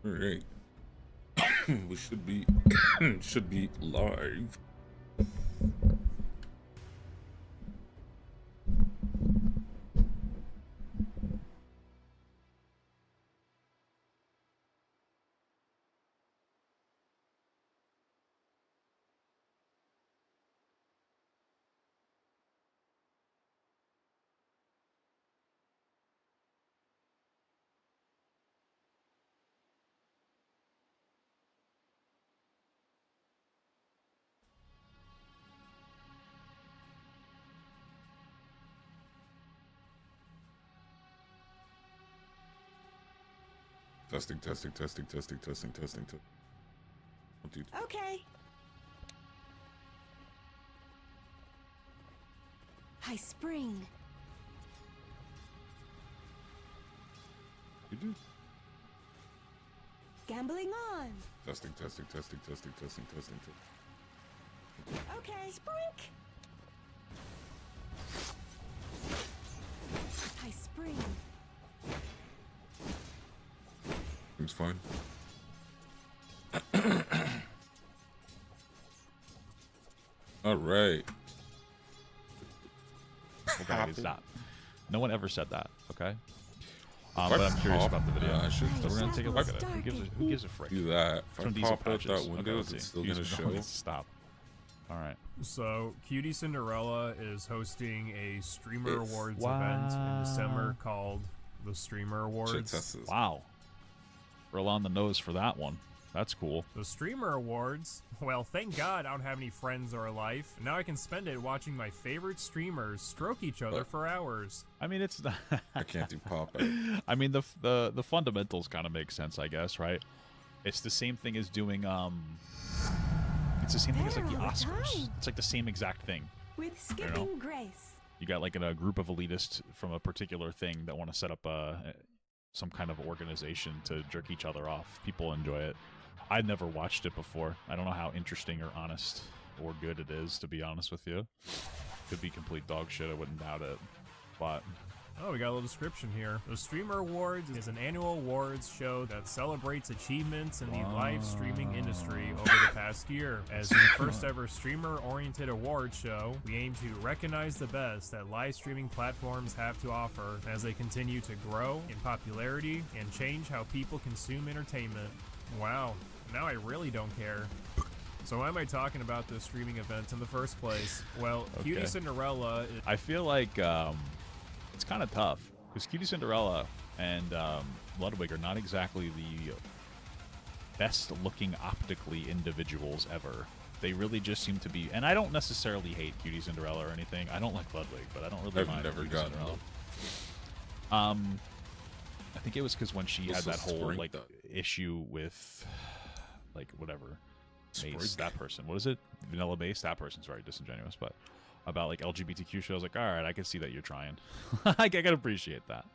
All right. We should be live. Testing. 1, 2, 3. Okay. High Spring. You do. Gambling on. Testing. Okay. Sprink. High Spring. Seems fine. All right. Okay, stop. No one ever said that, okay? But I'm curious about the video. I should. So we're gonna take a look at it. Who gives a frick? Do that. If Some I diesel pop out patches. that window, let's it's see. still gonna show. Stop. All right. So, Cutie Cinderella is hosting a Streamer Awards event in December called the Streamer Awards. Wow. Roll on the nose for that one. That's cool. The Streamer Awards? Well, thank God I don't have any friends or a life. Now I can spend it watching my favorite streamers stroke each other for hours. I mean, it's not I can't do pop out. I mean, the fundamentals kind of make sense, I guess, right? It's the same thing as doing it's the same thing as like the Oscars. It's like the same exact thing. With skipping grace. You got like a group of elitists from a particular thing that want to set up some kind of organization to jerk each other off. People enjoy it. I've never watched it before. I don't know how interesting or honest or good it is, to be honest with you. Could be complete dog shit, I wouldn't doubt it. But Oh, we got a little description here. The Streamer Awards is an annual awards show that celebrates achievements in the live streaming industry over the past year. As the first ever streamer-oriented award show, we aim to recognize the best that live streaming platforms have to offer as they continue to grow in popularity and change how people consume entertainment. Wow, now I really don't care. So why am I talking about this streaming event in the first place? Well, Cutie Cinderella is... I feel like it's kind of tough because Cutie Cinderella and Ludwig are not exactly the best looking optically individuals ever. They really just seem to be, and I don't necessarily hate Cutie Cinderella or anything. I don't like Ludwig, but I don't really mind never Cutie gotten Cinderella. I think it was because when she had that whole like issue with like whatever Mace, that person. What is it? Vanilla Base? That person's very disingenuous, but about like LGBTQ shows, like, all right, I can see that you're trying. I can appreciate that.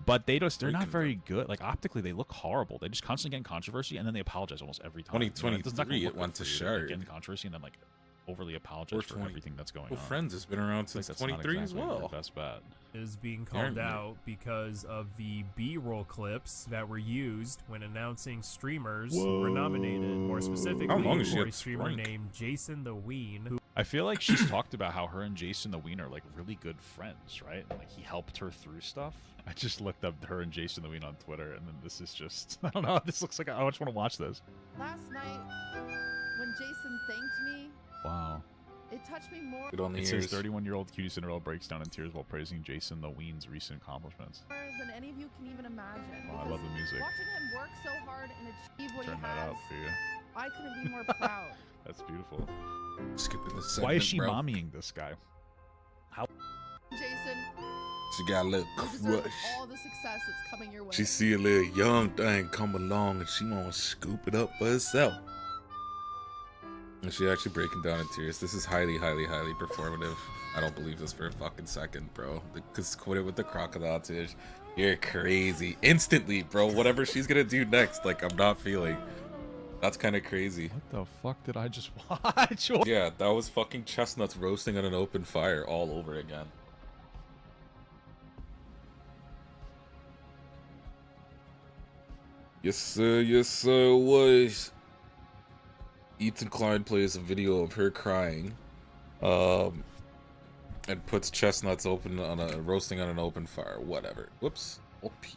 But they're not very good. Like optically, they look horrible. They just constantly get in controversy, and then they apologize almost every time. 2023, it went to Shard. Get in controversy, and then like overly apologize for everything that's going on. Friends has been around since 23 as well. That's bad. Is being called out because of the B-roll clips that were used when announcing streamers who were nominated. More specifically, for a streamer named Jason the Ween, who I feel like she's talked about how her and Jason the Ween are like really good friends, right? And like he helped her through stuff. I just looked up her and Jason the Ween on Twitter, and then this is just, I don't know, this looks like I just want to watch this. Last night, when Jason thanked me, wow, it touched me more it says 31-year-old Cutie Cinderella breaks down in tears while praising Jason the Ween's recent accomplishments. than any of you can even imagine. Oh, I love the music. Watching him work so hard and achieve what Turn he that has, out for you. I couldn't be more proud. That's beautiful. Skipping this segment, Why is she bro. mommying this guy? How? Jason, She got a little you deserve crush. all the success that's coming your way. She see a little young thing come along and she want to scoop it up for herself. And she actually breaking down in tears. This is highly, highly, highly performative. I don't believe this for a fucking second, bro. Because quit it with the crocodile tears. You're crazy. Instantly, bro. Whatever she's gonna do next, like, I'm not feeling. That's kind of crazy. What the fuck did I just watch? Yeah, that was fucking chestnuts roasting on an open fire all over again. Yes, sir. Yes, sir. It was. Ethan Klein plays a video of her crying, and puts chestnuts roasting on an open fire. Whatever. Whoops. Alt P.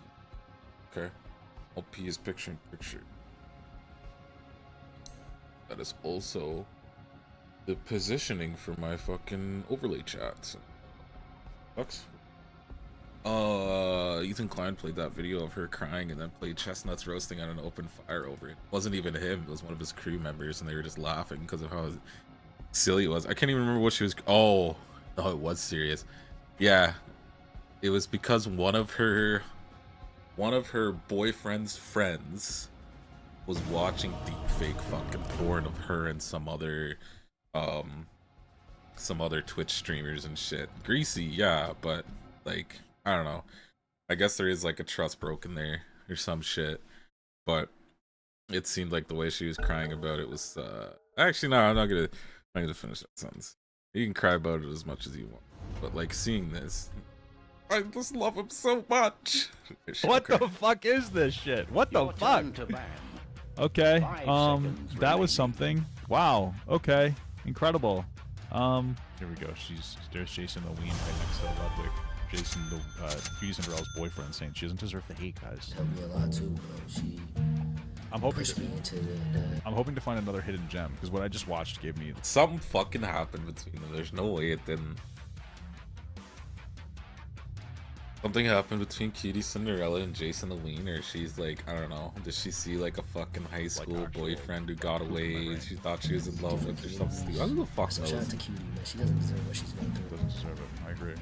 Okay. Alt P is picture in picture. That is also the positioning for my fucking overlay chat. Sucks. Ethan Klein played that video of her crying and then played chestnuts roasting on an open fire over it. It wasn't even him, it was one of his crew members, and they were just laughing because of how silly it was. I can't even remember what she was. Oh, no, it was serious. Yeah, it was because one of her boyfriend's friends was watching deepfake fucking porn of her and some other Twitch streamers and shit. Greasy, yeah, but like, I don't know. I guess there is like a trust broken there or some shit. But it seemed like the way she was crying about it was actually no, I'm not gonna finish that sentence. You can cry about it as much as you want. But like seeing this, I just love him so much. What the fuck is this shit? What the fuck? Okay, that was something. Wow, okay, incredible. Here we go. There's Jason the Ween right next to Ludwig. Jason, the Cutie Cinderella's boyfriend, saying she doesn't deserve the hate, guys. Helped me a lot too, bro. She pushed me into I'm hoping to find another hidden gem because what I just watched gave me something fucking happened between them. There's no way it didn't. Something happened between Cutie Cinderella and Jason the Wiener. She's like, I don't know. Did she see like a fucking high school boyfriend who got away? She thought she was in love with or something stupid. I don't know the fuck shout out to Cutie, man. She doesn't deserve what she's going through. doesn't deserve it. I agree.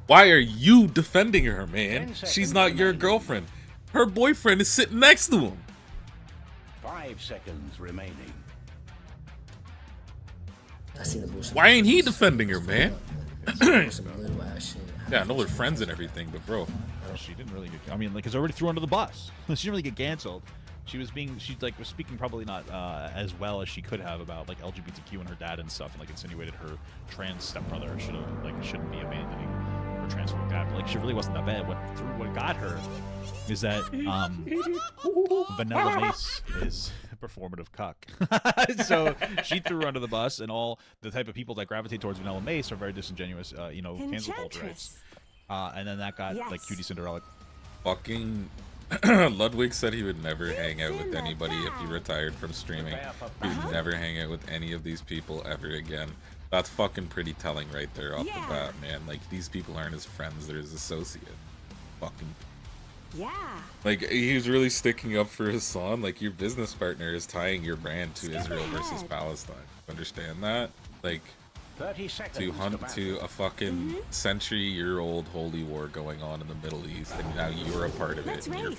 Why are you defending her, man? She's not your girlfriend. Her boyfriend is sitting next to him. 5 seconds remaining. I seen the bullshit. Why ain't he defending her, man? Some little ass shit. Yeah, I know they're friends and everything, but bro. She didn't really get. I mean, like, it's already threw under the bus. She didn't really get canceled. She was speaking probably not as well as she could have about like LGBTQ and her dad and stuff, and like insinuated her trans stepbrother shouldn't be abandoning her transphobic dad. But like, she really wasn't that bad. What got her is that Vanilla Mace is a performative cuck. So she threw her under the bus, and all the type of people that gravitate towards Vanilla Mace are very disingenuous, cancel culture. And then that got like Cutie Cinderella. Fucking Ludwig said he would never hang out with anybody if he retired from streaming. He would never hang out with any of these people ever again. That's fucking pretty telling right there off the bat, man. Like, these people aren't his friends, they're his associates. Fucking. Yeah. Like, he was really sticking up for his son. Like, your business partner is tying your brand to Israel versus Palestine. Understand that? Like, 30 seconds to hunt to a fucking century-year-old holy war going on in the Middle East, and now you're a part of it, and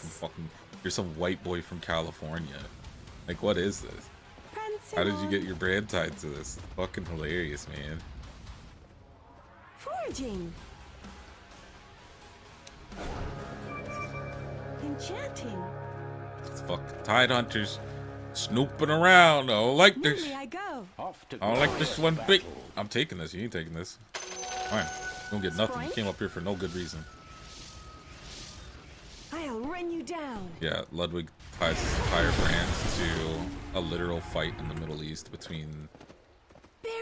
you're some white boy from California. Like, what is this? How did you get your brand tied to this? It's fucking hilarious, man. Foraging. Enchanting. It's fucking tide hunters snooping around. I don't like this. Where may I go? I don't like this one bit. I'm taking this. You ain't taking this. Fine. You don't get nothing. You came up here for no good reason. I'll run you down. Yeah, Ludwig ties his entire brand to a literal fight in the Middle East between...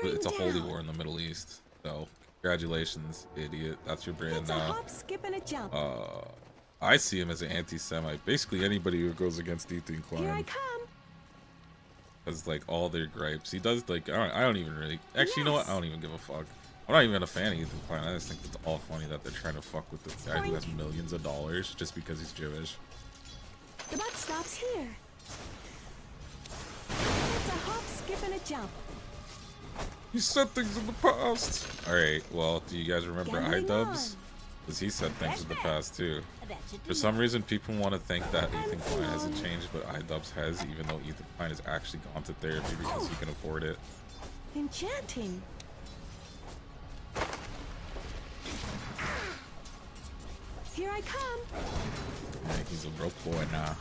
It's a holy war in the Middle East. So, congratulations, idiot. That's your brand It's now. a hop, skip, and a jump. I see him as an anti-Semite. Basically, anybody who goes against Ethan Here I Klein come. has, like, all their gripes. He does, like... I don't even really... Actually, you know what? I don't even give a fuck. I'm not even a fan of Ethan Klein. I just think it's all funny that they're trying to fuck with this guy who has millions of dollars just because he's Jewish. The butt stops here. It's a hop, skip, and a jump. He said things in the past. Alright, well, do you guys remember Gambling iDubbbz? on. Because he said things in the past too. For some reason, people want to think that Ethan Klein hasn't changed, but iDubbbz has, even though Ethan Klein has actually gone to therapy because he can afford it. Enchanting. Here I come. Yeah, he's a broke boy now.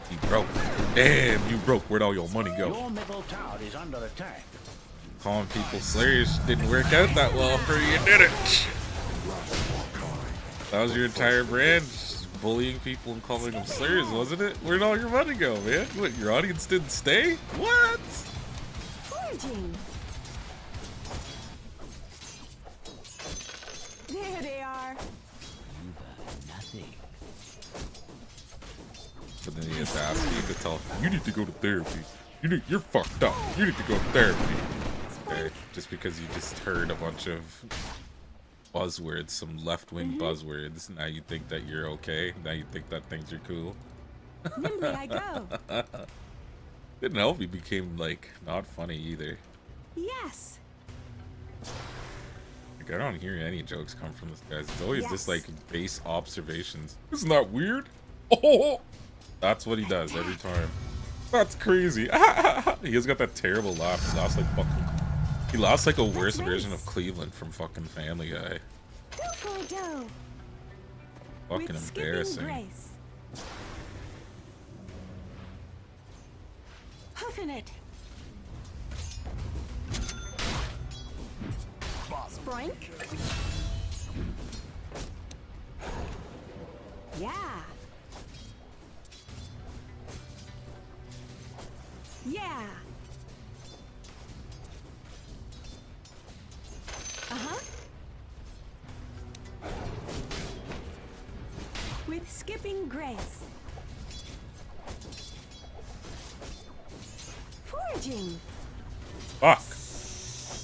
He broke. Damn, you broke. Where'd all your money go? Your middle tower is under attack. Calling people slaves didn't work out that well for you, did it? That was your entire brand. bullying people and calling them slurs, wasn't it? Where'd all your money go, man? What, your audience didn't stay? What? Foraging. There they are. Nothing. But then he has to ask you to tell him, you need to go to therapy. You're fucked up. You need to go to therapy. Okay, just because you just heard a bunch of buzzwords, some left-wing buzzwords, now you think that you're okay? Now you think that things are cool? Nimbly I go. Didn't help he became, like, not funny either. Yes. Like, I don't hear any jokes come from this guy. It's always just, Yes. like, base observations. Isn't that weird? Oh! That's what he does every time. That's crazy. He has got that terrible laugh. He lost like a worse version of Cleveland from fucking Family Guy. Go for a dough. Fucking With skipping embarrassing. grace. Hoofing it. Sproink. Yeah. Yeah. Uh-huh. With skipping grace. Foraging. Fuck.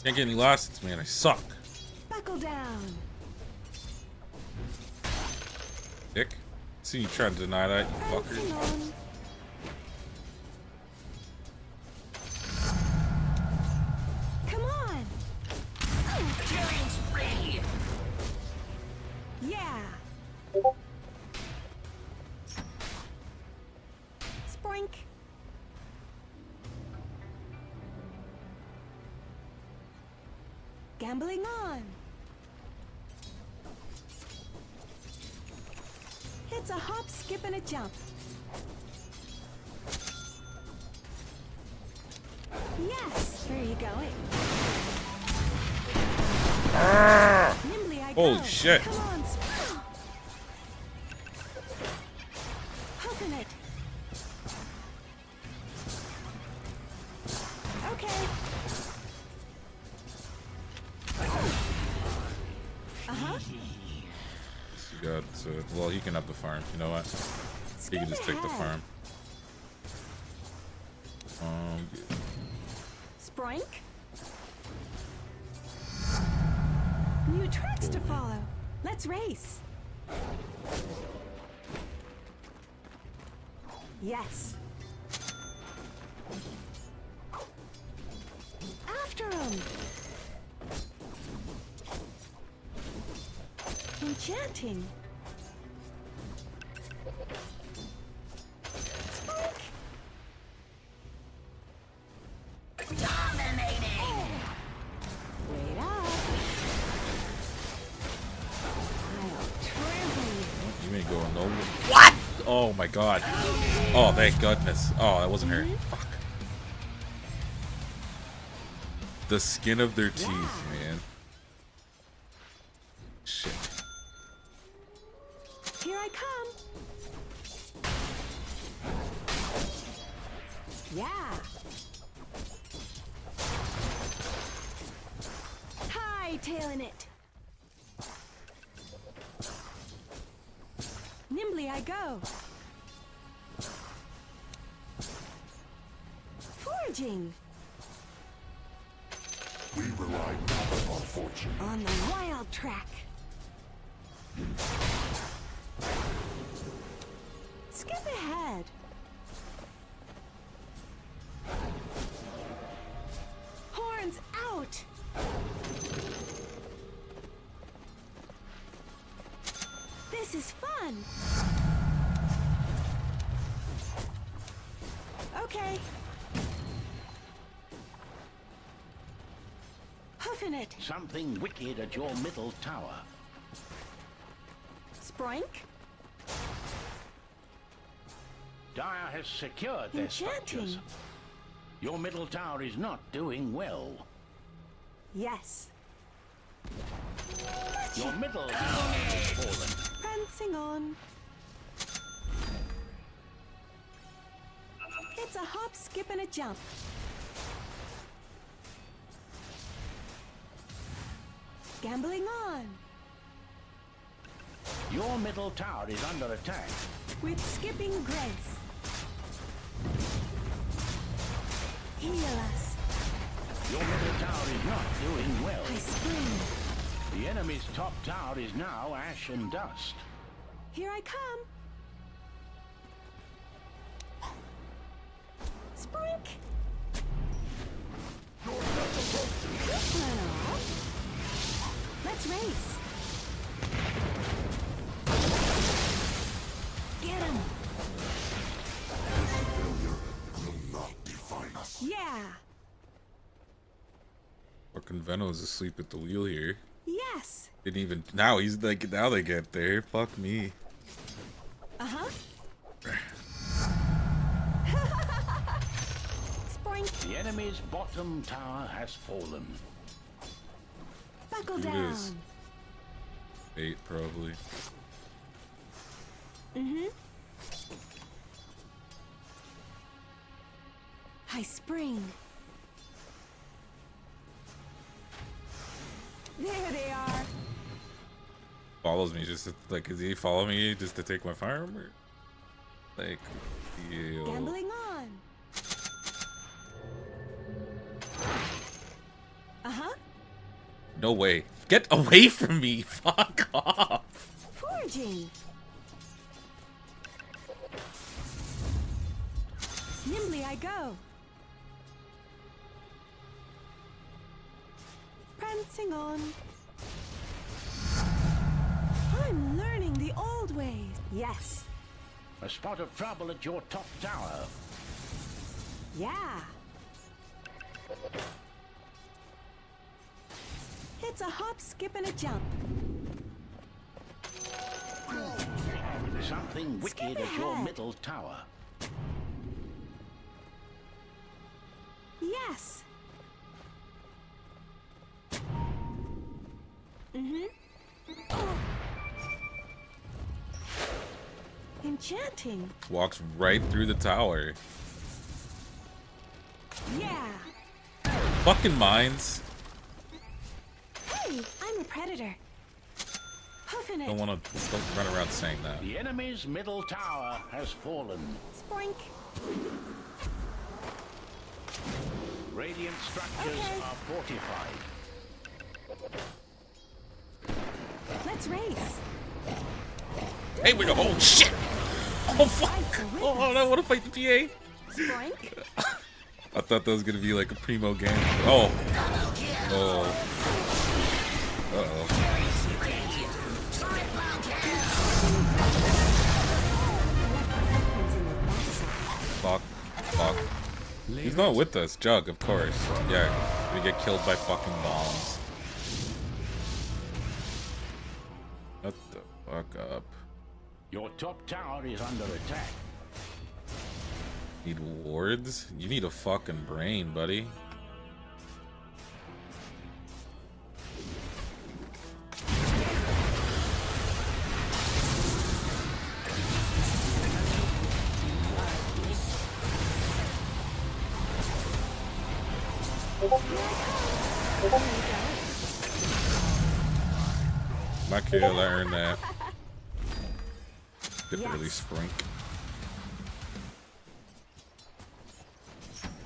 Can't get any lessons, man. I suck. Buckle down. Dick. See you trying to deny that, you Prancing fucker. on. Come on. Killing spree. Yeah. Sproink. Gambling on. It's a hop, skip, and a jump. Yes. Where are you going? Nimbly I go. Holy shit. Come on, hoofing it. Okay. Uh-huh. You got, well, he can have the farm. You know what? He can just take the farm. Sproink. New tracks to follow. Let's race. Yes. After him. Enchanting. Sproink. Dominating. Wait up. I'll trample you. You ain't going nowhere. What? Oh my god. Oh, thank goodness. Oh, that wasn't her. Fuck. The skin of their teeth, man. Shit. Here I come. Yeah. Hightailing it. Nimbly I go. Foraging. We rely not upon fortune. On the wild track. Skip ahead. Horns out. This is fun. Okay. Hoofing it. Something wicked at your middle tower. Sproink. Dire has secured their structures. Enchanting. Your middle tower is not doing well. Yes. Your middle tower has fallen. Prancing on. hop, skip, and a jump. Gambling on. Your middle tower is under attack. With skipping grace. Heal us. Your middle tower is not doing well. I spring. The enemy's top tower is now ash and dust. Here I come. Sprink. This one off. Let's race. Get him. Failure will not define us. Yeah. Fucking Venom's asleep at the wheel here. Yes. Didn't even. Now he's like. Now they get there. Fuck me. Uh-huh. Sprink. The enemy's bottom tower has fallen. Buckle Who down. is? 8 probably. Mm-hmm. I spring. There they are. Follows me just to, like. Is he follow me just to take my firearm? Or? Like. Ew. Gambling on. Uh-huh. No way. Get away from me. Fuck off. Forging. Nimbly I go. Prancing on. I'm learning the old ways. Yes. A spot of trouble at your top tower. Yeah. It's a hop, skip, and a jump. Something wicked at your ahead. middle tower. Yes. Mm-hmm. Oh. Enchanting. Walks right through the tower. Yeah. Fucking mines. Hey, I'm a predator. Hoofing it. Don't run around saying that. The enemy's middle tower has fallen. Spoink. Radiant structures Okay. are fortified. Let's race. Hey, we go. Oh shit! Oh fuck! Oh, I want to fight the PA. Spoink. I thought that was gonna be like a primo game. Oh. Oh. Uh-oh. Fuck. Fuck. He's not with us. Jug, of course. Yeah. We get killed by fucking bombs. Shut the fuck up. Your top tower is under attack. Need wards? You need a fucking brain, buddy. My kill, I earned that. Didn't really sprink.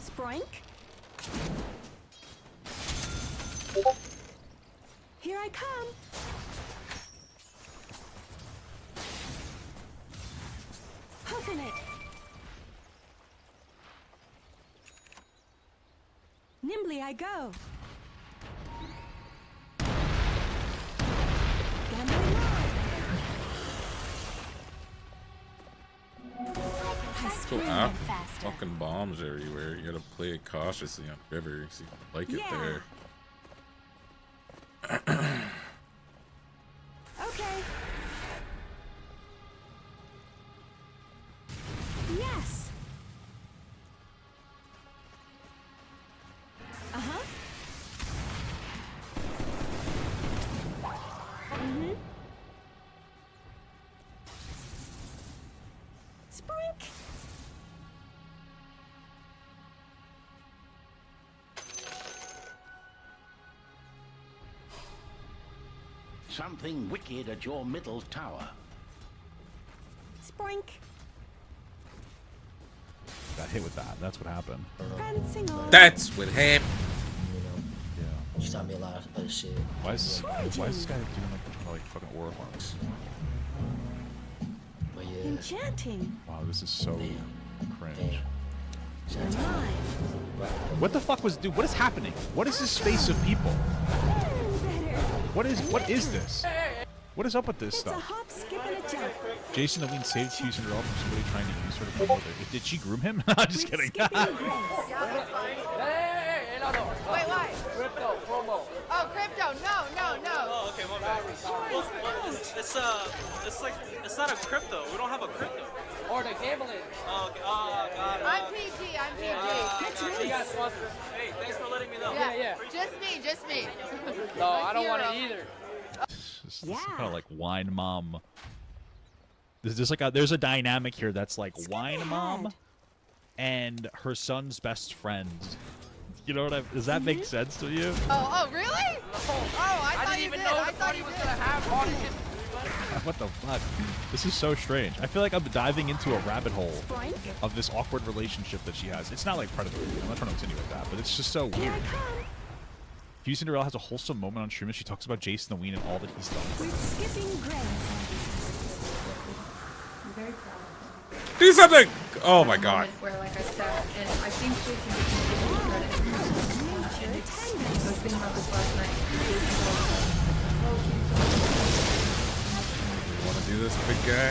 Spoink. Here I come. Hoofing it. Nimbly I go. Gambling on. I So spring ah, faster. fucking bombs everywhere. You gotta play it cautiously on river. See if you like it Yeah. there. Okay. Yes. Uh-huh. Mm-hmm. Sprink. something wicked at your middle tower. Sproink. Got hit with that. That's what happened. Prancing on. That's what happened. You know, Yeah. she taught me a lot of shit. Why is this guy doing like fucking aura farms? But yeah, Enchanting. Wow, this is so cringe. damn. Shout out Mine. to What the fuck was dude? What is happening? What is this space of people? What is this? What is up with this It's a stuff? hop, skip, and a jump. Jason Alene saved Houston Girl from somebody trying to use her to promote her. Did she groom him? I'm just kidding. Skipping grace. Wait, why? Crypto promo. Oh, crypto. No. Oh, okay, my bad. It's not a crypto. We don't have a crypto. Or the gambling. Oh, okay. Oh, got it. I'm PG. You got sponsors. Hey, thanks for letting me know. Yeah. Just me. No, I don't want it either. This is kind of like wine mom. There's a dynamic here that's like wine mom and her son's best friend. You know what does that make sense to you? Oh, really? I thought you did. I thought he was gonna have all this. What the fuck? This is so strange. I feel like I'm diving into a rabbit hole of this awkward relationship that she has. It's not like predatory. I'm not trying to insinuate that, but it's just so weird. Hugh Cinderella has a wholesome moment on stream and she talks about Jason the Ween and all that he's done. We're skipping grace. I'm very proud of him. Do something! Oh my god. Where, like I said, and I think Jason gets me credit. I was thinking about this last night. Wanna do this, big guy?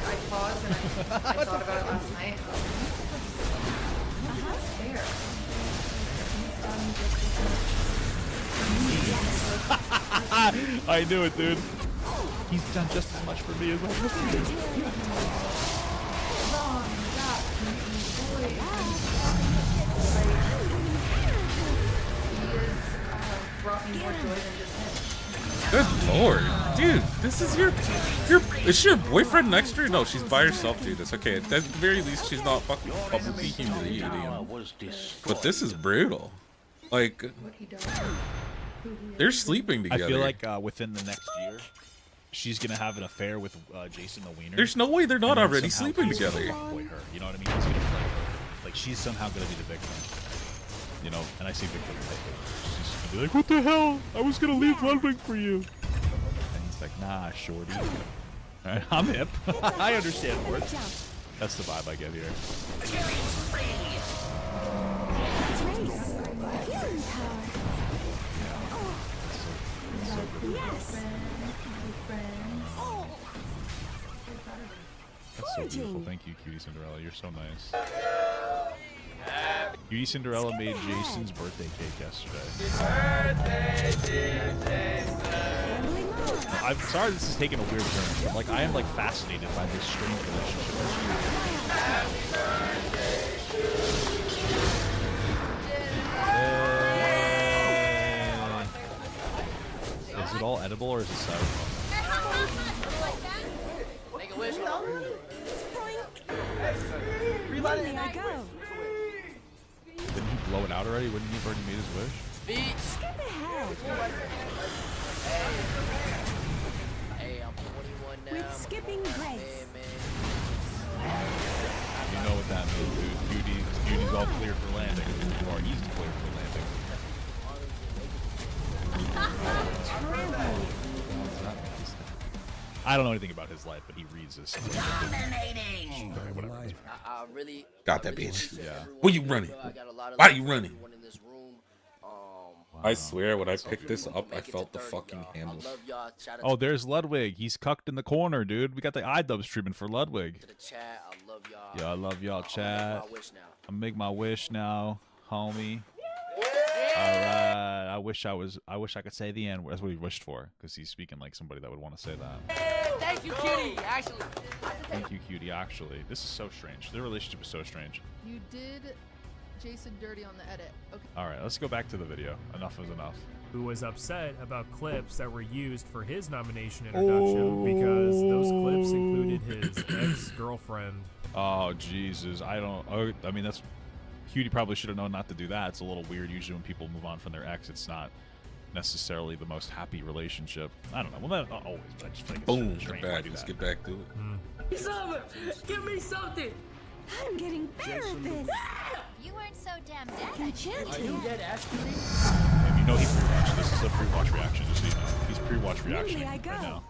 I paused and I thought about it last night. It's fair. I knew it, dude. He's done just as much for me as I have for you. Brought me more joy than just him. Good lord. Dude, this is is she your boyfriend next to her? No, she's by herself, dude. It's okay. At the very least, she's not fucking bubble peeking to you, dude. But this is brutal. Like, What he does. they're sleeping together. I feel like within the next year, she's gonna have an affair with Jason the Wiener. There's no way they're not and then already somehow sleeping he's gonna together. fuckboy her. You know what I mean? He's gonna play her. Like she's somehow gonna be the victim. You know, and I say victim. She's gonna be like, "What the hell? I was gonna leave Ludwig for you." And he's like, "Nah, shorty. Alright, I'm hip. I understand words." That's the vibe I get here. Healing power. Yes. Oh. That's so beautiful. Thank you, Cutie Cinderella. You're so nice. Cutie Cinderella made Jason's birthday cake yesterday. I'm sorry this is taking a weird turn. But, like, I am like fascinated by this strange relationship. Is it all edible or is it styrofoam? Make a wish. There I go. Didn't he blow it out already? Wouldn't he have already made his wish? Skip ahead. Hey, I'm 21 now. With skipping grace. You know what that means, dude. Cuties all clear for landing. Or he's clear for landing. I don't know anything about his life, but he reads this. Dominating. Okay, whatever. I really Got that bitch. Yeah. Where you running? Why are you running? I swear, when I picked this up, I felt the fucking handles. Oh, there's Ludwig. He's cucked in the corner, dude. We got the iDubbbz treatment for Ludwig. Yeah, I love y'all, chat. I'm make my wish now, homie. All right. I wish I could say the N word. That's what he wished for, because he's speaking like somebody that would want to say that. Thank you, cutie. Actually. Thank you, cutie. Actually, this is so strange. Their relationship is so strange. You did Jason dirty on the edit. Okay. All right, let's go back to the video. Enough is enough. Who was upset about clips that were used for his nomination introduction because those clips included his ex-girlfriend. Oh, Jesus. I mean, that's... Cutie probably should have known not to do that. It's a little weird. Usually when people move on from their ex, it's not necessarily the most happy relationship. I don't know. Well, not always, but I just feel like Boom, it's we're strange. Why back. do Let's that? get back to it. It's over. Give me something. I'm getting better at this. You weren't so damn dead. Are you Enchanting. dead, actually? And you know he pre-watched. This is a pre-watch reaction, just so you know. He's pre-watch reaction Nimbly I go. right now.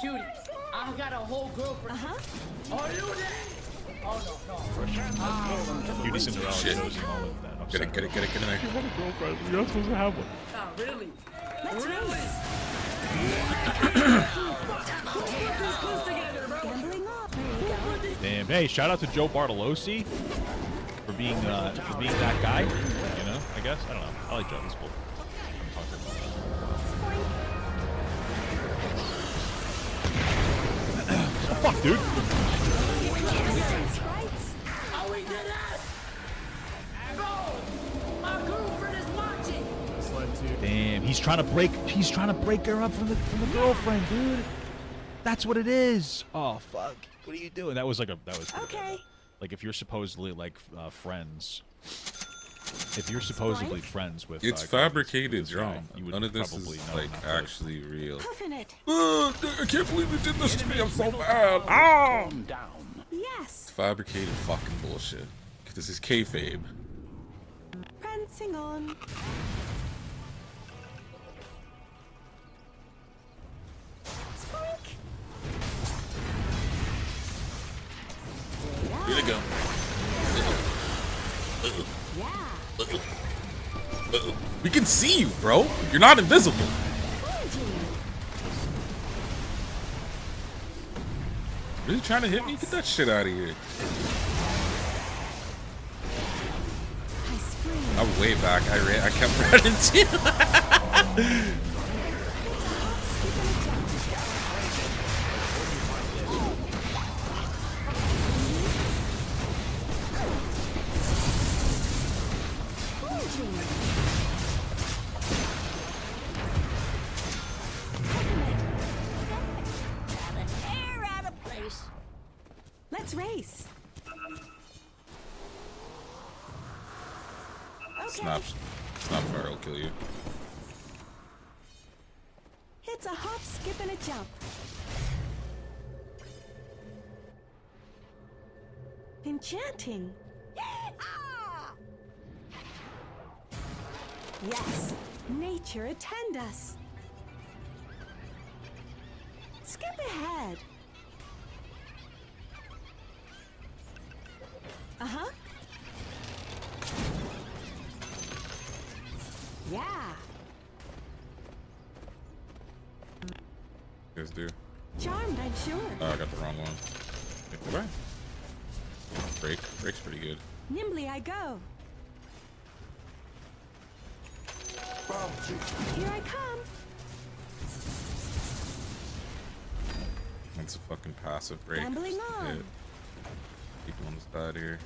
Cutie, I got a whole girlfriend. Are you dead? Oh, no. Cutie Cinderella Shit. shows him all of that. Get it, get it, get it, get it. You have a girlfriend. You're not supposed to have one. Oh, really? Let's Gambling off. There you go. Damn. Hey, shout out to Joe Bartolozzi for being that guy. You know, I guess. I don't know. I like Joe. He's cool. Oh, fuck, dude. Are we dead ass? Go! My girlfriend is watching. This led to Damn, he's trying to break her up from the girlfriend, dude. That's what it is. Oh fuck. What are you doing? That was pretty Okay. bad. Like if you're supposedly like friends. If you're supposedly friends with It's guys fabricated with this guy, drama. you would None of this probably is know like not to- actually real. Puffin it. I can't believe you did this to me. I'm so mad. Ah! Calm down. Yes. Fabricated fucking bullshit. This is kayfabe. Prancing on. Spoink. Here they go. Yeah. We can see you, bro. You're not invisible. Really trying to hit me? Get that shit out of here. I spring. I'm way back. I kept running too. Air out of place. Let's race. Okay. Snap fire will kill you. It's a hop, skip, and a jump. Enchanting. Yes. Nature attend us. Skip ahead. Uh-huh. Yeah. You guys do. Charmed, I'm sure. Oh, I got the wrong one. Goodbye. Break's pretty good. Nimbly I go. Here I come. That's a fucking passive break. Gambling Just on. hit. People on the side here.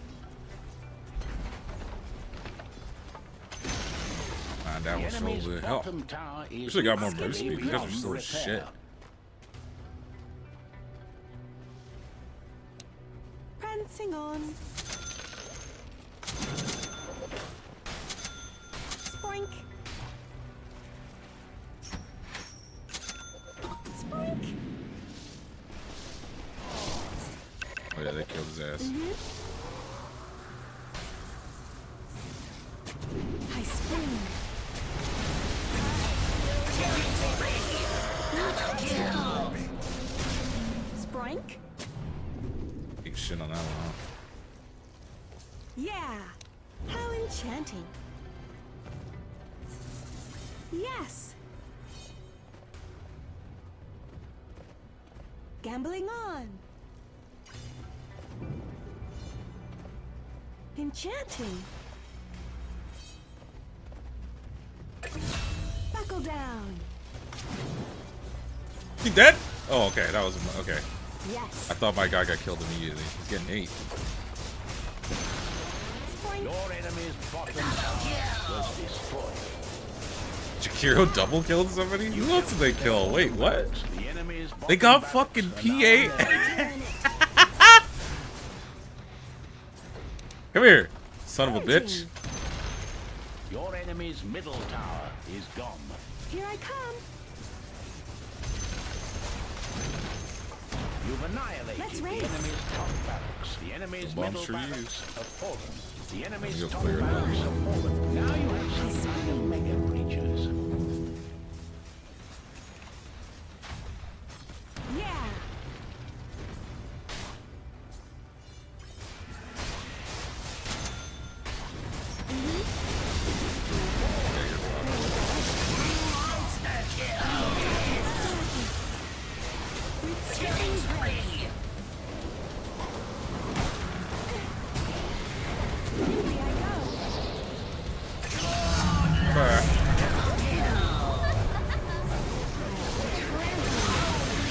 Find out The what's enemy's over hell. bottom tower is Usually got more not move speed. You guys are beyond still as repair. shit. Prancing on. Spoink. Spoink. Oh yeah, they killed his ass. I spring. Spoink. Big shit on that one, huh? Yeah. How enchanting. Yes. Gambling on. Enchanting. Buckle down. He dead? Oh, okay. That was okay. Yes. I thought my guy got killed immediately. He's getting 8. Spoink. Your enemy's bottom tower was destroyed. Jakiro double killed somebody? Who else did they kill? Wait, what? The enemy's They bottom got fucking barracks are now P8? Come here, son of a bitch. Your enemy's middle tower is gone. Here I come. You've annihilated Let's the race. enemy's top barracks. The enemy's Bomb middle trees. barracks have fallen. The enemy's You'll top clear it out. barracks have fallen. Now you have some mega breaches. Yeah.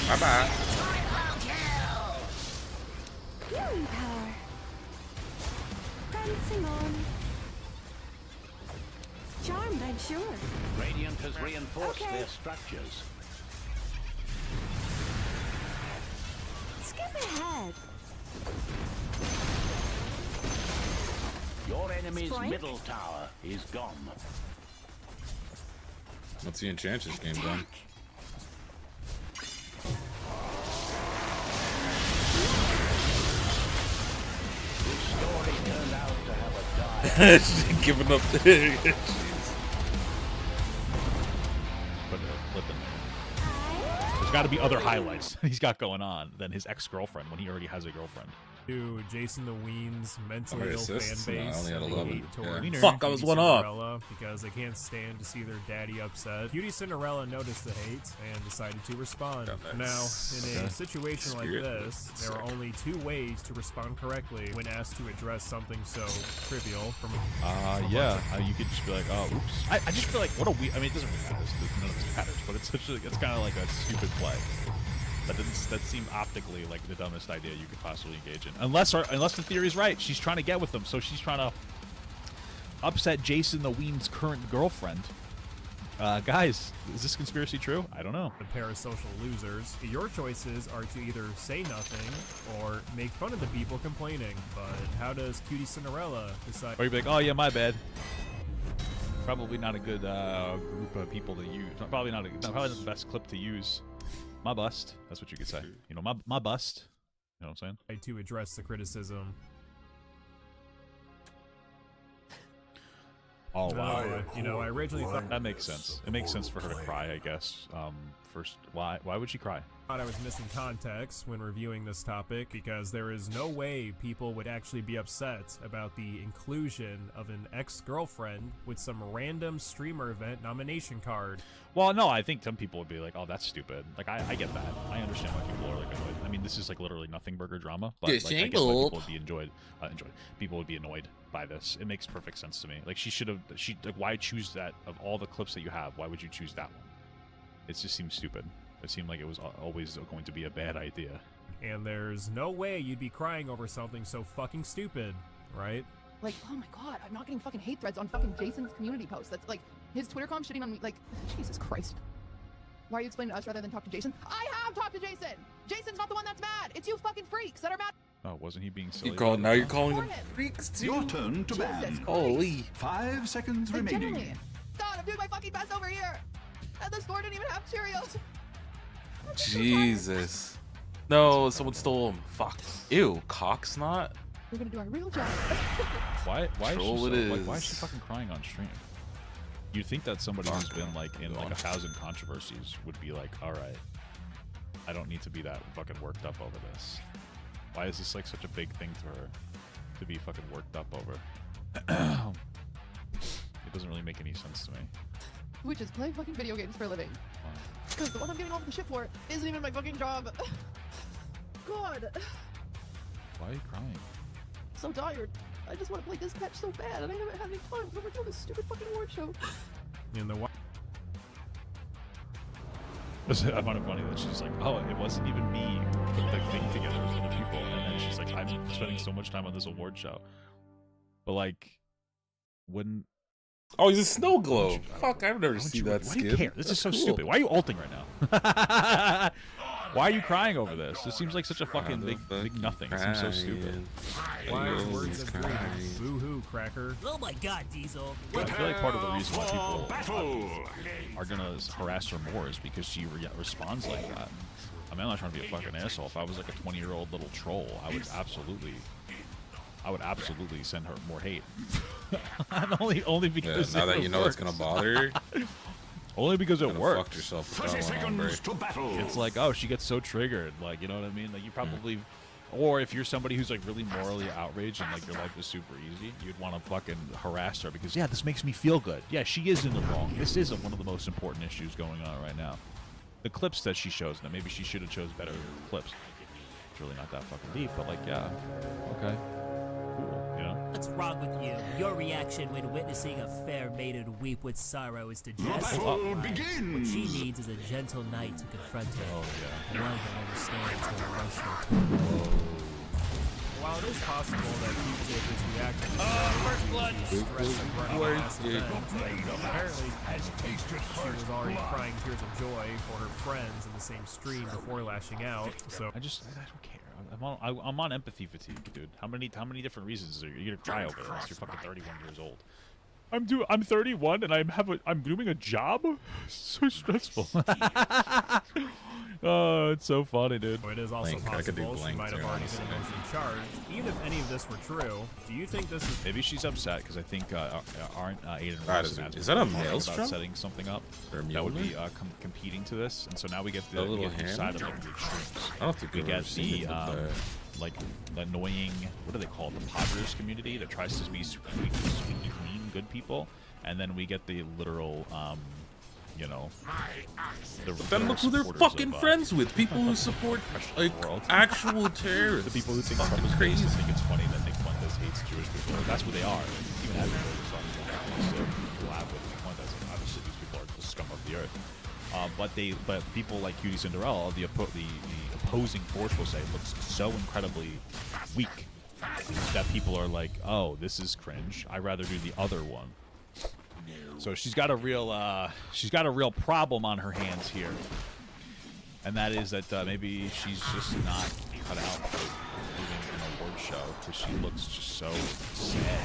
Bye-bye. Healing power. Prancing on. Charmed, I'm sure. Radiant has reinforced Okay. their structures. Skip ahead. Your enemy's Sprite? middle tower is gone. What's the Enchantress game done? This story turned out to have a die. She's giving up. But flipping. There's got to be other highlights he's got going on than his ex-girlfriend when he already has a girlfriend. To Jason the Ween's mentally Alright, ill fan assists? No, I base only had and 11. hate towards Yeah. Fuck, I was Cutie one up. Cinderella because they can't stand to see their daddy upset. Cutie Cinderella noticed the hate and decided to respond. Yeah, Now, that's- in a okay. situation like Spirit. this, there are only two ways to respond correctly when asked to address something so trivial from Yeah, you could just be like, oh, oops. I just feel like, what a weird, I mean, it doesn't really matter, none of this matters, but it's such a, it's kind of like a stupid play. That seemed optically like the dumbest idea you could possibly engage in. Unless the theory's right. She's trying to get with him, so she's trying to upset Jason the Ween's current girlfriend. Guys, is this conspiracy true? I don't know. the parasocial losers. Your choices are to either say nothing or make fun of the people complaining. But how does Cutie Cinderella decide? Or you'd be like, oh yeah, my bad. Probably not a good group of people to use. Probably not the best clip to use. My bust. That's what you could say. You know, my bust. You know what I'm saying? To address the criticism? Oh wow. You know, I originally thought That makes sense. It makes sense for her to cry, I guess. First, why would she cry? I was missing context when reviewing this topic because there is no way people would actually be upset about the inclusion of an ex-girlfriend with some random streamer event nomination card. Well, no, I think some people would be like, "Oh, that's stupid." Like, I get that. I understand why people are like annoyed. I mean, this is like literally nothing burger drama, but like, I guess why people would be people would be annoyed by this. It makes perfect sense to me. Like, like, why choose that of all the clips that you have? Why would you choose that one? It just seems stupid. It seemed like it was always going to be a bad idea. And there's no way you'd be crying over something so fucking stupid, right? Like, oh my god, I'm not getting fucking hate threads on fucking Jason's community posts. That's like, his Twitter com shitting on me, like, Jesus Christ. Why are you explaining to us rather than talk to Jason? I have talked to Jason! Jason's not the one that's mad! It's you fucking freaks that are mad! Oh, wasn't he being silly? Now you're calling them freaks too? Your turn to ban. Jesus Holy. 5 seconds Like, remaining. genuinely. God, I'm doing my fucking best over here! And the store didn't even have Cheerios! Jesus. No, someone stole them. Fuck. Ew, cocksnot? We're gonna do our real job. Why is she Troll so, it like, why is is. she fucking crying on stream? You'd think that somebody who's been like in like 1,000 controversies would be like, all right, I don't need to be that fucking worked up over this. Why is this like such a big thing to her to be fucking worked up over? It doesn't really make any sense to me. Which is play fucking video games for a living. Because the one I'm getting all the shit for isn't even my fucking job. God. Why are you crying? I'm so tired. I just want to play Dispatch so bad, and I haven't had any fun because we're doing this stupid fucking award show. In the I find it funny that she's like, oh, it wasn't even me who put the thing together, it was other people. And then she's like, I'm spending so much time on this award show. But like, wouldn't... Oh, he's a snow globe. Fuck, I've never seen that Why do you skin. care? This That's is so cool. stupid. Why are you ulting right now? Why are you crying over this? This seems like such a fucking big nothing. It seems so stupid. Wise words of greeting. Boo-hoo, cracker. Oh my god, Diesel. I feel like part of the reason why people are gonna harass her more is because she responds like that. I mean, I'm not trying to be a fucking asshole. If I was like a 20-year-old little troll, I would absolutely send her more hate. only because now that you know it's gonna bother her. Only because it works. Fucked yourself. 30 seconds to battle. It's like, oh, she gets so triggered. Like, you know what I mean? Like, you probably, or if you're somebody who's like really morally outraged and like your life is super easy, you'd want to fucking harass her because, yeah, this makes me feel good. Yeah, she is in the wrong. This isn't one of the most important issues going on right now. The clips that she shows, now maybe she should have chose better clips. It's really not that fucking deep, but like, yeah, okay. Cool, you know? What's wrong with you? Your reaction when witnessing a fair maiden weep with sorrow is to jest. What she needs is a gentle knight to confront her. Oh, yeah. One that understands her emotional turmoil. While it is possible that Q-Tip is reacting to first blood. stress and running past events, apparently she was already crying tears of joy for her friends in the same stream before lashing out. So I don't care. I'm on empathy fatigue, dude. How many different reasons are you gonna cry over this? You're fucking 31 years old. I'm 31 and I'm doing a job. It's so stressful. Oh, it's so funny, dude. it is also possible she might have already been emotionally charged. Even if any of this were true, do you think this is... Maybe she's upset because I think aren't Aiden and is that a Maelstrom? About setting something up that would be competing to this, and so now we get the side of like the extremes. I don't think we get the like the annoying, what do they call it, the Poggers community that tries to be squeaky clean good people, and then we get the literal you know, but then look who they're fucking friends with. People who support like actual terrorists. The people who think Trump's crazy think it's funny that Nick Fuentes hates Jewish people. That's what they are. Even as people laugh with Nick Fuentes. Obviously, these people are the scum of the earth. But people like Cutie Cinderella, the opposing force will say, looks so incredibly weak that people are like, oh, this is cringe. I'd rather do the other one. So she's got a real problem on her hands here, and that is that maybe she's just not cut out for doing an award show because she looks just so sad.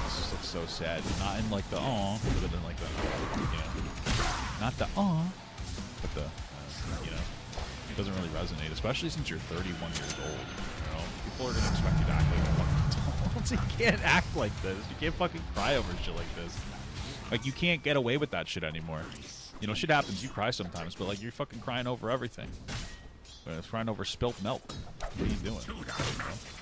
This just looks so sad. Not in like the but in like the not the but the you know, it doesn't really resonate, especially since you're 31 years old. You know, people are gonna expect you to act like a fucking adult. You can't act like this. You can't fucking cry over shit like this. Like, you can't get away with that shit anymore. You know, shit happens. You cry sometimes, but, like, you're fucking crying over everything. Crying over spilt milk. What are you doing?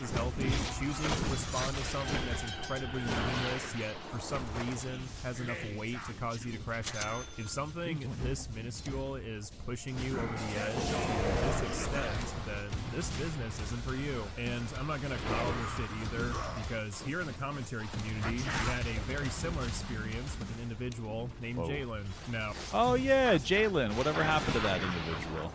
Is healthy, choosing to respond to something that's incredibly meaningless, yet for some reason has enough weight to cause you to crash out. If something this minuscule is pushing you over the edge to this extent, then this business isn't for you. And I'm not gonna coddle this shit either, because here in the commentary community, we had a very similar experience with an individual named Jalen. Now, oh yeah, Jalen. Whatever happened to that individual?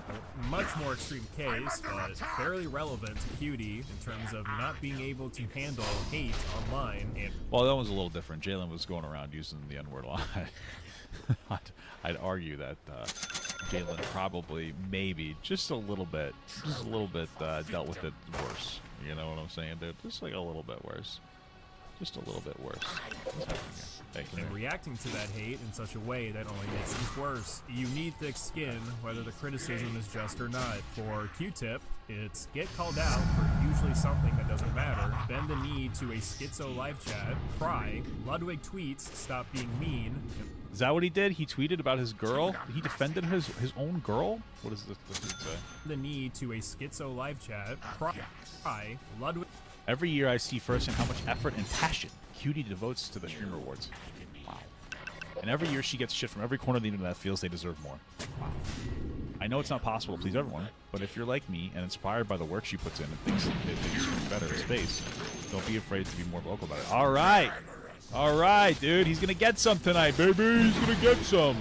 Much more extreme case, but fairly relevant to Cutie in terms of not being able to handle hate online. And well, that was a little different. Jalen was going around using the N-word a lot. I'd argue that Jalen probably, maybe, just a little bit dealt with it worse. You know what I'm saying, dude? Just like a little bit worse. Just a little bit worse. And reacting to that hate in such a way that only makes things worse. You need thick skin, whether the criticism is just or not. For Q-Tip, it's get called out for usually something that doesn't matter, bend the knee to a schizo live chat, cry, Ludwig tweets, stop being mean. Is that what he did? He tweeted about his girl? He defended his own girl? What does this say? The knee to a schizo live chat, cry, Ludwig... Every year I see firsthand how much effort and passion Cutie devotes to the streamer awards. Wow. And every year she gets shit from every corner of the internet that feels they deserve more. Wow. I know it's not possible to please everyone, but if you're like me and inspired by the work she puts in and thinks that she can better in space, don't be afraid to be more vocal about it. All right. All right, dude. He's going to get some tonight, baby. He's going to get some.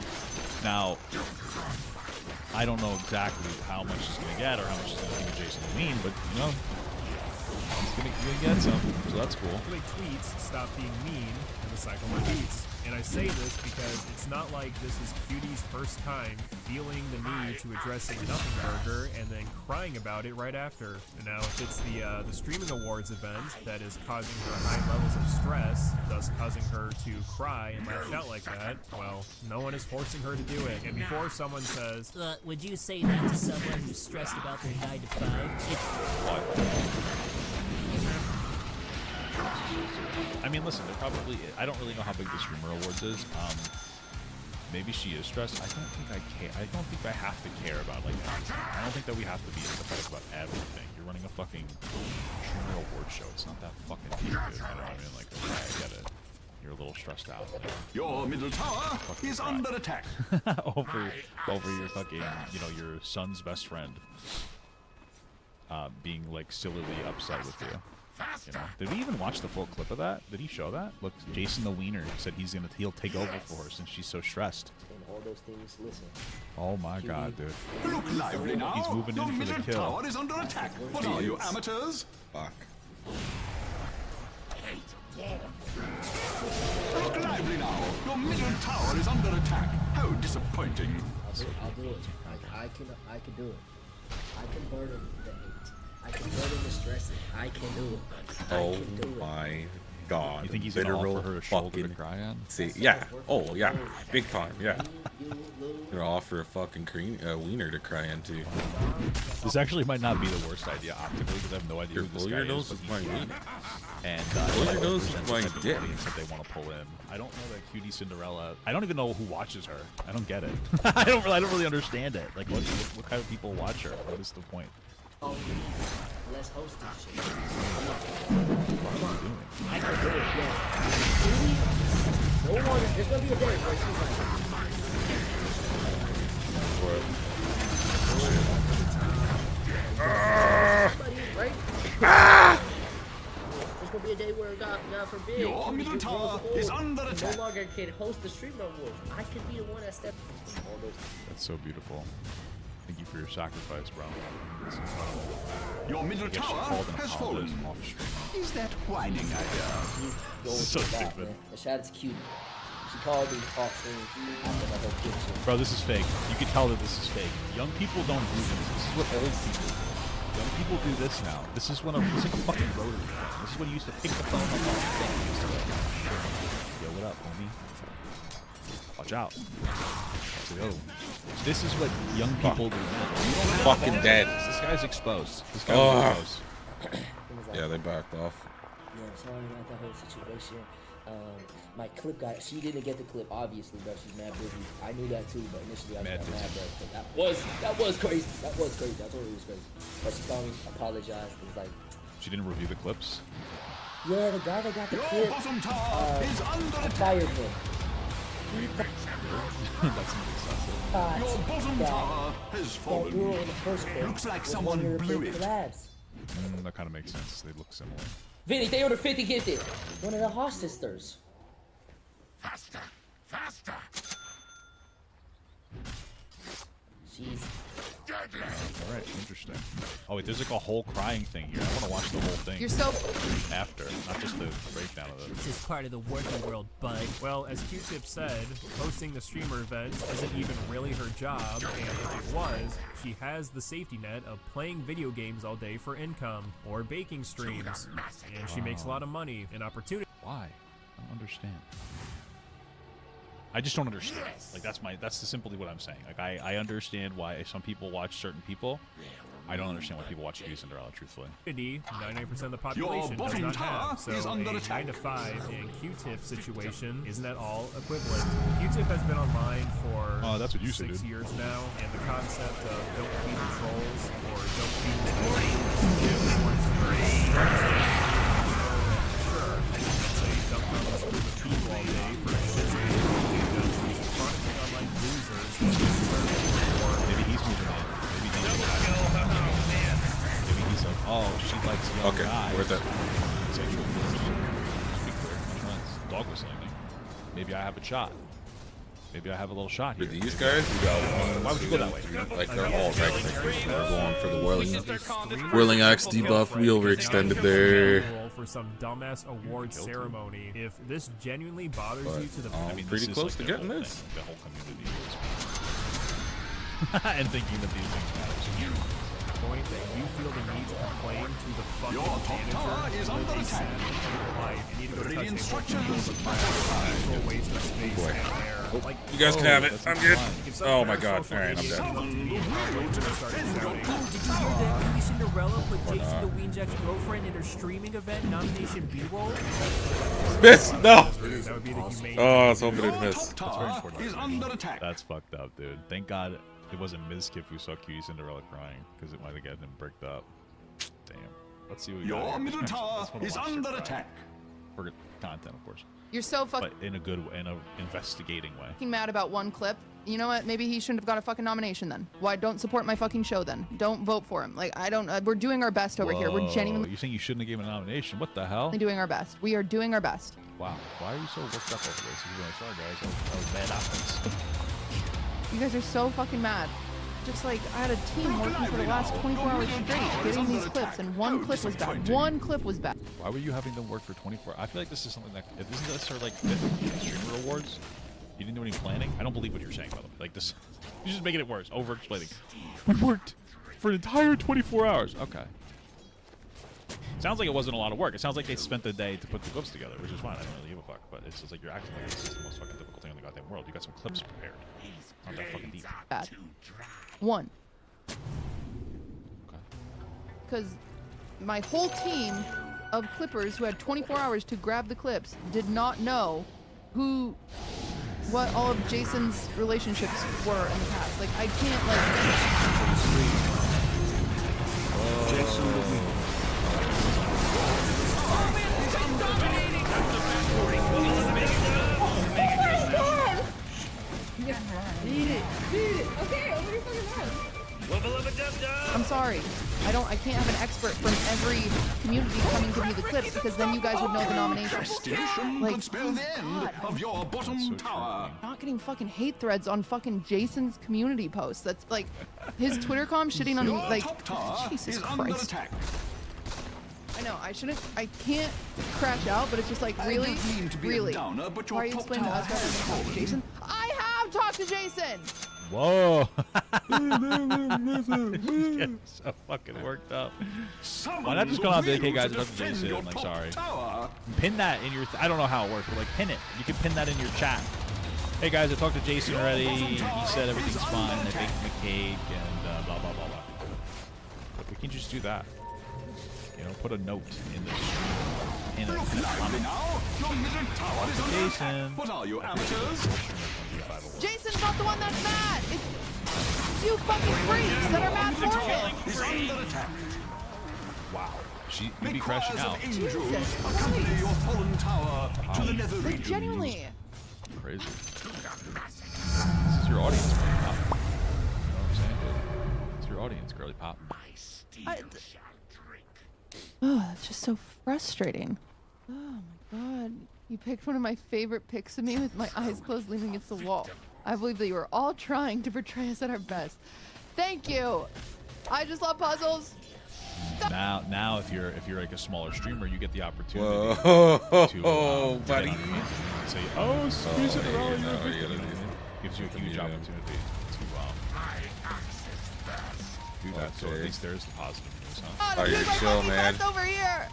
Now, I don't know exactly how much he's going to get or how much he's going to think Jason will mean, but, you know, he's gonna get some, so that's cool. Tweets, stop being mean, and the cycle repeats. And I say this because it's not like this is Cutie's first time feeling the need to address a nothing burger and then crying about it right after. And now, if it's the streaming awards event that is causing her high levels of stress, thus causing her to cry and lash out like that, well, no one is forcing her to do it. And before someone says, would you say that to someone who's stressed about their 9 to 5? I mean, listen, they're probably. I don't really know how big the Streamer Awards is. Maybe she is stressed. I don't think I care. I don't think I have to care about like everything. I don't think that we have to be sympathetic about everything. You're running a fucking Streamer Award show. It's not that fucking deep, dude. You know what I mean? Like, okay, I get it. You're a little stressed out. Your middle tower is under attack. over your fucking, you know, your son's best friend being like sillily upset with you. You know, did we even watch the full clip of that? Did he show that? Look, Jason the Wiener said he'll take over for her since she's so stressed. All those things, listen. Oh my god, dude. Look lively now. He's moving Your in for the middle kill. tower is under attack. What are you, amateurs? Fuck. Look lively now. Your middle tower is under attack. How disappointing. I'll do it. I can do it. I can burden the hate. I can burden the stress. I can do it. Oh my god. You think he's gonna offer her a shoulder to cry on? See, yeah. Oh yeah. Big time. Yeah. Gonna offer a fucking wiener to cry into. This actually might not be the worst idea optically because I have no idea who this guy your nose is. with my wiener. And blow your nose with my dick. That they want to pull in. I don't know that Cutie Cinderella. I don't even know who watches her. I don't get it. I don't really understand it. Like, what kind of people watch her? What is the point? Oh, let's host this shit. What are you doing? I can do it, yeah. No one, there's gonna be a day where she's like, there's gonna be a day where God forbid, your middle tower is under attack. No longer can host the Streamer Awards. I could be the one that stepped all those. That's so beautiful. Thank you for your sacrifice, bro. Your middle tower has fallen. Is that whining I hear? So stupid. The shot is cute. She called me off screen after the whole picture. Bro, this is fake. You can tell that this is fake. Young people don't do this. This is what old people do. Young people do this now. This is when it's like a fucking rotary phone. This is when you used to pick the phone up off the thing. Yo, what up, homie? Watch out. Let's go. This is what young people do. Fucking dead. This guy's exposed. This guy's exposed. Yeah, they backed off. Yeah, I'm sorry about that whole situation. My clip got, she didn't get the clip, obviously, bro. She's mad busy. I knew that too, but initially I was mad, bro. That was crazy. That was crazy. I told her it was crazy. But she told me, apologized. It was like, she didn't review the clips? yeah, the guy that got the clip, fired him. That's excessive. Your bottom tower has fallen. Looks like someone blew it. That kind of makes sense. They look similar. Vinny, they ordered 50 gifted. One of the Haas sisters. Faster, faster. She's deadly. All right, interesting. Oh wait, there's like a whole crying thing here. I want to watch the whole thing. You're so after, not just the breakdown of it. This is part of the working world, bud. well, as Q-Tip said, hosting the streamer event isn't even really her job, and if it was, she has the safety net of playing video games all day for income, or baking streams, and she makes a lot of money and opportunity. Why? I don't understand. I just don't understand. Like that's simply what I'm saying. Like I understand why some people watch certain people. I don't understand why people watch Q Cinderella, truthfully. 99% of the population does not have, so a 9 to 5 and Q-Tip situation isn't at all equivalent. Q-Tip has been online for that's what you 6 said, years now, and the concept of don't feed the trolls or don't feed the trolls. Sure, say dump on this group of people all day for shits and giggles, these chronically unlike losers. Maybe he's moving in. Maybe he's like, oh, she likes young guys. Where's that? Sexual force. Be clear. Dog whistling me. Maybe I have a shot. Maybe I have a little shot For here. these guys, we got one. Why would you go that way? Like they're all right. We're going for the whirling axe debuff. We overextended there. For some dumbass award ceremony. If this genuinely bothers you to the I mean, pretty close to getting this. The whole community is and thinking that these things matter. Point that you feel the need to complain to the fucking Your top tower is under attack. You need to go touch Radiant a structures waste of space Boy. there. Oh, Like, you guys can have it. I'm good. if Oh some my god. social Alright, I'm media dead. needs to be public to start shouting, Did you hear that Queen Cinderella put Jason the Weenjack's girlfriend in her streaming event nomination B-roll? Miss! No! That would be the humane. Oh, I was hoping it'd miss. Top tower is under attack. That's fucked up, dude. Thank God it wasn't Ms. Kip who saw Cutie Cinderella crying, because it might have gotten him bricked up. Damn. Let's see what we got Your here. middle tower Just wanna is watch her under cry. attack. For content, of course. You're so fucking But in a good, in a investigating way. mad about one clip. You know what? Maybe he shouldn't have got a fucking nomination then. Why don't support my fucking show then? Don't vote for him. Like I don't. We're doing our best over here. We're Whoa, genuinely You're saying you shouldn't have given a nomination? What the hell? doing our best. We are doing our best. Wow. Why are you so worked up over this? You're like, sorry guys, that was bad offense. You guys are so fucking mad. Just like I had a team working for the last 24 hours straight, getting these clips, and one clip was bad. One clip was bad. Why were you having them work for 24? I feel like this is something that, if isn't this sort of like streamer awards? You didn't do any planning? I don't believe what you're saying, by the way. Like this, you're just making it worse, over-explaining. We worked for an entire 24 hours. Okay. Sounds like it wasn't a lot of work. It sounds like they spent the day to put the clips together, which is fine. I don't really give a fuck. But it's just like you're acting like this is the most fucking difficult thing in the goddamn world. You got some clips prepared. Not that fucking deep. Bad. One. Okay. Because my whole team of clippers who had 24 hours to grab the clips did not know what all of Jason's relationships were in the past. Like I can't I'm sorry. I can't have an expert from every community coming to me the clips because then you guys would know the nomination. Like, Spell the end of your bottom tower. not getting fucking hate threads on fucking Jason's community posts. That's like his Twitter com shitting on like Top tower Jesus is under Christ. attack. I know, I can't crash out, but it's just like really? I don't mean to be a Really? downer, but your Why are you top explaining to tower us rather has than talking to fallen. Jason? I have talked to Jason! Whoa. Getting so fucking worked up. Why not just go on vacay, guys, and talk to Jason? I'm like, sorry. Pin that in your... I don't know how it works, but like pin it. You can pin that in your chat. Hey guys, I talked to Jason already. He said everything's fine. I baked him a cake and blah, blah, blah, blah. But we can just do that. You know, put a note in the stream. In a comment. Jason. What are you, amateurs? Jason's not the one that's mad! It's you fucking freaks that are mad for him! Is under attack. Wow. You be crashing out. Jesus Accompany your fallen tower to the nether Like, regions. genuinely. Crazy. This is your audience, girly pop. You know what I'm saying, dude? It's your audience, girly pop. Oh, that's just so frustrating. Oh my god. You picked one of my favorite pics of me with my eyes closed leaning against the wall. I believe that you were all trying to portray us at our best. Thank you! I just love puzzles! Now, if you're like a smaller streamer, you get the opportunity Whoa, to buddy. get on your hands and say, "Oh, squeeze it around." Gives you a huge opportunity to do that. So at least there's the positive news, huh? Oh, you're my chill, fucking man. best over here!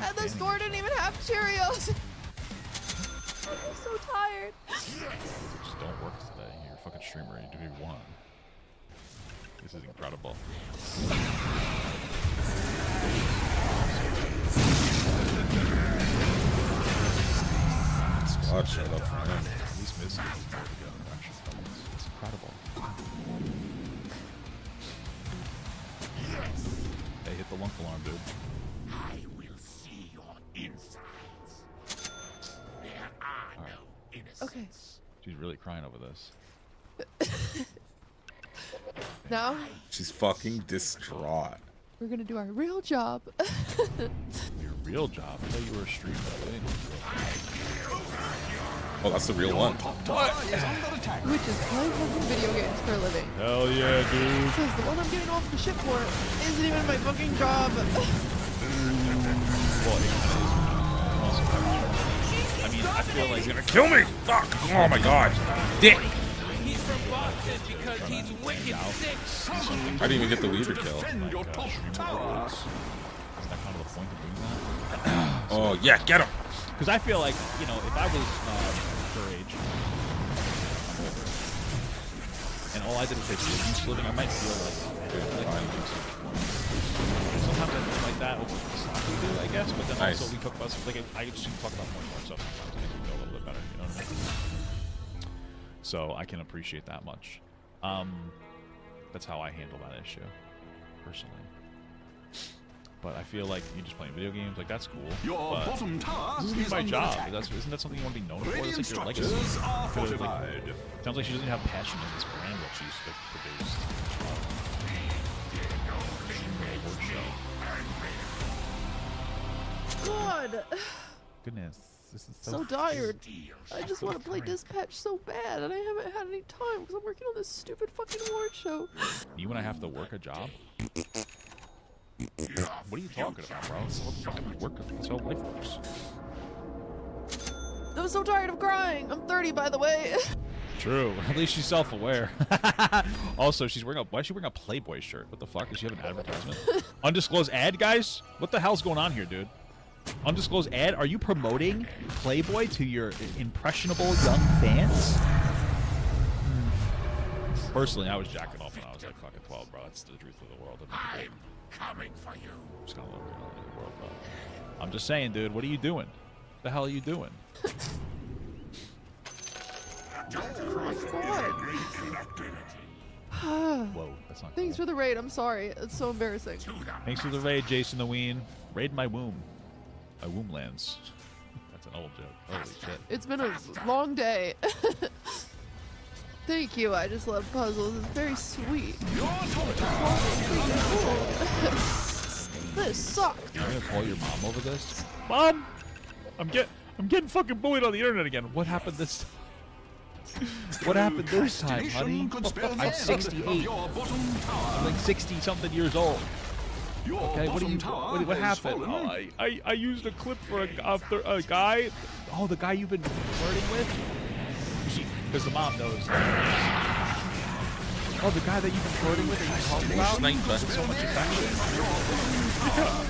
And the store didn't even have Cheerios! I'm so tired. Just don't work today. You're a fucking streamer. You do what you want. This is incredible. Squad shut up for him. At least Miz gets more together. Actually, it's incredible. Hey, hit the lunk alarm, dude. I will see your insides. There are no innocents. Okay. She's really crying over this. Now, She's fucking distraught. we're gonna do our real job. Your real job? I thought you were a streamer. Oh, that's the real one. Which is playing fucking video games for a living. Hell yeah, dude. Because the one I'm getting off the ship for isn't even my fucking job. Well, it kind of is. I mean, I feel like he's gonna Kill me! Fuck! Oh my god! Dick! He's from Boston because he's wicked sick. I didn't even get the leader kill. Is that kind of the point of doing that? Oh yeah, get him! Because I feel like, you know, if I was her age, and all I did was say business living, I might feel like sometimes I feel like that over stuff we do, I guess. But then also we talk about like I just talk about more stuff sometimes. It makes me feel a little bit better, you know what I mean? So I can appreciate that much. That's how I handle that issue, personally. But I feel like you just playing video games, like that's cool. Your bottom tower is my job. Isn't that something you want to be known for? That's like your legacy. Sounds like she doesn't have passion in this brand that she's like, produced. God. Goodness, this is So tired. I just want to play Dispatch so bad, and I haven't had any time because I'm working on this stupid fucking award show. You and I have to work a job? What are you talking about, bro? What the fuck am I working? That's how life works. I'm so tired of crying. I'm 30, by the way. True. At least she's self-aware. Also, she's wearing why is she wearing a Playboy shirt? What the fuck? Does she have an advertisement? Undisclosed ad, guys? What the hell's going on here, dude? Undisclosed ad? Are you promoting Playboy to your impressionable young fans? Personally, I was jacking off when I was like fucking 12, bro. That's the truth of the world. I'm coming for you. Just gonna live in the world, bro. I'm just saying, dude. What are you doing? What the hell are you doing? Whoa, that's not Thanks cool. for the raid. I'm sorry. It's so embarrassing. Thanks for the raid, Jason the Ween. Raid my womb. My womb lands. That's an old joke. Holy shit. It's been a long day. Thank you. I just love puzzles. It's very sweet. This sucks. You're gonna call your mom over this? Mom! I'm getting fucking bullied on the internet again. What happened this time? What happened this time, honey? I'm 68. I'm like 60-something years old. Okay, what happened? Oh, I used a clip for a guy. Oh, the guy you've been flirting with? Because the mom knows. Oh, the guy that you've been flirting with that you talked about? So much affection. Yeah.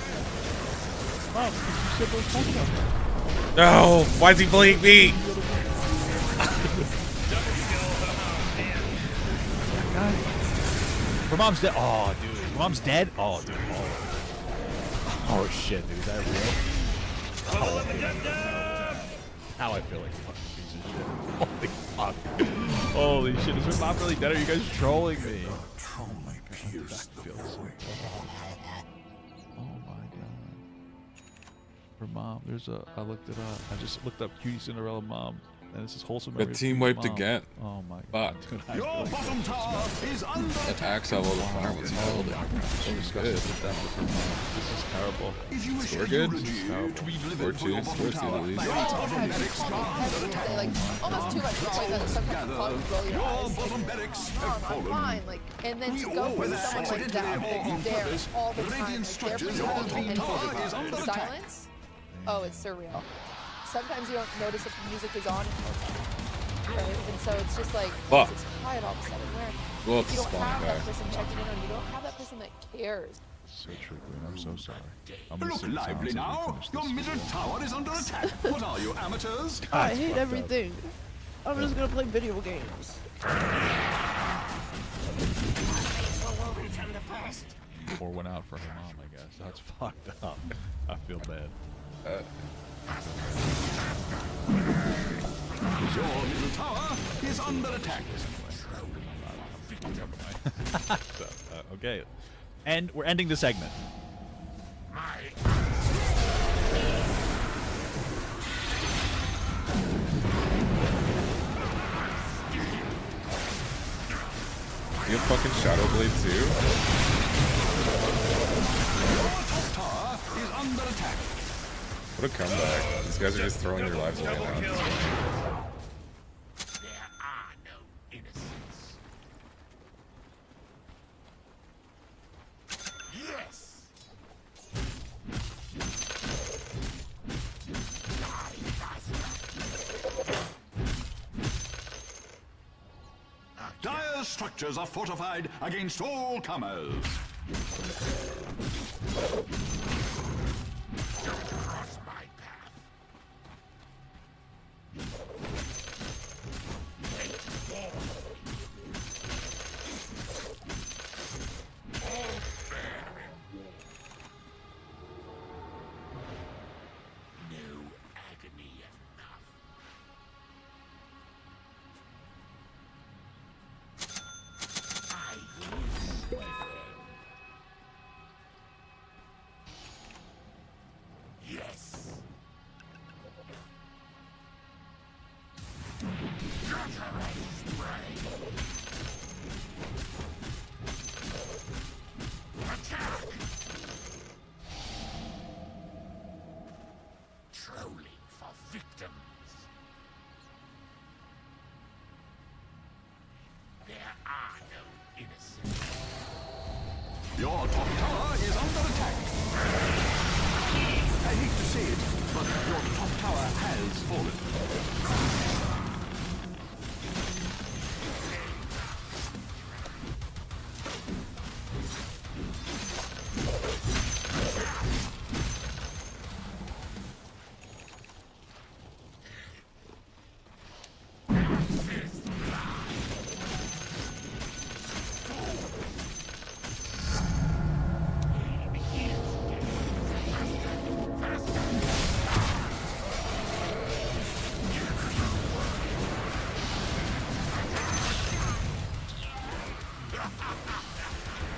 Mom, you said those talking about that. No! Why is he bullying me? Her mom's dead. Oh, dude. Her mom's dead? Oh, dude. Oh, shit, dude. Is that real? Oh, now I feel like a fucking piece of shit. Holy fuck. Holy shit. Is her mom really dead? Are you guys trolling me? Oh my god. Her mom. There's a. I looked it up. I just looked up Cutie Cinderella mom. And this is wholesome. The team wiped again. Oh my god. Fuck. Your bottom tower is under That axe level the farm was held. It was good. This is terrible. If you wish We're good. to relive We're it for your two. bottom We're tower, two. your bottom barracks Like almost too much. Sometimes you call you roll your eyes. bottom barracks have I'm fallen. fine. Like, and then to go for someone like that, there all the time, like they're pretending and silence. Oh, it's surreal. Sometimes you don't notice if the music is on, right? And so it's just like it's quiet all of a sudden. Where Well, you don't have that person checking in, or you don't have that person that cares. So true, Glenn. I'm so sorry. I'm Look lively now. Your middle tower is under attack. What are you, amateurs? I hate everything. I'm just gonna play video games. Or went out for her mom, I guess. That's fucked up. I feel bad. Your middle tower is under attack. So, okay. And we're ending the segment. You have fucking Shadow Blade too? Your top tower is under attack. What a comeback. These guys are just throwing their lives away now. Yes. Dire's structures are fortified against all comers. Don't cross my path. No agony enough. I will. Yes. Attack! Trolling for victims. There are no innocents. Your top tower is under attack. I hate to say it, but your top tower has fallen.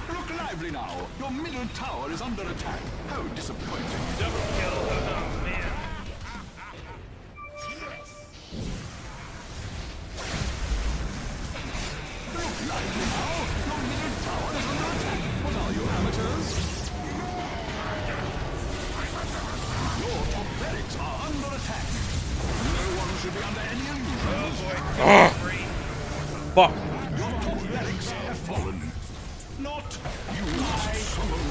Look lively now. Your middle tower is under attack. How disappointing. Double kill. Oh, man. Look lively now. Your middle tower is under attack. What are you, amateurs? Your top barracks are under attack. No one should be under any illusions. Oh, boy. Fuck. Your top barracks have fallen. Not you must summon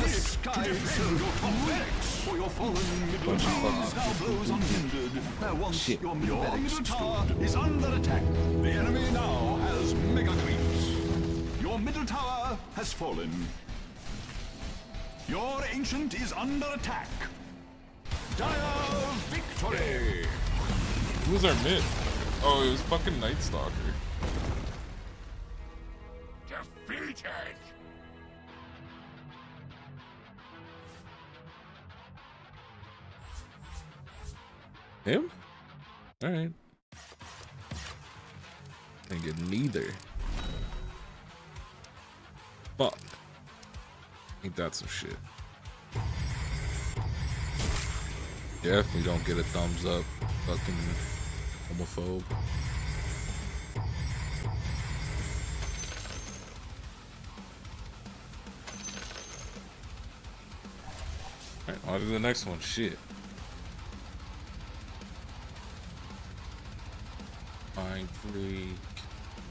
the sky to defend your top barracks, for your fallen middle tower now blows unhindered. Where once your middle tower is under attack. The enemy now has mega creeps. Your middle tower has fallen. Your ancient is under attack. Dire victory! Who was our mid? Oh, it was fucking Night Stalker. Defeated! Him? Alright. Ain't get neither. Fuck. Ain't that some shit? Definitely don't get a thumbs up. Fucking homophobe. Alright, on to the next one. Shit. Mind Freak.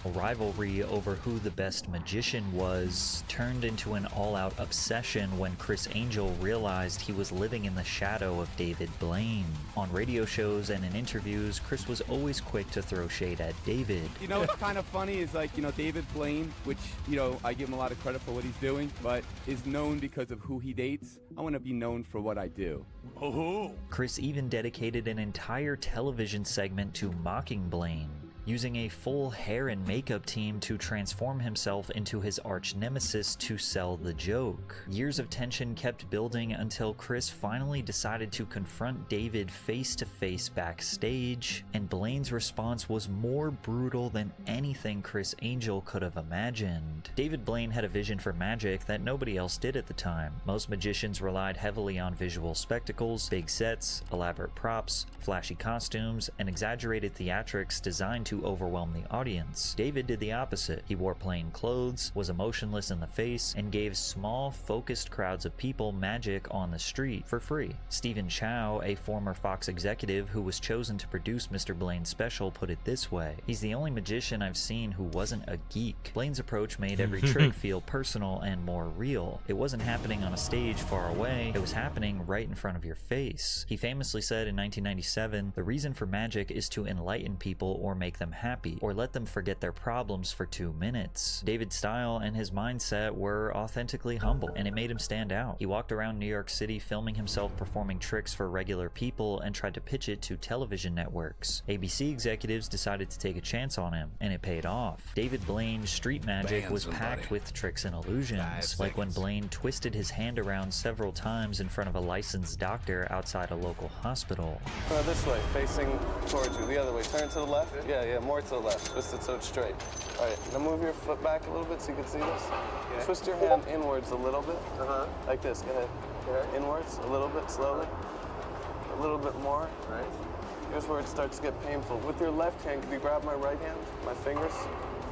A rivalry over who the best magician was turned into an all-out obsession when Chris Angel realized he was living in the shadow of David Blaine. On radio shows and in interviews, Chris was always quick to throw shade at David. You know what's kind of funny is, like, you know, David Blaine, which, you know, I give him a lot of credit for what he's doing, but is known because of who he dates. I want to be known for what I do. Oh. Chris even dedicated an entire television segment to mocking Blaine, using a full hair and makeup team to transform himself into his arch nemesis to sell the joke. Years of tension kept building until Chris finally decided to confront David face to face backstage, and Blaine's response was more brutal than anything Chris Angel could have imagined. David Blaine had a vision for magic that nobody else did at the time. Most magicians relied heavily on visual spectacles, big sets, elaborate props, flashy costumes, and exaggerated theatrics designed to to overwhelm the audience. David did the opposite. He wore plain clothes, was emotionless in the face, and gave small, focused crowds of people magic on the street for free. Stephen Chow, a former Fox executive who was chosen to produce Mr. Blaine's special, put it this way: "He's the only magician I've seen who wasn't a geek. Blaine's approach made every trick feel personal and more real. It wasn't happening on a stage far away, it was happening right in front of your face." He famously said in 1997, "The reason for magic is to enlighten people or make them happy, or let them forget their problems for 2 minutes." David's style and his mindset were authentically humble, and it made him stand out. He walked around New York City filming himself performing tricks for regular people and tried to pitch it to television networks. ABC executives decided to take a chance on him, and it paid off. David Blaine's street magic was packed with tricks and illusions, like when Blaine twisted his hand around several times in front of a licensed doctor outside a local hospital. This way, facing towards you. The other way. Turn to the left. Yeah, more to the left. Twist it so it's straight. All right, now move your foot back a little bit so you can see this. Okay. Twist your hand inwards a little bit. Like this. Go ahead. Okay. Inwards, a little bit, slowly. A little bit more. Right. Here's where it starts to get painful. With your left hand, can you grab my right hand? My fingers?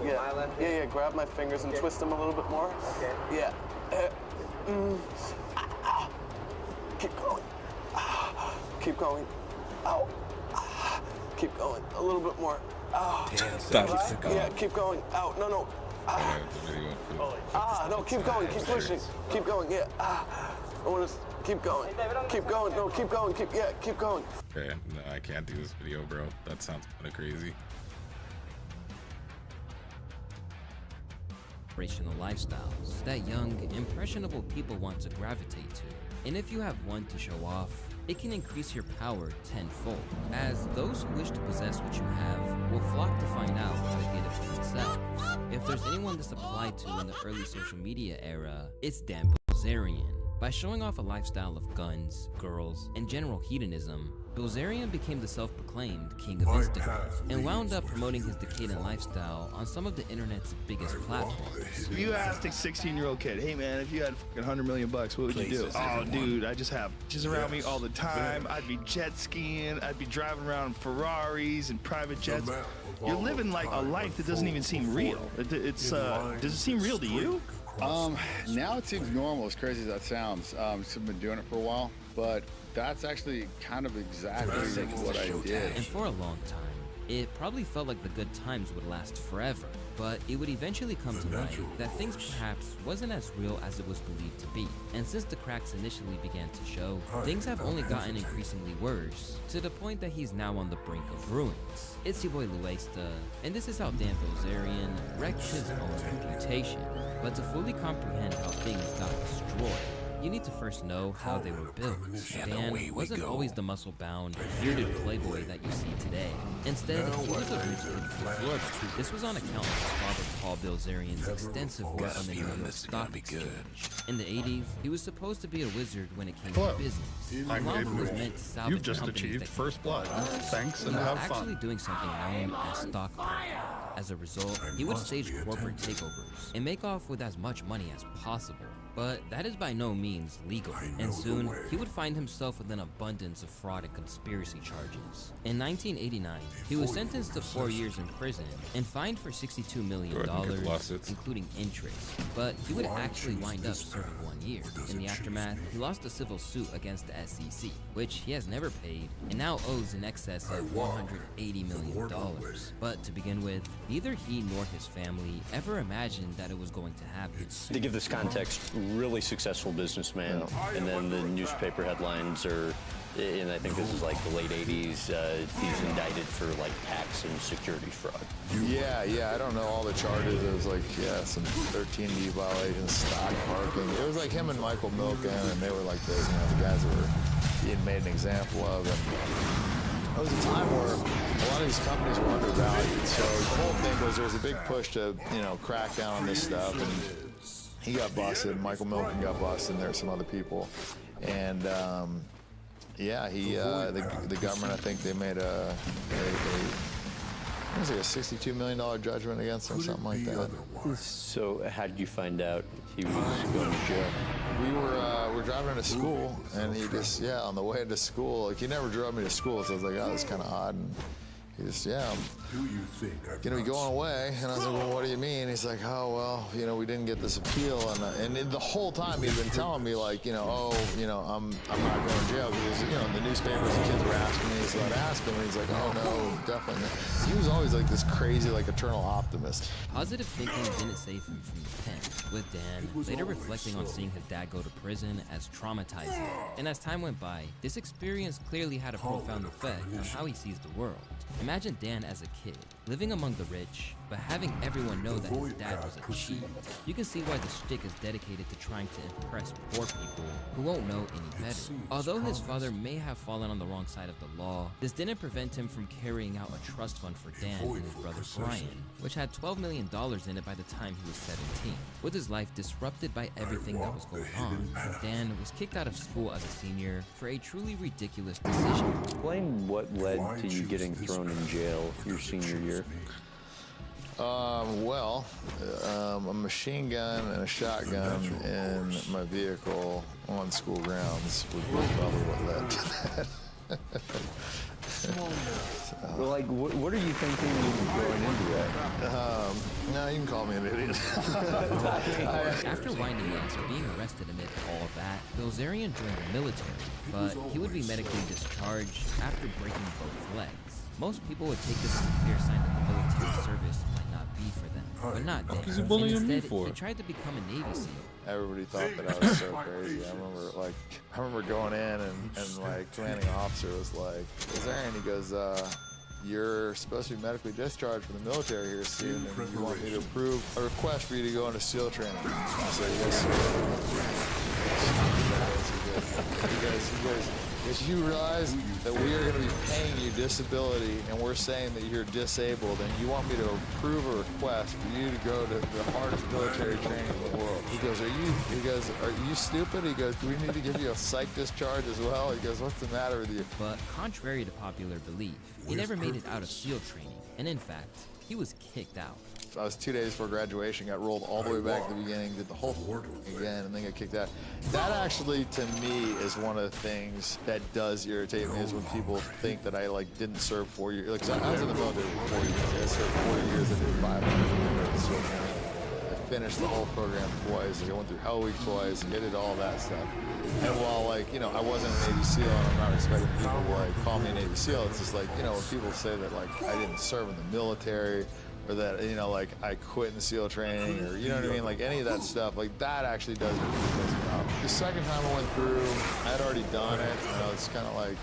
Yeah. My left hand? Yeah, grab my fingers and twist them a little bit more. Okay. Yeah. Keep going. Keep going. Ow. Keep going. A little bit more. Yeah, keep going. Ow. No. No, keep going. Keep pushing. Keep going. Yeah. I want to keep going. Keep going. No, keep going. Keep going. Okay, no, I can't do this video, bro. That sounds kind of crazy. Inspirational lifestyles that young, impressionable people want to gravitate to. And if you have one to show off, it can increase your power tenfold, as those who wish to possess what you have will flock to find out how to get it for themselves. If there's anyone this applied to in the early social media era, it's Dan Bilzerian. By showing off a lifestyle of guns, girls, and general hedonism, Bilzerian became the self-proclaimed king of Instagram and wound up promoting his decadent lifestyle on some of the internet's biggest platforms. If you asked a 16-year-old kid, "Hey man, if you had fucking $100 million, what would you do?" "Oh dude, I just have bitches around me all the time. I'd be jet skiing, I'd be driving around Ferraris and private jets." You're living like a life that doesn't even seem real. Does it seem real to you? Now it seems normal, as crazy as that sounds. I've been doing it for a while, but that's actually kind of exactly what I did. And for a long time, it probably felt like the good times would last forever, but it would eventually come to light that things perhaps wasn't as real as it was believed to be. And since the cracks initially began to show, things have only gotten increasingly worse, to the point that he's now on the brink of ruins. It's your boy Luesta, and this is how Dan Bilzerian wrecked his own reputation. But to fully comprehend how things got destroyed, you need to first know how they were built. Dan wasn't always the muscle-bound, bearded playboy that you see today. Instead, he was a rich kid from Florida. This was on account of his father Paul Bilzerian's extensive work on the New York Stock Exchange. In the 80s, he was supposed to be a wizard when it came to business. Along who was meant to salvage You've just achieved first blood. Thanks and have fun. Actually doing something known as stock market. As a result, he would stage corporate takeovers and make off with as much money as possible. But that is by no means legal, and soon he would find himself with an abundance of fraud and conspiracy charges. In 1989, he was sentenced to 4 years in prison and fined for $62 million, including interest. But he would actually wind up serving 1 year. In the aftermath, he lost a civil suit against the SEC, which he has never paid, and now owes in excess of $180 million. But to begin with, neither he nor his family ever imagined that it was going to happen. To give this context, really successful businessman, and then the newspaper headlines are, and I think this is like the late 80s, he's indicted for like tax and securities fraud. Yeah, I don't know all the charges. It was like, some 13D violations, stock parking. It was like him and Michael Milken, and they were like the guys that were being made an example of. And it was a time where a lot of these companies were undervalued. So the whole thing was there was a big push to, crack down on this stuff. And he got busted, Michael Milken got busted, and there were some other people. And the government, I think they made it was like a $62 million judgment against him, something like that. So how did you find out he was going to jail? We were driving to school, and he just, on the way to school, like he never drove me to school, so I was like, oh, that's kind of odd. And He just, yeah, I'm gonna be going away. And I was like, well, what do you mean? He's like, oh, well, you know, we didn't get this appeal. And the whole time he'd been telling me like, you know, oh, you know, I'm not going to jail because, you know, in the newspapers, the kids were asking me, so I'd ask him, and he's like, oh, no, definitely not. He was always like this crazy, like, eternal optimist. Positive thinking didn't save him from the pen, with Dan later reflecting on seeing his dad go to prison as traumatizing. And as time went by, this experience clearly had a profound effect on how he sees the world. Imagine Dan as a kid, living among the rich, but having everyone know that his dad was a cheat. You can see why the shtick is dedicated to trying to impress poor people who won't know any better. Although his father may have fallen on the wrong side of the law, this didn't prevent him from carrying out a trust fund for Dan and his brother Brian, which had $12 million in it by the time he was 17. With his life disrupted by everything that was going on, Dan was kicked out of school as a senior for a truly ridiculous decision. Explain what led to you getting thrown in jail your senior year. Well, a machine gun and a shotgun in my vehicle on school grounds would be probably what led to that. Well, like, what are you thinking going into that? No, you can call me an idiot. After winding up and being arrested amid all of that, Bilzerian joined the military, but he would be medically discharged after breaking both legs. Most people would take this as a clear sign that the military service might not be for them, but not Dan. And instead, he tried to become a Navy SEAL. Everybody thought that I was so crazy. I remember going in and like commanding officer was like, is there? And he goes, you're supposed to be medically discharged from the military here soon, and you want me to approve a request for you to go into SEAL training. I said, yes, sir. If you realize that we are going to be paying you disability and we're saying that you're disabled and you want me to approve a request for you to go to the hardest military training in the world. He goes, are you stupid? He goes, do we need to give you a psych discharge as well? He goes, what's the matter with you? But contrary to popular belief, he never made it out of SEAL training. And in fact, he was kicked out. I was 2 days before graduation, got rolled all the way back to the beginning, did the whole thing again, and then got kicked out. That actually, to me, is one of the things that does irritate me, is when people think that I like didn't serve 4 years. Like, I was in the military for 4 years. I served 4 years. I did 5 years. I finished the whole program twice. I went through Hell Week twice. I did all that stuff. And while, like, you know, I wasn't a Navy SEAL, and I'm not expecting people to like call me a Navy SEAL, it's just like, you know, when people say that like I didn't serve in the military, or that, you know, like I quit in SEAL training, or, you know what I mean, like any of that stuff, like that actually does me up. The second time I went through, I had already done it, you know, it's kind of like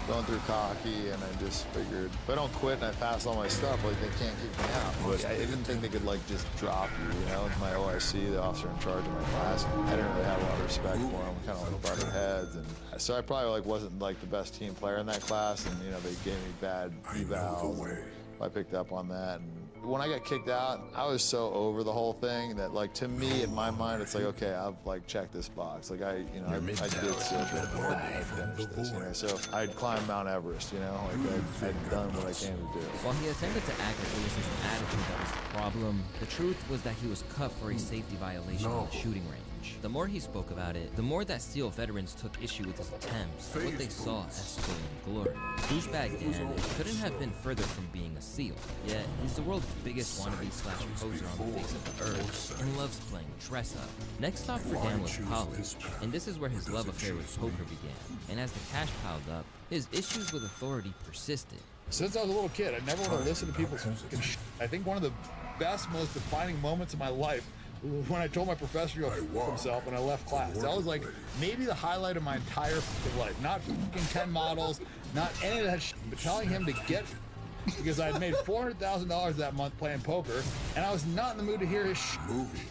going through cocky, and I just figured, if I don't quit and I pass all my stuff, like they can't kick me out. But I didn't think they could like just drop you, you know. My OIC, the officer in charge of my class, I didn't really have a lot of respect for him. We kind of like butted heads, and so I probably like wasn't like the best team player in that class, and you know they gave me bad evals. I picked up on that. And when I got kicked out, I was so over the whole thing that, like, to me, in my mind, it's like, okay, I've like checked this box. Like I did SEAL training. I finished this, you know. So I'd climbed Mount Everest, you know, like I'd done what I came to do. While he attempted to act like it was his attitude that was the problem, the truth was that he was cut for a safety violation on the shooting range. The more he spoke about it, the more that SEAL veterans took issue with his attempts, what they saw as stolen glory. Douchebag Dan couldn't have been further from being a SEAL, yet he's the world's biggest wannabe/poser on the face of the earth, and loves playing dress up. Next stop for Dan was college, and this is where his love affair with poker began. And as the cash piled up, his issues with authority persisted. Since I was a little kid, I never want to listen to people's fucking shit. I think one of the best, most defining moments of my life was when I told my professor to go f himself when I left class. That was like maybe the highlight of my entire fucking life. Not fucking 10 models, not any of that shit, but telling him to get because I had made $400,000 that month playing poker, and I was not in the mood to hear his shit.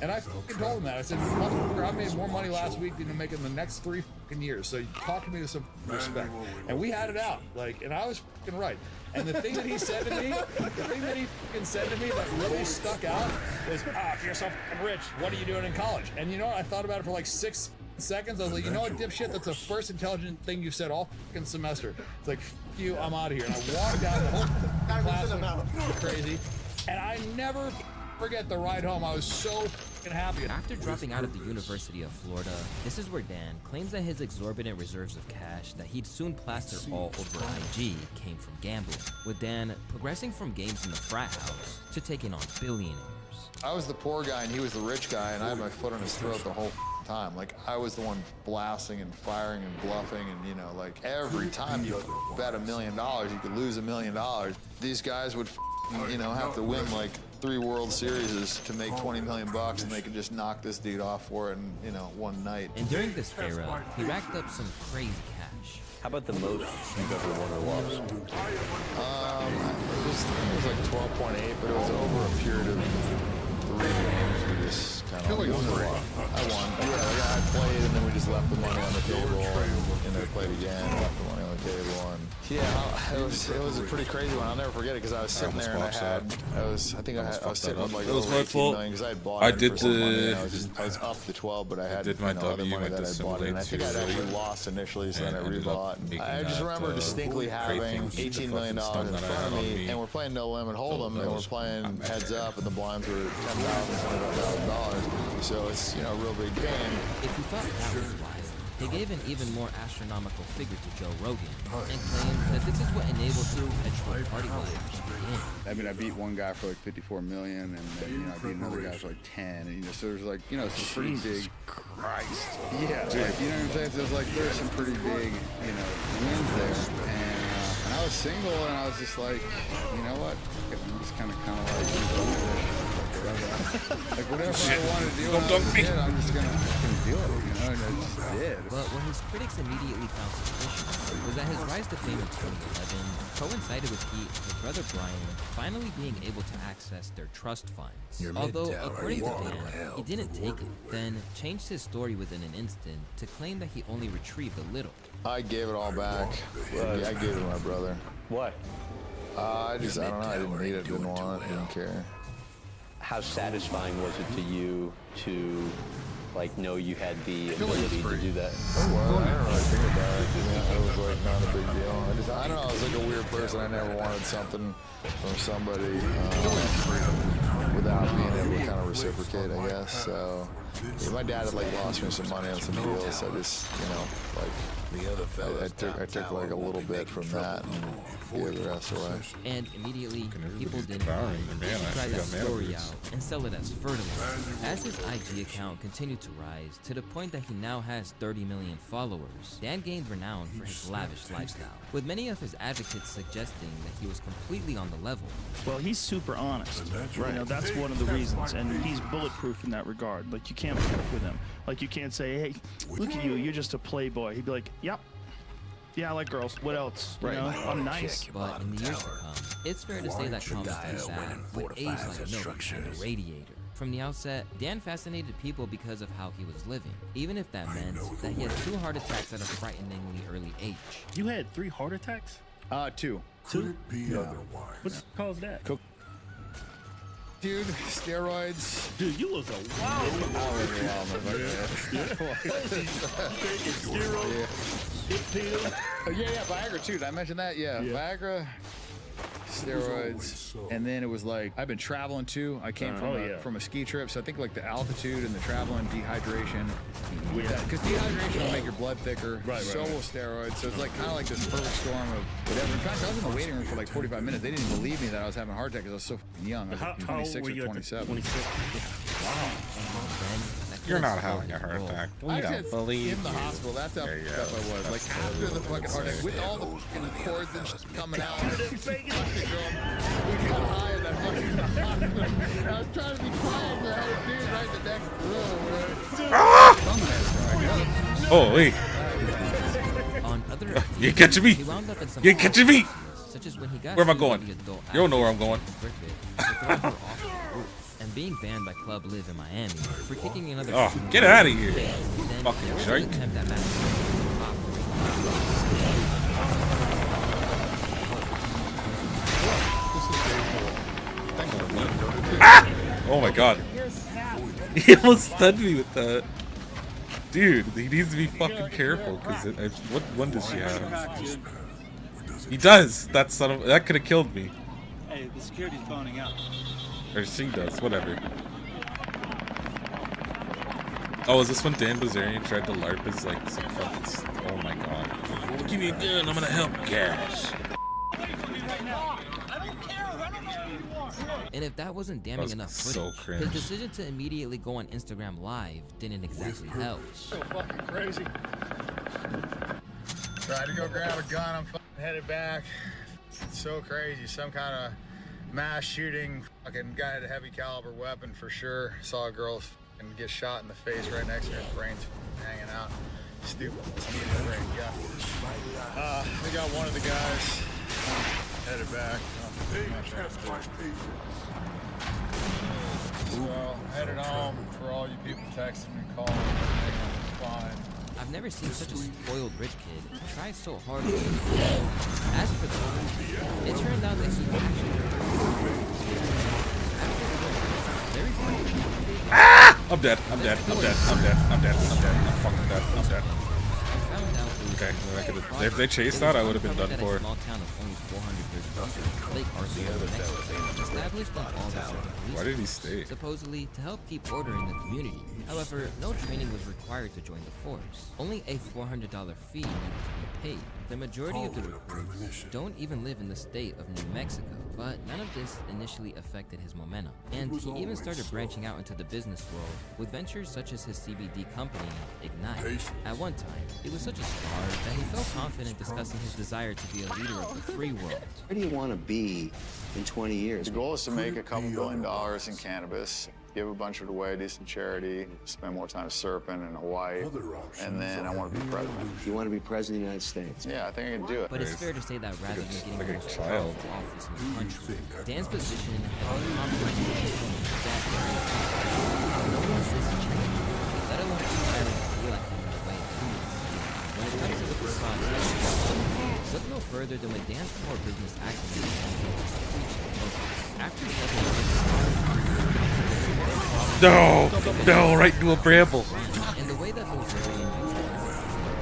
And I fucking told him that. I said, motherfucker, I made more money last week than you make in the next 3 fucking years. So you talk to me with some respect. And we had it out, like, and I was fucking right. And the thing that he said to me, that really stuck out was, if you're so fucking rich, what are you doing in college? And you know what? I thought about it for like 6 seconds. I was like, you know what, dipshit? That's the first intelligent thing you've said all fucking semester. It's like, f you, I'm out of here. And I walked out, the whole class went crazy. And I never forget the ride home. I was so happy. After dropping out of the University of Florida, this is where Dan claims that his exorbitant reserves of cash that he'd soon plaster all over IG came from gambling, with Dan progressing from games in the frat house to taking on billionaires. I was the poor guy and he was the rich guy, and I had my foot on his throat the whole time. Like, I was the one blasting and firing and bluffing, and you know, like every time you bet $1 million, you could lose $1 million. These guys would, you know, have to win like 3 World Series to make $20 million, and they could just knock this dude off for it in, you know, one night. And during this era, he racked up some crazy cash. How about the most you've ever won or lost? It was like 12.8, but it was over a period of 3 games. We just kind of won. I won. Yeah, like I played, and then we just left the money on the table, and then played again, left the money on the table, and yeah, it was a pretty crazy one. I'll never forget it because I was sitting there and I was sitting with like over 18 million because I had bought it for some money. I was up to 12, but I had other money that I bought it, and I think I'd actually lost initially, so then I rebought. I just remember distinctly having $18 million in front of me, and we're playing no limit hold'em, and we're playing heads up, and the blinds were $10,000, $25,000. So it's, you know, a real big game. If you thought that was wild, they gave an even more astronomical figure to Joe Rogan and claimed that this is what enabled the perpetual party life to begin. I mean, I beat one guy for like 54 million, and then, you know, I beat another guy for like 10, and, you know, so there's like, you know, some pretty big. Christ. Yeah, like, you know what I'm saying? So there's like, there's some pretty big, you know, wins there, and I was single, and I was just like, you know what? I'm just kind of like whatever I wanted to do, I'm just gonna do it, you know, and I just did. But what his critics immediately found suspicious was that his rise to fame in 2011 coincided with his brother Brian finally being able to access their trust funds. Although, according to Dan, he didn't take it, then changed his story within an instant to claim that he only retrieved a little. I gave it all back. Yeah, I gave it to my brother. What? I don't know. I didn't need it, didn't want it, didn't care. How satisfying was it to you to, like, know you had the ability to do that? Oh, well, I don't really think about it. You know, it was like not a big deal. I don't know. I was like a weird person. I never wanted something from somebody without being able to kind of reciprocate, I guess. So yeah, my dad had like lost me some money on some deals. So I just, you know, like I took like a little bit from that and gave the rest away. And immediately, people didn't try that story out and sell it as fertilizer. As his IG account continued to rise to the point that he now has 30 million followers, Dan gained renown for his lavish lifestyle, with many of his advocates suggesting that he was completely on the level. Well, he's super honest. Right. You know, that's one of the reasons, and he's bulletproof in that regard. Like, you can't fuck with him. Like, you can't say, hey, look at you, you're just a playboy. He'd be like, yep. Yeah, I like girls. What else? You know, I'm nice. But in the years to come, it's fair to say that comes to that with age like milk and a radiator. From the outset, Dan fascinated people because of how he was living, even if that meant that he had 2 heart attacks at a frighteningly early age. You had 3 heart attacks? 2. 2? What caused that? Dude, steroids. Dude, you was a wild Yeah, Viagra too. Did I mention that? Yeah. Viagra, steroids, and then it was like I've been traveling too. I came from a ski trip, so I think like the altitude and the traveling, dehydration, with that, because dehydration will make your blood thicker. So will steroids. So it's like kind of like this perfect storm of whatever. In fact, I was in the waiting room for like 45 minutes. They didn't believe me that I was having a heart attack because I was so young. I was like 26 or 27. 26. Wow. You're not having a heart attack. We don't believe in the hospital. That's how fucked up I was. Like after the fucking heart attack, with all the fucking cords and shit coming out. We got high in that fucking hospital. I was trying to be quiet, but I had a dude right in the next room. Holy! On other You're catching me! he wound up in some You're catching me! such as when he got Where am I sued going? by the adult You don't know where I'm going. And being banned by Club Live in Miami for kicking another. Oh, get out of here! Fucking jerk! Ah! Oh my god! He almost stunned me with that. Dude, he needs to be fucking careful because what one does she have? He does. That could have killed me. Hey, the security's boning out. Or she does, whatever. Oh, is this when Dan Bazarian tried to LARP as like some fucking... Oh my god. Give me a gun, I'm gonna help Cash. And if that wasn't damning enough so footage, cringe. his decision to immediately go on Instagram Live didn't exactly help. So fucking crazy. Tried to go grab a gun, I'm fucking headed back. It's so crazy. Some kind of mass shooting, fucking guy had a heavy caliber weapon for sure. Saw a girl fucking get shot in the face right next to her, brains hanging out. Stupid. Brain, yeah. We got one of the guys headed back. So, headed home for all you people texting and calling. Fine. I've never seen such a spoiled rich kid try so hard. As for the woman, it turned out that he Ah! I'm dead. I'm dead. I'm dead. I'm dead. I'm dead. I'm dead. I'm fucking dead. I'm dead. Okay, well, I could've, if they chased that, I would have been done for. Why did he stay? Supposedly to help keep order in the community. However, no training was required to join the force. Only a $400 fee needed to be paid. The majority of the recruits don't even live in the state of New Mexico, but none of this initially affected his momentum. And he even started branching out into the business world with ventures such as his CBD company, Ignite. At one time, he was such a star that he felt confident discussing his desire to be a leader of the free world. Where do you want to be in 20 years? The goal is to make a couple $2 billion in cannabis, give a bunch of it away, do some charity, spend more time surfing in Hawaii, and then I want to be president. You want to be president of the United States? Yeah, I think I can do it. But it's fair to say that rather than getting the most powerful office in the country, Dan's position has been compromised with his own death. No one says he changed, let alone inspiring to feel like him in the way that he is. When it comes to the facade, look no further than when Dan's core business acumen became his preaching focus. After No, right into a bramble. And the way that those variant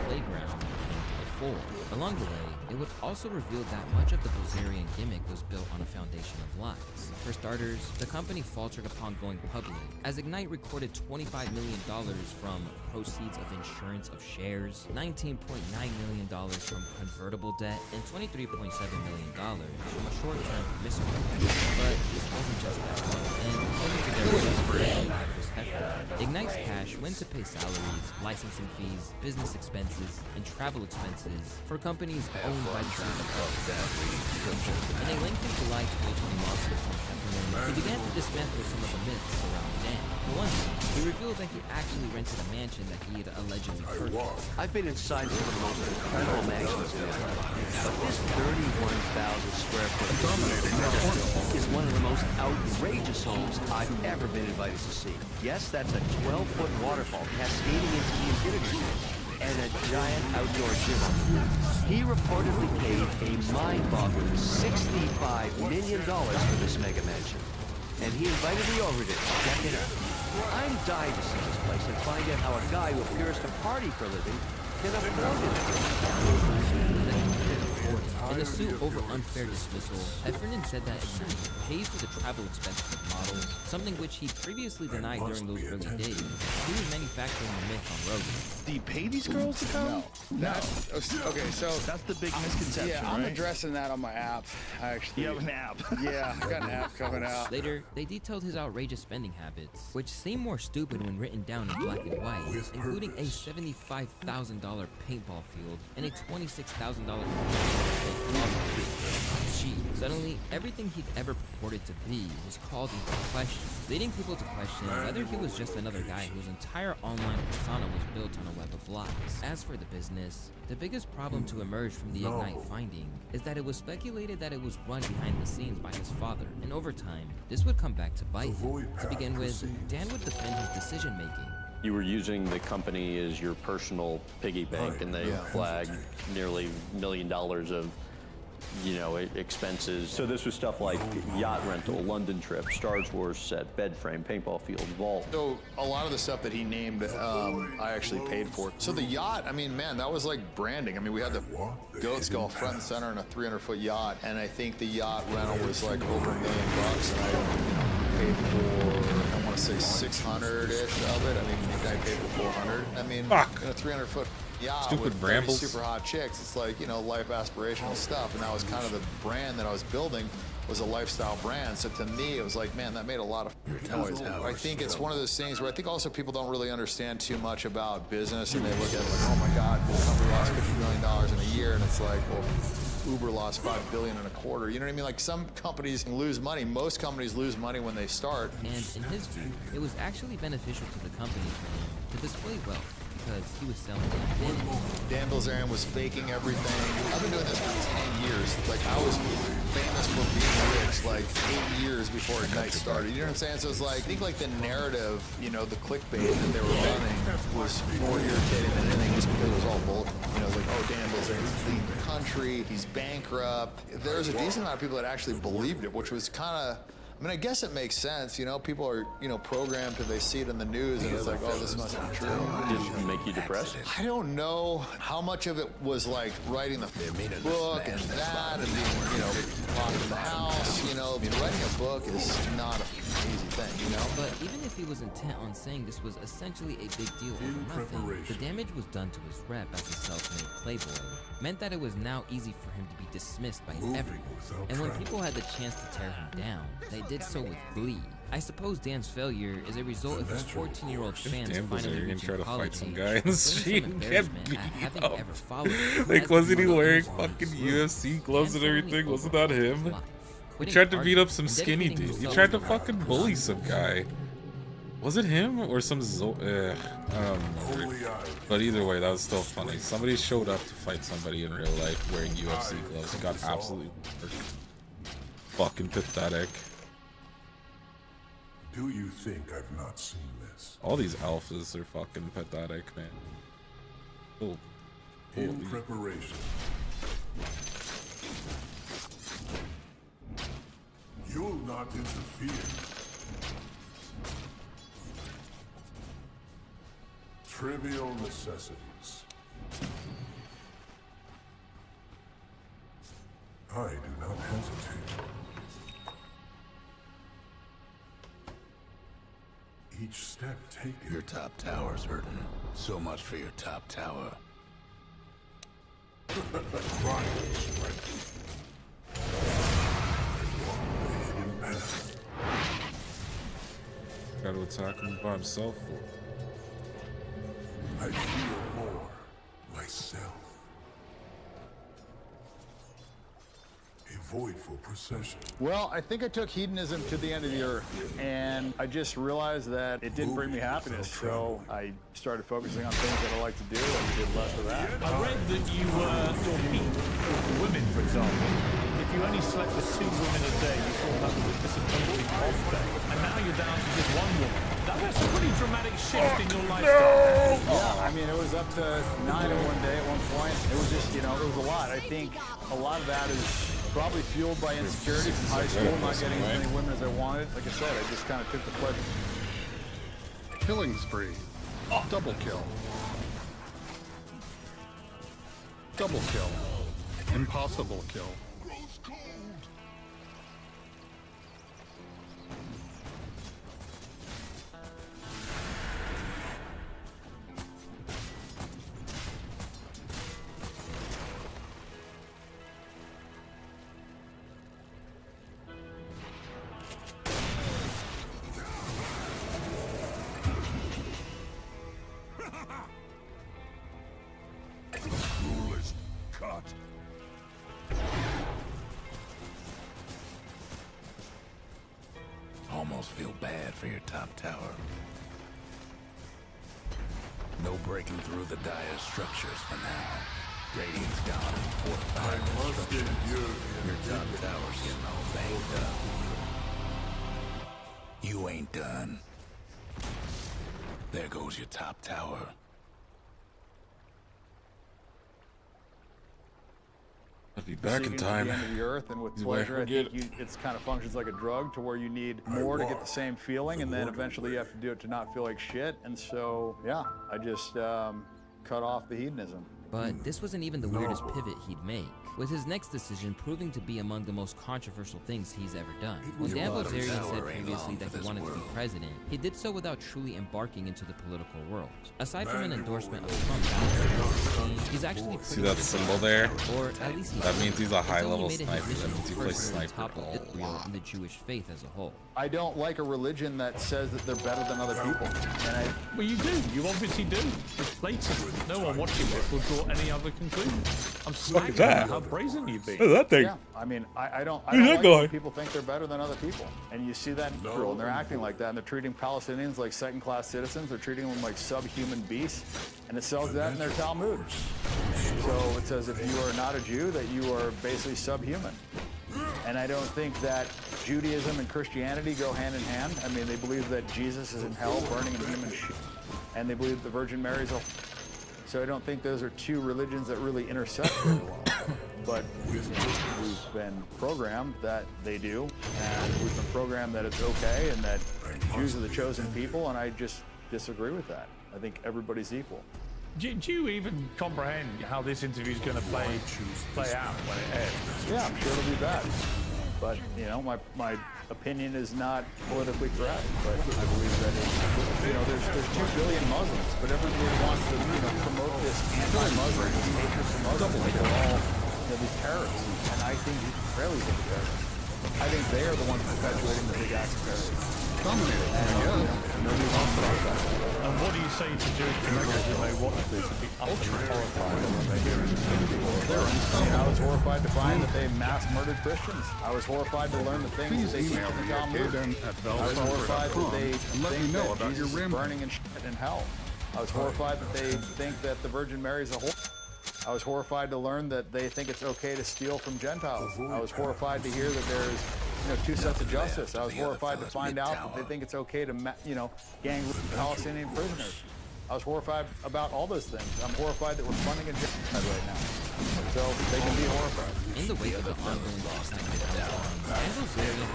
playground came to the fore. Along the way, it would also reveal that much of the Bozarian gimmick was built on a foundation of lies. For starters, the company faltered upon going public, as Ignite recorded $25 million from proceeds of insurance of shares, $19.9 million from convertible debt, and $23.7 million from a short-term promiscuity. But this wasn't just that one, and according to their website, was hefty. Ignite's cash went to pay salaries, licensing fees, business expenses, and travel expenses for companies owned by the same In a lengthy July 2020 lawsuit from Heffernan, he began to dismantle some of the myths around Dan. For one thing, he revealed that he actually rented a mansion that he had allegedly purchased. I've been inside some of the most incredible mansions in this life, but this 31,000 square foot is one of the most outrageous homes I've ever been invited to see. Yes, that's a 12-foot waterfall cascading into the infinity and a giant outdoor gym. He reportedly paid a mind-boggling $65 million for this mega mansion, and he invited me over to check it out. I'm dying to see this place and find out how a guy who appears to party for a living can afford it. In a suit over unfair dismissal, Heffernan said that Ignite paid for the travel expenses of models, something which he previously denied during those early days. He was manufacturing the myth on Rogan. Do you pay these girls to come? No. That's okay. So that's the big misconception. Yeah, I'm right? addressing that on my app. Actually, you have an app. Yeah, I got an app coming out. Later, they detailed his outrageous spending habits, which seem more stupid when written down in black and white, including a $75,000 paintball field and a $26,000 cheap. Suddenly, everything he'd ever purported to be was called into question, leading people to question whether he was just another guy whose entire online persona was built on a web of lies. As for the business, the biggest problem to emerge from the Ignite finding is that it was speculated that it was run behind the scenes by his father, and over time, this would come back to bite him. To begin with, Dan would defend his decision-making. You were using the company as your personal piggy bank, and they flagged nearly $1 million of, expenses. So this was stuff like yacht rental, London trip, Star Wars set, bed frame, paintball field, vault. So a lot of the stuff that he named, I actually paid for. So the yacht, I mean, man, that was like branding. I mean, we had the goat skull front and center in a 300-foot yacht, and I think the yacht rental was like over $1 million, and I paid for, I want want to say 600-ish of it. I mean, the guy paid for 400. I mean, Fuck. you know, 300-foot yacht Stupid with 30 brambles. super hot chicks. It's like, you know, life aspirational stuff. And that was kind of the brand that I was building, was a lifestyle brand. So to me, it was like, man, that made a lot of noise. I think it's one of those things where I think also people don't really understand too much about business, and they look at it like, oh my God, this company lost $50 million in a year, and it's like, well, Uber lost $5 billion in a quarter. You know what I mean? Like, some companies lose money. Most companies lose money when they start. And in his view, it was actually beneficial to the company for him to display wealth because he was selling Dan Bilzerian was faking everything. I've been doing this for 10 years. Like, I was famous for being rich like 8 years before Ignite started. You know what I'm saying? So it's like, I think like the narrative, you know, the clickbait that they were running was more irritating than anything, just because it was all bull. You know, it was like, oh, Dan Bilzerian's fleeing the country, he's bankrupt. There was a decent amount of people that actually believed it, which was kind of, I mean, I guess it makes sense. You know, people are, you know, programmed because they see it in the news and it's like, oh, this must be true. Did it make you depressed? I don't know how much of it was like writing the book and that and being, you know, locked in the house. You know, I mean, writing a book is not an easy thing, you know? But even if he was intent on saying this was essentially a big deal over nothing, the damage was done to his rep as a self-made playboy meant that it was now easy for him to be dismissed by everyone. And when people had the chance to tear him down, they did so with glee. I suppose Dan's failure is a result of his 14-year-old fans Dan finally Bilzerian reaching tried to fight college some age guy in and the feeling street some and get embarrassment beat at having up. ever followed Like, wasn't he one of wearing those fucking heroes. UFC gloves and everything? Wasn't that him? He Quitting tried to beat up partying some and skinny dedicating dude. He himself tried to to fucking bully some guy. Was it him or some I don't remember. But either way, that was still funny. Somebody showed up to fight somebody in real life wearing UFC gloves. Got absolutely murdered. Fucking pathetic. Do you think I've not seen this? All these alphas are fucking pathetic, man. Oh. In preparation. You'll not interfere. Trivial necessities. I do not hesitate. Each step taken. Your top tower's hurting. So much for your top tower. Try to attack him by himself. I feel more myself. A voidful procession. Well, I think I took hedonism to the end of the earth, and I just realized that it didn't bring me happiness, so I started focusing on things that I like to do and did less of that. I read that you your peak with women, for example. If you only slept with 2 women a day, you thought that was a disappointing off day, and now you're down to just 1 woman. That's a pretty dramatic shift in your lifestyle. Yeah, I mean, it was up to 9 in one day at one point. It was just, you know, it was a lot. I think a lot of that is probably fueled by insecurity from high school, not getting as many women as I wanted. Like I said, I just kind of took the pleasure. Killing spree. Double kill. Double kill. Impossible kill. Almost feel bad for your top tower. No breaking through the dire structures for now. Radiant's gone and fortified construction. Your top tower's getting all banged up. You ain't done. There goes your top tower. I'll be back in Receiving time. To the end of the earth, and with He's pleasure, I back. think it's kind of functions like a drug, to where you need more to get the same feeling, and then eventually you have to do it to not feel like shit. And so, yeah, I just cut off the hedonism. But this wasn't even the weirdest pivot he'd make, with his next decision proving to be among the most controversial things he's ever done. When Dan Bilzerian said previously that he wanted to be president, he did so without truly embarking into the political world. Aside from an endorsement of Trump, he's actually see that symbol there? Or at least that means he's a high-level made a sniper. decision That means he to plays personally sniper topple ball. Israel and the Jewish faith as a whole. I don't like a religion that says that they're better than other people. And well, you do. You obviously do. It's blatant. No one watching this will draw any other conclusion. I'm Fuck is smacking that? at how brazen you've been. What is that thing? Yeah, I mean, I don't Who's that like guy? when people think they're better than other people. And you see that in Israel, and they're acting like that, and they're treating Palestinians like second-class citizens. They're treating them like subhuman beasts, and it sells that in their Talmud. So it says if you are not a Jew, that you are basically subhuman. And I don't think that Judaism and Christianity go hand in hand. I mean, they believe that Jesus is in hell burning in human shit, and they believe the Virgin Mary's a... So I don't think those are two religions that really intersect very well. But we've been programmed that they do, and we've been programmed that it's okay and that Jews are the chosen people, and I just disagree with that. I think everybody's equal. Do you even comprehend how this interview is going to play out when it airs? Yeah, I'm sure it'll be bad. But, you know, my opinion is not politically correct, but I believe that there's 2 billion Muslims, but everybody wants to, promote this anti-Muslim hatred for Muslims. Like they're all, these terrorists. And I think Israelis are the terrorists. I think they are the ones perpetuating the big acts of terrorism. Dominating, Nobody wants to talk about it. And what do you say to Jewish Americans when they watch this and be utterly horrified when they hear it? I was horrified to find that they mass murdered Christians. I was horrified to learn the things that they teach in the Talmud. I was horrified that they think that Jesus is burning and shit in hell. I was horrified that they think that the Virgin Mary is a whore. I was horrified to learn that they think it's okay to steal from Gentiles. I was horrified to hear that there's, 2 sets of justice. I was horrified to find out that they think it's okay to, gang Palestinian prisoners. I was horrified about all those things. I'm horrified that we're funding a genocide right now. So they can be horrified. In the wake of the ongoing loss of Dan Bilzerian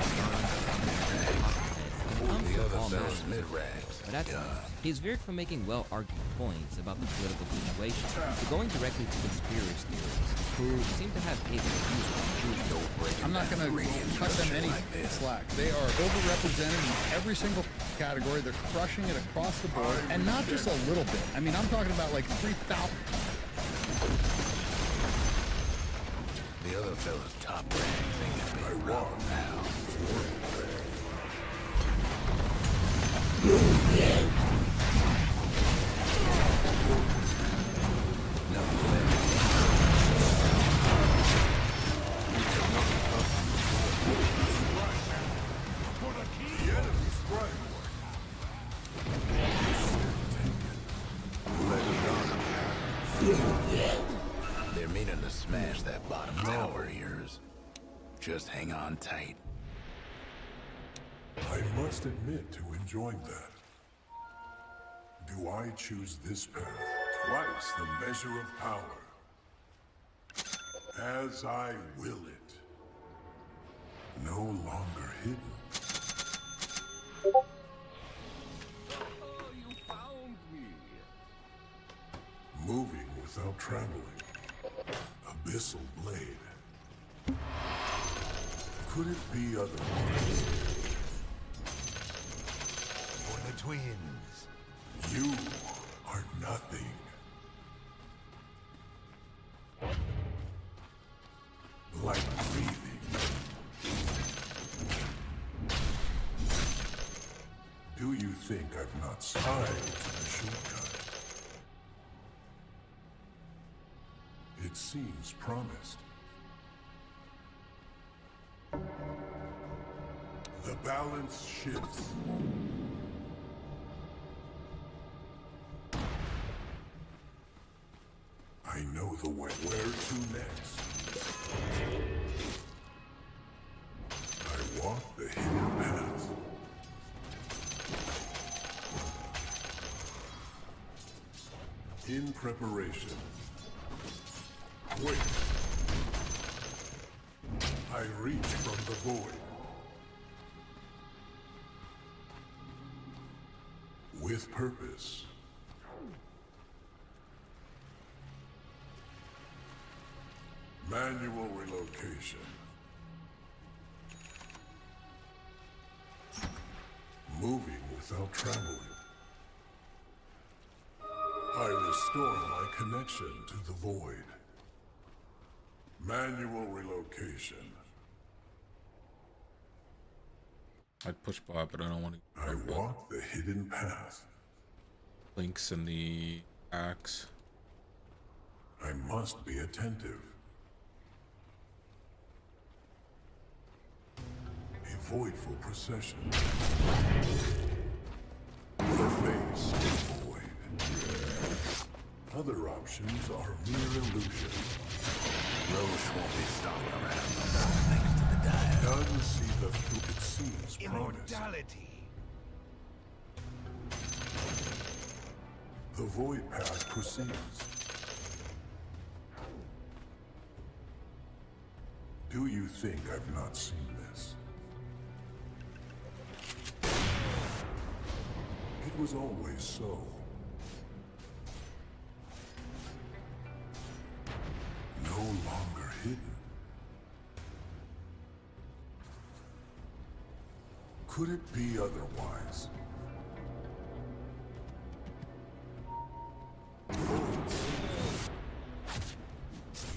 but at times, he's veered from making well-argued points about the political situation to going directly to conspiracy theorists who seem to have hated views on Jews. I'm not going to cut them any slack. They are overrepresented in every single category. They're crushing it across the board, and not just a little bit. I mean, I'm talking about like 3,000. The other fella's top rank thing is being wrong now. They're meaning to smash that bottom tower of yours. Just hang on tight. I must admit to enjoying that. Do I choose this path, twice the measure of power, as I will it, no longer hidden. You found me. Moving without traveling, abyssal blade. Could it be otherwise? For the twins. You are nothing. Like breathing. Do you think I've not signed the shortcut? It seems promised. The balance shifts. I know the way. Where to next? I walk the hidden path. In preparation. Wait. I reach from the void. With purpose. Manual relocation. Moving without traveling. I restore my connection to the void. Manual relocation. I'd push bot, but I don't want to. I walk the hidden path. Links in the axe. I must be attentive. A voidful procession. The face is void. Other options are mere illusion. Roche won't be stopping around no more thanks to the dire. None see the fruit it seems promised. Immortality. The void path proceeds. Do you think I've not seen this? It was always so. No longer hidden. Could it be otherwise?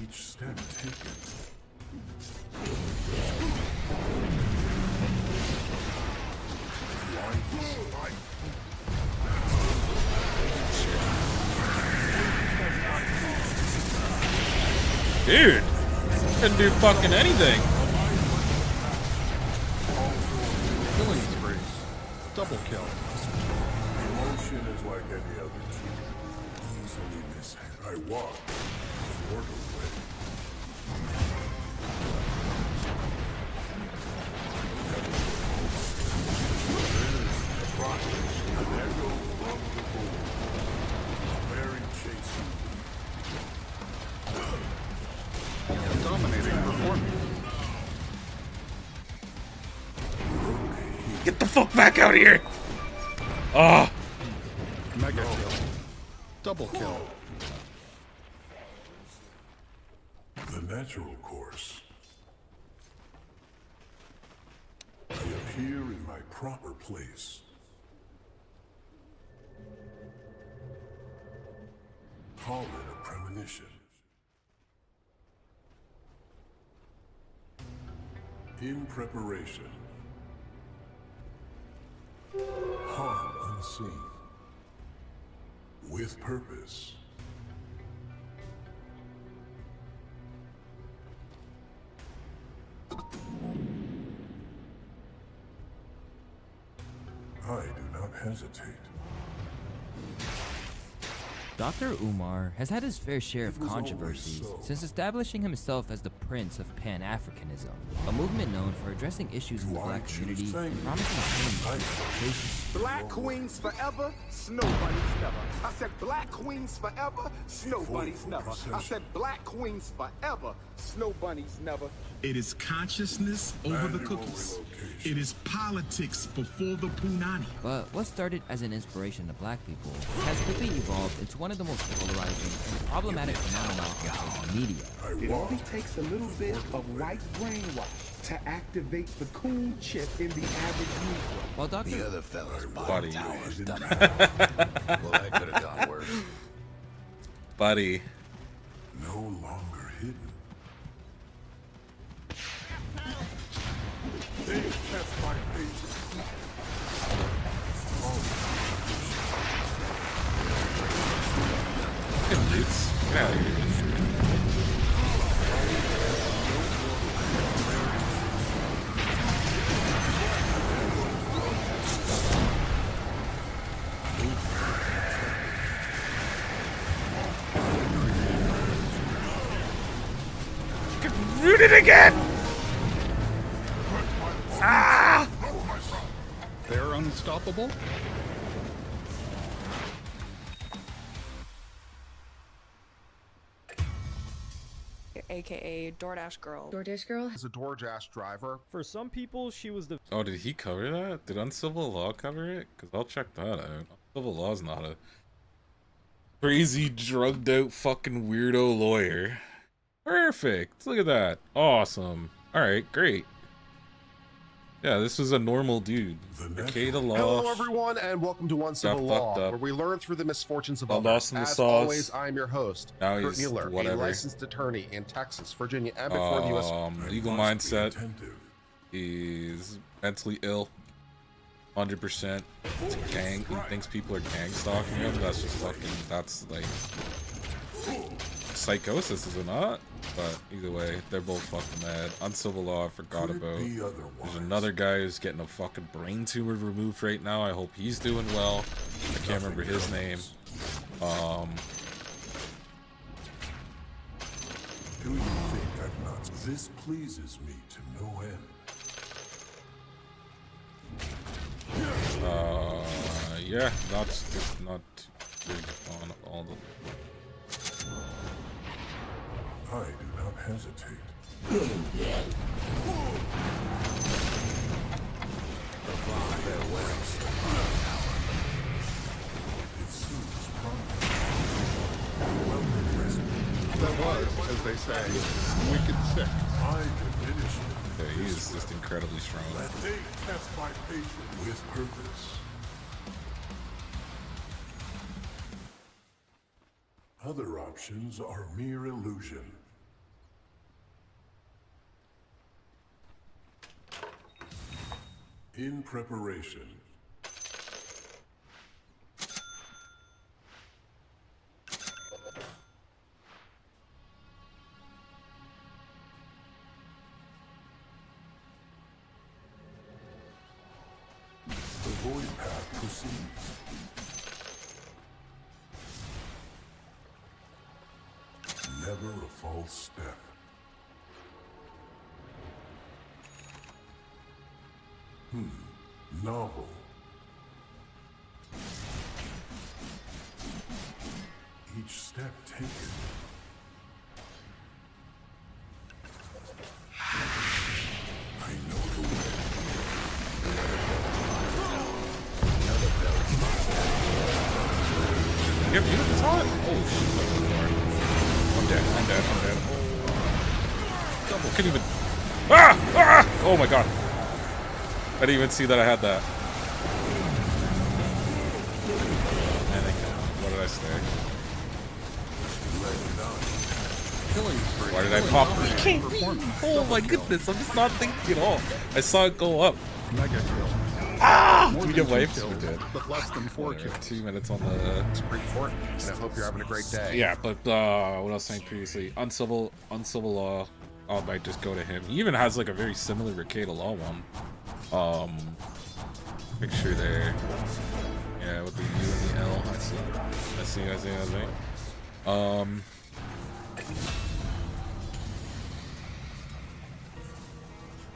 Each step taken. Dude, couldn't do fucking anything. Killing spree. Double kill. Emotion is like any other tool. Easily missing. I walk the mortal way. Dominating performance. Get the fuck back out of here! Ah! Mega kill. Double kill. The natural course. I appear in my proper place. Call it a premonition. In preparation. Harm unseen. With purpose. I do not hesitate. Dr. Umar has had his fair share of controversies since establishing himself as the Prince of Pan-Africanism, a movement known for addressing issues in the black community and promising change in education. Black queens forever, snow bunnies never. I said black queens forever, snow bunnies never. I said black queens forever, snow bunnies never. It is consciousness over the cookies. It is politics before the punani. But what started as an inspiration to black people has quickly evolved into one of the most polarizing and problematic phenomena on social media. It only takes a little bit of white brainwash to activate the cool chip in the average Negro. While Dr. The other fellas Buddy. towers done it. Well, that could have gone worse. Buddy. No longer hidden. They test my patience. Fucking Lutz. Get out of here. Get rooted again! Ah! They're unstoppable? AKA DoorDash Girl. DoorDash Girl? As a DoorDash driver. For some people, she was the... Oh, did he cover that? Did Uncivil Law cover it? Because I'll check that out. Uncivil Law's not a crazy, drugged out, fucking weirdo lawyer. Perfect. Look at that. Awesome. All right, great. Yeah, this was a normal dude. Arcade of Law. Hello, everyone, and welcome to One Civil Law, where we learn through the misfortunes of others. As always, I'm your host, Kurt Mueller, a licensed attorney in Texas, Virginia, and before the U.S. Legal mindset. He's mentally ill. 100%. It's a gang. He thinks people are gang stalking him. That's just fucking. That's like psychosis, is it not? But either way, they're both fucking mad. Uncivil Law, I forgot about. There's another guy who's getting a fucking brain tumor removed right now. I hope he's doing well. I can't remember his name. Do you think I've not? This pleases me to no end. Yeah, that's just not big on all the. I do not hesitate. It seems promising. Well impressed. That was, as they say, wicked sick. I diminish it. Yeah, he is just incredibly strong. Let they test my patience with purpose. Other options are mere illusion. In preparation. The void path proceeds. Never a false step. Novel. Each step taken. I know the way. Yep, you saw it? Oh, shit. I'm dead. I'm dead. I'm dead. Double. Couldn't even. Ah! Ah! Oh my god. I didn't even see that I had that. What did I say? Why did I pop? You can't be. Oh my goodness. I'm just not thinking at all. I saw it go up. Ah! Did we get wiped? We did. But less than 4 kills. 2 minutes on the Supreme Court, and I hope you're having a great day. Yeah, but what I was saying previously, uncivil law. I might just go to him. He even has like a very similar Arcade of Law one. Picture there. Yeah, with the U and the L. I see.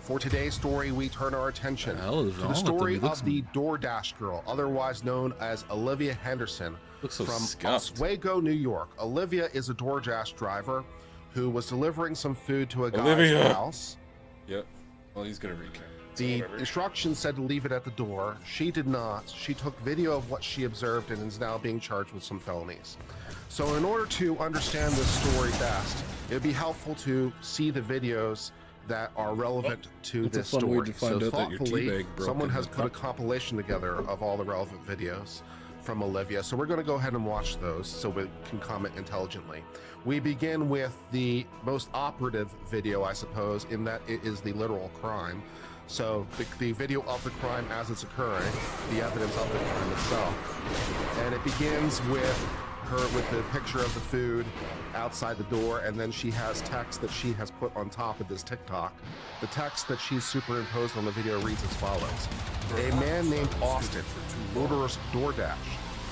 For today's story, we turn our attention to the story of the DoorDash girl, otherwise known as Olivia Henderson, so from scuffed. Oswego, New York. Olivia is a DoorDash driver who was delivering some food to a guy's Olivia. house. Yep. Well, he's gonna recap. The instructions said to leave it at the door. She did not. She took video of what she observed and is now being charged with some felonies. So in order to understand this story best, it would be helpful to see the videos that are relevant to this story. So thoughtfully, someone has put a compilation together of all the relevant videos from Olivia. So we're going to go ahead and watch those so we can comment intelligently. We begin with the most operative video, I suppose, in that it is the literal crime. So the video of the crime as it's occurring, the evidence of the crime itself. And it begins with her with the picture of the food outside the door, and then she has text that she has put on top of this TikTok. The text that she's superimposed on the video reads as follows. A man named Austin orders DoorDash,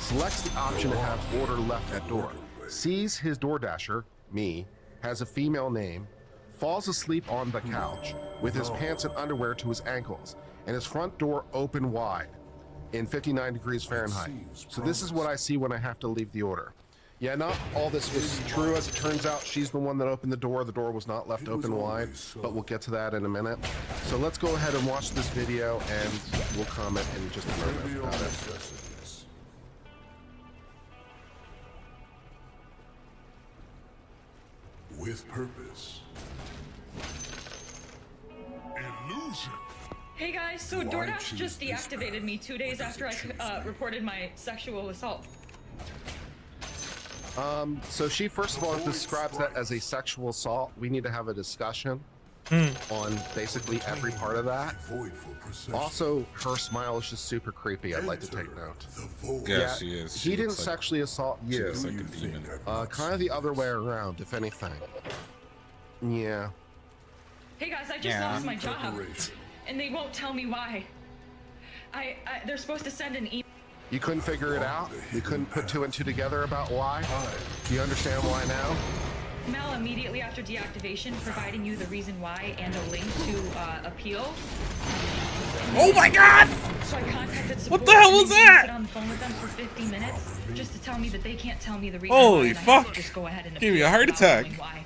selects the option to have order left at door, sees his DoorDasher, me, has a female name, falls asleep on the couch with his pants and underwear to his ankles and his front door open wide in 59 degrees Fahrenheit. So this is what I see when I have to leave the order. Yeah, not all this was true. As it turns out, she's the one that opened the door. The door was not left open wide, but we'll get to that in a minute. So let's go ahead and watch this video and we'll comment in just a moment about it. with purpose. Illusion. Hey guys, so DoorDash just deactivated me 2 days after I reported my sexual assault. So she first of all describes that as a sexual assault. We need to have a discussion on basically every part of that. Also, her smile is just super creepy. I'd like to take note. Yeah, she is. He didn't sexually assault you. She looks like a demon. Kind of the other way around, if anything. Yeah. Hey guys, I just lost my job, and they won't tell me why. They're supposed to send an email. You couldn't figure it out? You couldn't put 2 and 2 together about why? Do you understand why now? Email immediately after deactivation, providing you the reason why and a link to appeal. Oh my God! So I contacted support. What the hell was that? Sit on the phone with them for 50 minutes just to tell me that they can't tell me the reason. Holy why, fuck! Just go ahead and Give me a heart attack. Why.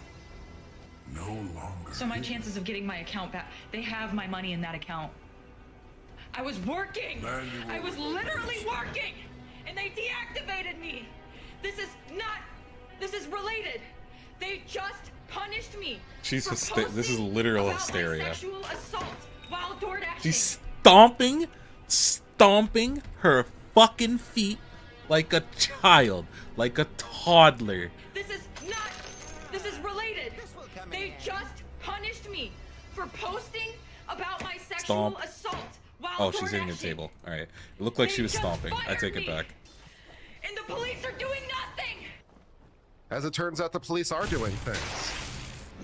So my chances of getting my account back, they have my money in that account. I was working. I was literally working, and they deactivated me. This is related. They just punished me. She's this is literal hysteria. Sexual assault while DoorDashing. She's stomping her fucking feet like a child, like a toddler. This is related. They just punished me for posting about my sexual assault while Oh, she's hitting a table. All right. It looked like she was stomping. I take it back. And the police are doing nothing. As it turns out, the police are doing things.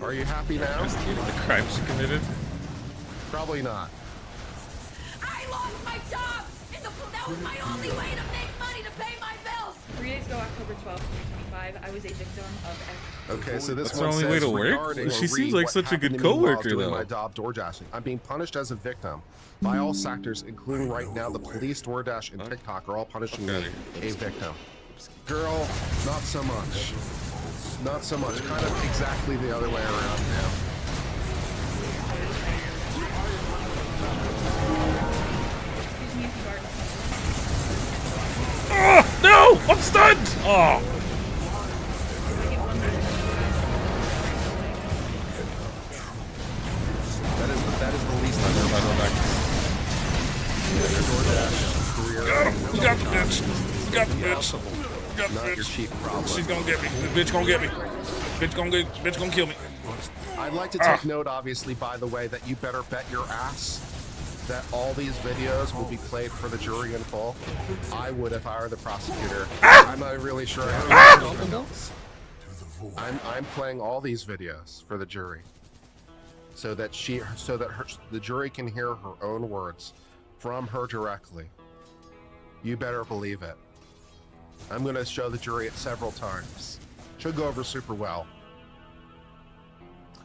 Are you happy now? Investigating the crime she committed? Probably not. I lost my job, and that was my only way to make money to pay my bills. 3 days ago, October 12th, 2025, I was a victim of. Okay, so this That's one the only says, way to work? regarding She or seems read like what such a happened good to me while I was coworker, doing though. My job door dashing. I'm being punished as a victim by all sectors, including right now the police, DoorDash, and TikTok are all punishing me, a victim. Girl, not so much. Not so much. Kind of exactly the other way around now. Oh, no! I'm stunned! Oh. That is the least I've You got the bitch. You got the bitch. You got the Not your chief problem. She's gonna get me. The bitch gonna get me. Bitch gonna kill me. I'd like to take note, obviously, by the way, that you better bet your ass that all these videos will be played for the jury in full. I would if I were the prosecutor. I'm not really sure I have anything else. I'm playing all these videos for the jury, so that the jury can hear her own words from her directly. You better believe it. I'm going to show the jury it several times. Should go over super well.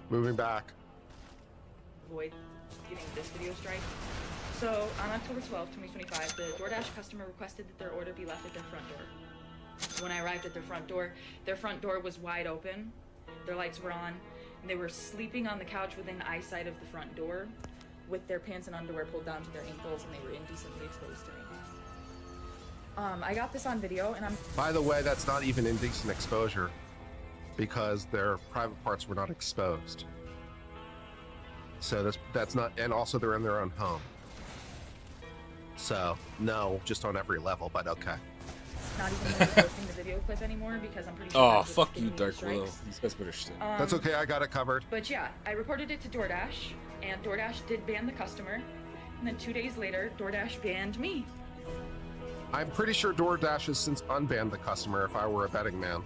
Moving back. Avoid getting this video strike. So on October 12th, 2025, the DoorDash customer requested that their order be left at their front door. When I arrived at their front door was wide open, their lights were on, and they were sleeping on the couch within eyesight of the front door with their pants and underwear pulled down to their ankles, and they were indecently exposed to me. I got this on video, and By the way, that's not even indecent exposure, because their private parts were not exposed. So that's not, and also they're in their own home. So no, just on every level, but okay. not even really posting the video clip anymore because I'm pretty sure. Oh, that's what's fuck you, giving me the Dark Willow. strikes. These guys better shit. That's okay, I got it covered. But yeah, I reported it to DoorDash, and DoorDash did ban the customer, and then 2 days later, DoorDash banned me. I'm pretty sure DoorDash has since unbanned the customer if I were a betting man.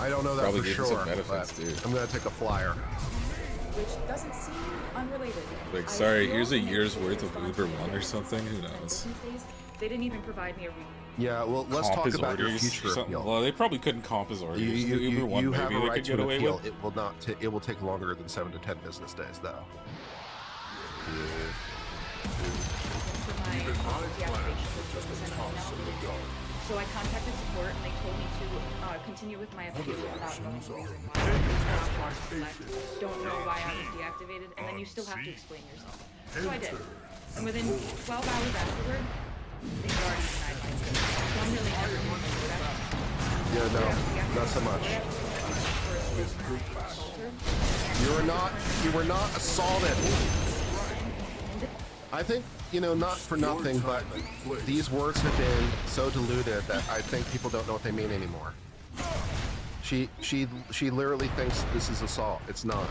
I don't know that Probably for gave you some sure, benefits, but dude. I'm gonna take a flyer. Which doesn't seem unrelated. Like, sorry, here's a year's worth of Uber One or something. Who knows? They didn't even provide me a Yeah, well, let's talk about your future appeal. Well, they probably couldn't comp his orders. You The Uber One, you have maybe a they right could get to away appeal. with. It will not. It will take longer than 7 to 10 business days, though. So I contacted support, and they told me to continue with my appeal without knowing the reason why. Don't know why I was deactivated, and then you still have to explain yourself. So I did. And within 12 hours afterward, they had already denied my appeal. So I'm really never going to do that. Yeah, no, not so much. For a You were not assaulted. I think, you know, not for nothing, but these words have been so diluted that I think people don't know what they mean anymore. She literally thinks this is assault. It's not.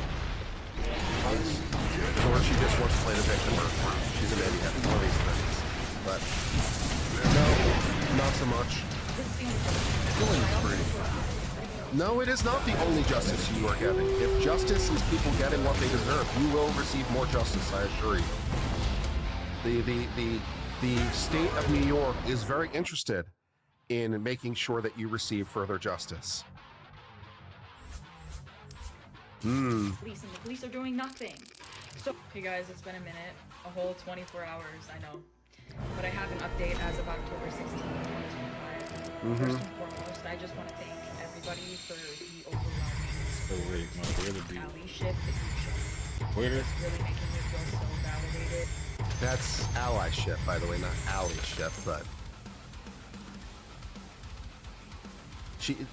Or she just wants to play the victim, or she's an idiot. One of these things. But no, not so much. No, it is not the only justice you are getting. If justice is people getting what they deserve, you will receive more justice, I assure you. The state of New York is very interested in making sure that you receive further justice. Police, and the police are doing nothing. So, hey guys, it's been a minute, a whole 24 hours, I know. But I have an update as of October 16th, 2025. First and foremost, I just want to thank everybody for the overwhelming allyship that you've shown. It's really making me feel so validated. That's allyship, by the way, not allyship, but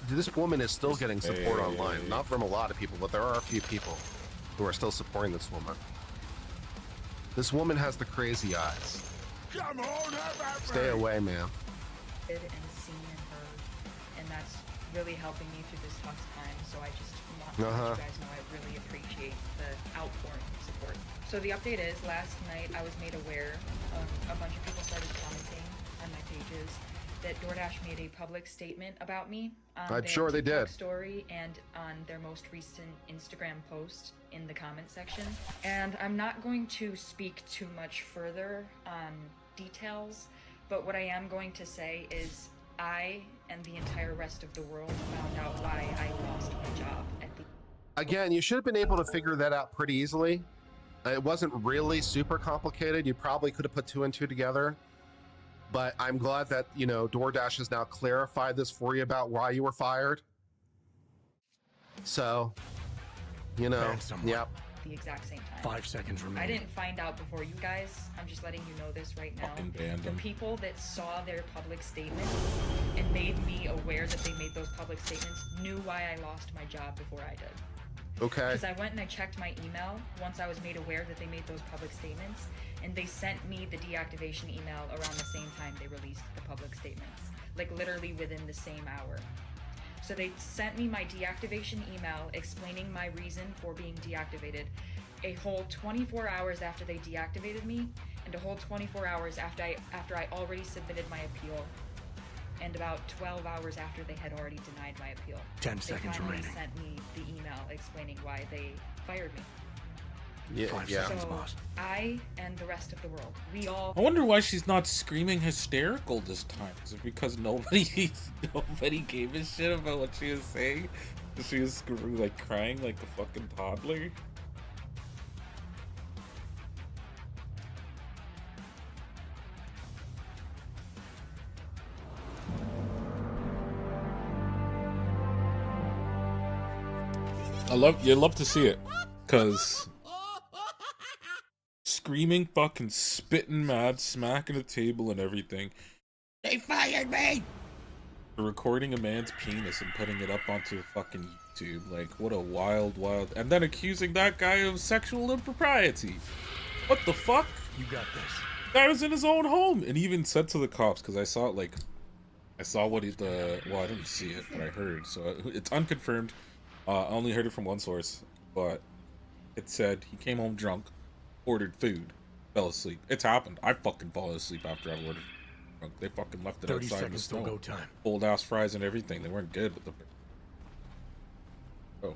this woman is still getting support online. Not from a lot of people, but there are a few people who are still supporting this woman. This woman has the crazy eyes. Come on, stay away, ma'am. And seeing her, and that's really helping me through this tough time. So I just want to let you guys know I really appreciate the outpouring of support. So the update is, last night I was made aware, a bunch of people started commenting on my pages that DoorDash made a public statement about me on I'm their sure they TikTok did. story and on their most recent Instagram post in the comment section. And I'm not going to speak too much further on details, but what I am going to say is I and the entire rest of the world found out why I lost my job at the... Again, you should have been able to figure that out pretty easily. It wasn't really super complicated. You probably could have put two and two together. But I'm glad that, you know, DoorDash has now clarified this for you about why you were fired. So, you know, yep. The exact same time. 5 seconds I remaining. didn't find out before you guys. I'm just letting you know this right now. Fucking banned The them. people that saw their public statements and made me aware that they made those public statements knew why I lost my job before I did. Okay. Because I went and I checked my email once I was made aware that they made those public statements, and they sent me the deactivation email around the same time they released the public statements. Like literally within the same hour. So they sent me my deactivation email explaining my reason for being deactivated a whole 24 hours after they deactivated me, and a whole 24 hours after I already submitted my appeal, and about 12 hours after they had already denied my appeal. 10 seconds remaining. They sent me the email explaining why they fired me. Yeah, 5 yeah. seconds, So boss. I and the rest of the world, we all... I wonder why she's not screaming hysterical this time. Is it because nobody gave a shit about what she was saying? She was like crying like a fucking toddler? You love to see it, cause screaming, fucking spitting mad, smacking the table and everything. They fired me! Recording a man's penis and putting it up onto fucking YouTube. Like, what a wild. And then accusing that guy of sexual impropriety. What the fuck? You got this. Guy was in his own home, and he even said to the cops, because I saw it, like, I saw what well, I didn't see it, but I heard, so it's unconfirmed. I only heard it from one source, but it said he came home drunk, ordered food, fell asleep. It's happened. I fucking fall asleep after I ordered drunk. They fucking left it 30 outside in the seconds till snow. go time. Old ass fries and everything. They weren't good, but the... Oh.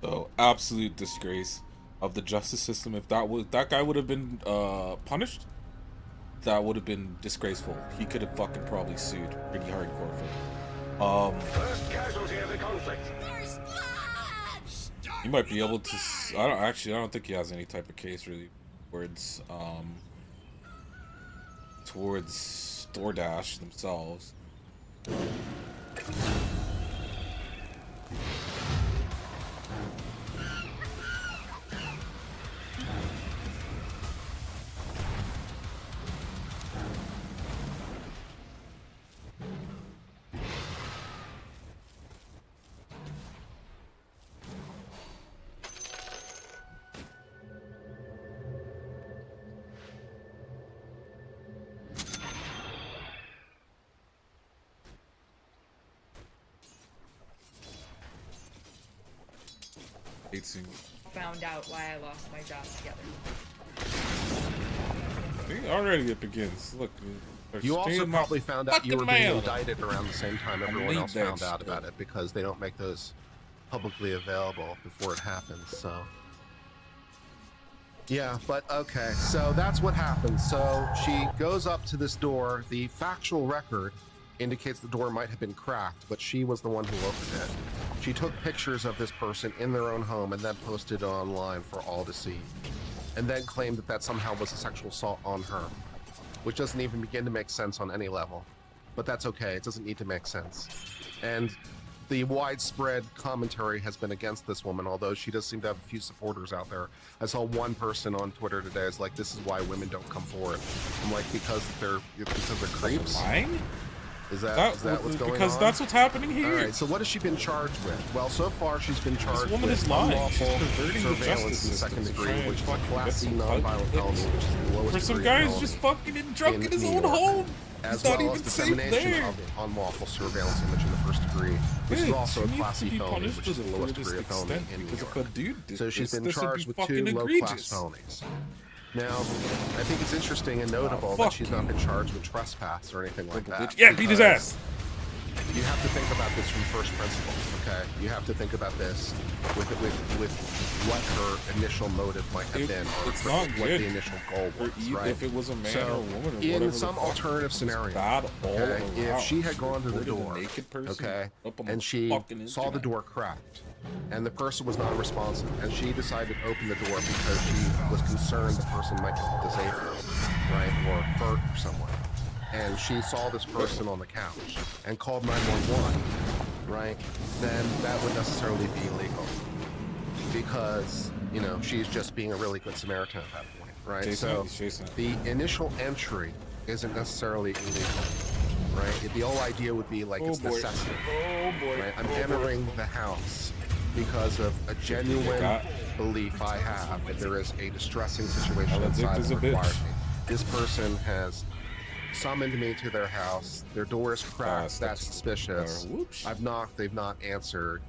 So, absolute disgrace of the justice system. If that guy would have been punished, that would have been disgraceful. He could have fucking probably sued pretty hardcore for it. First casualty of the conflict. He might be able to. I don't think he has any type of case really towards DoorDash themselves. found out why I lost my job together. Already it begins. Look, you also probably found out you were being indicted around the same time everyone else found out about it, because they don't make those publicly available before it happens. So yeah, but okay, so that's what happened. So she goes up to this door. The factual record indicates the door might have been cracked, but she was the one who opened it. She took pictures of this person in their own home and then posted it online for all to see, and then claimed that that somehow was a sexual assault on her, which doesn't even begin to make sense on any level. But that's okay, it doesn't need to make sense. And the widespread commentary has been against this woman, although she does seem to have a few supporters out there. I saw one person on Twitter today is like, this is why women don't come forward. I'm like, because they're creeps? Lying? Is that what's going on? Because that's what's happening here. All right, so what has she been charged with? Well, so far she's been charged with lying. unlawful She's surveillance in the second degree, which is a Class C non-violent felony, which is the lowest For some degree guy of who's just felony fucking drunk in his New own York, home. as He's not well even as safe dissemination there. of unlawful surveillance image in the first degree, which is also a Class C felony, which is the lowest degree of felony in New York. So she's been charged with 2 low-class felonies. Now, I think it's interesting and notable that she's not been charged with trespass or anything like that. Yeah, beat his ass. You have to think about this from first principles, okay? You have to think about this with what her initial motive might have been, or what the initial goal was, right? If it was a man so, or a woman, or in some alternative scenario, okay, if she had gone to the door, okay, and she saw the door cracked, and the person was non-responsive, and she decided to open the door because she was concerned the person might be disabled, right, or hurt or someone, and she saw this person on the couch and called 911, right, then that would necessarily be illegal, because, you know, she's just being a really good Samaritan at that point, right? So the initial entry isn't necessarily illegal, right? The whole idea would be like it's necessity. Right? I'm entering the house because of a genuine belief I have that there is a distressing situation inside that requires me. This person has summoned me to their house. Their door is cracked. That's suspicious. I've knocked. They've not answered.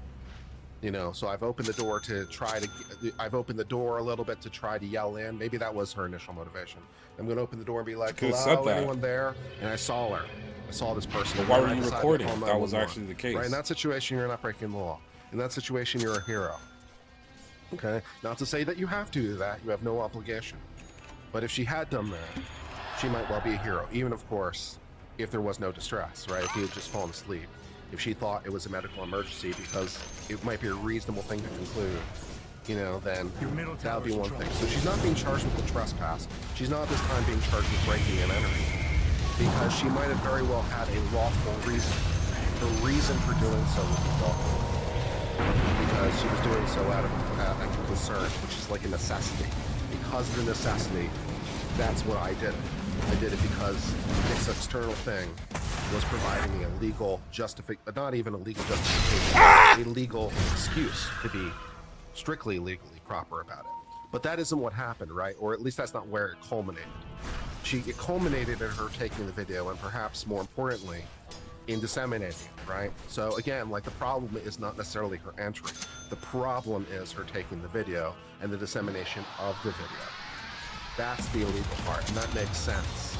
You know, so I've opened the door to try to. I've opened the door a little bit to try to yell in. Maybe that was her initial motivation. I'm going to open the door and be like, "Hello, anyone there?" And I saw her. I saw this person. But why were you recording? That was actually the case. Right. In that situation, you're not breaking the law. In that situation, you're a hero. Okay. Not to say that you have to do that. You have no obligation. But if she had done that, she might well be a hero, even, of course, if there was no distress, right? If he had just fallen asleep. If she thought it was a medical emergency, because it might be a reasonable thing to conclude, you know, then that would be one thing. So she's not being charged with the trespass. She's not this time being charged with breaking and entering, because she might have very well had a lawful reason. The reason for doing so would be lawful, because she was doing so out of concern, which is like a necessity. Because of the necessity, that's what I did. I did it because this external thing was providing me a legal not even a legal justification, a legal excuse to be strictly legally proper about it. But that isn't what happened, right? Or at least that's not where it culminated. It culminated in her taking the video, and perhaps more importantly, in disseminating it, right? So again, like, the problem is not necessarily her entry. The problem is her taking the video and the dissemination of the video. That's the illegal part, and that makes sense.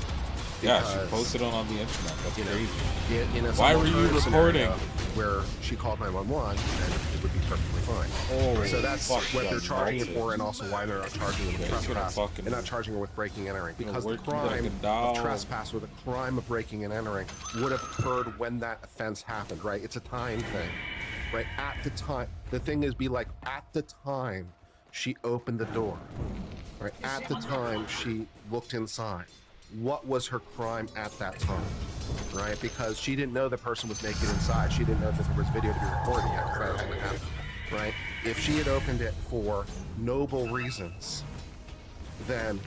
Yeah, she posted it on the internet. That's crazy. Why were you recording? Where she called 911, and it would be perfectly fine. So that's what they're charging her for, and also why they're not charging her with trespass and not charging her with breaking and entering. Because the crime of trespass or the crime of breaking and entering would have occurred when that offense happened, right? It's a time thing, right? At the time, the thing is, at the time she opened the door, right? At the time she looked inside. What was her crime at that time, right? Because she didn't know the person was naked inside. She didn't know that there was video to be recorded yet, because that hadn't happened, right? If she had opened it for noble reasons, then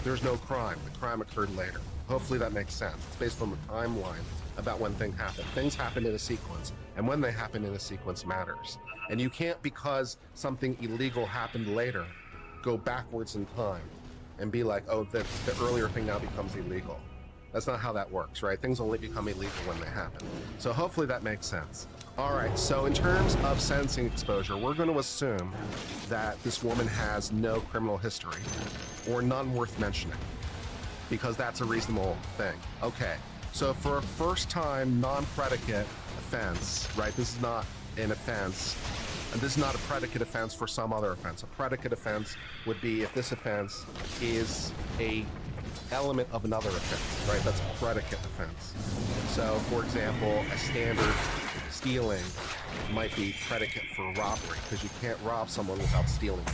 there's no crime. The crime occurred later. Hopefully that makes sense. It's based on the timeline about when things happen. Things happen in a sequence, and when they happen in a sequence matters. And you can't, because something illegal happened later, go backwards in time and be like, oh, the earlier thing now becomes illegal. That's not how that works, right? Things only become illegal when they happen. So hopefully that makes sense. All right, so in terms of sentencing exposure, we're going to assume that this woman has no criminal history or none worth mentioning, because that's a reasonable thing. Okay, so for a first-time non-predicate offense, right, this is not an offense, and this is not a predicate offense for some other offense. A predicate offense would be if this offense is a element of another offense, right? That's a predicate offense. So, for example, a standard stealing might be predicate for robbery, because you can't rob someone without stealing.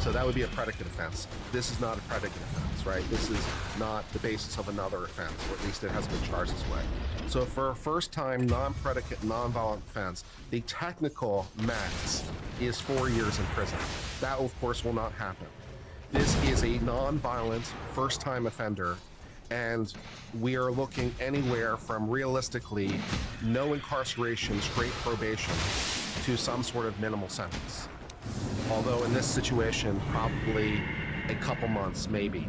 So that would be a predicate offense. This is not a predicate offense, right? This is not the basis of another offense, or at least it hasn't been charged this way. So for a first-time non-predicate, non-violent offense, the technical max is 4 years in prison. That, of course, will not happen. This is a non-violent first-time offender, and we are looking anywhere from realistically no incarceration, straight probation, to some sort of minimal sentence. Although in this situation, probably a couple months maybe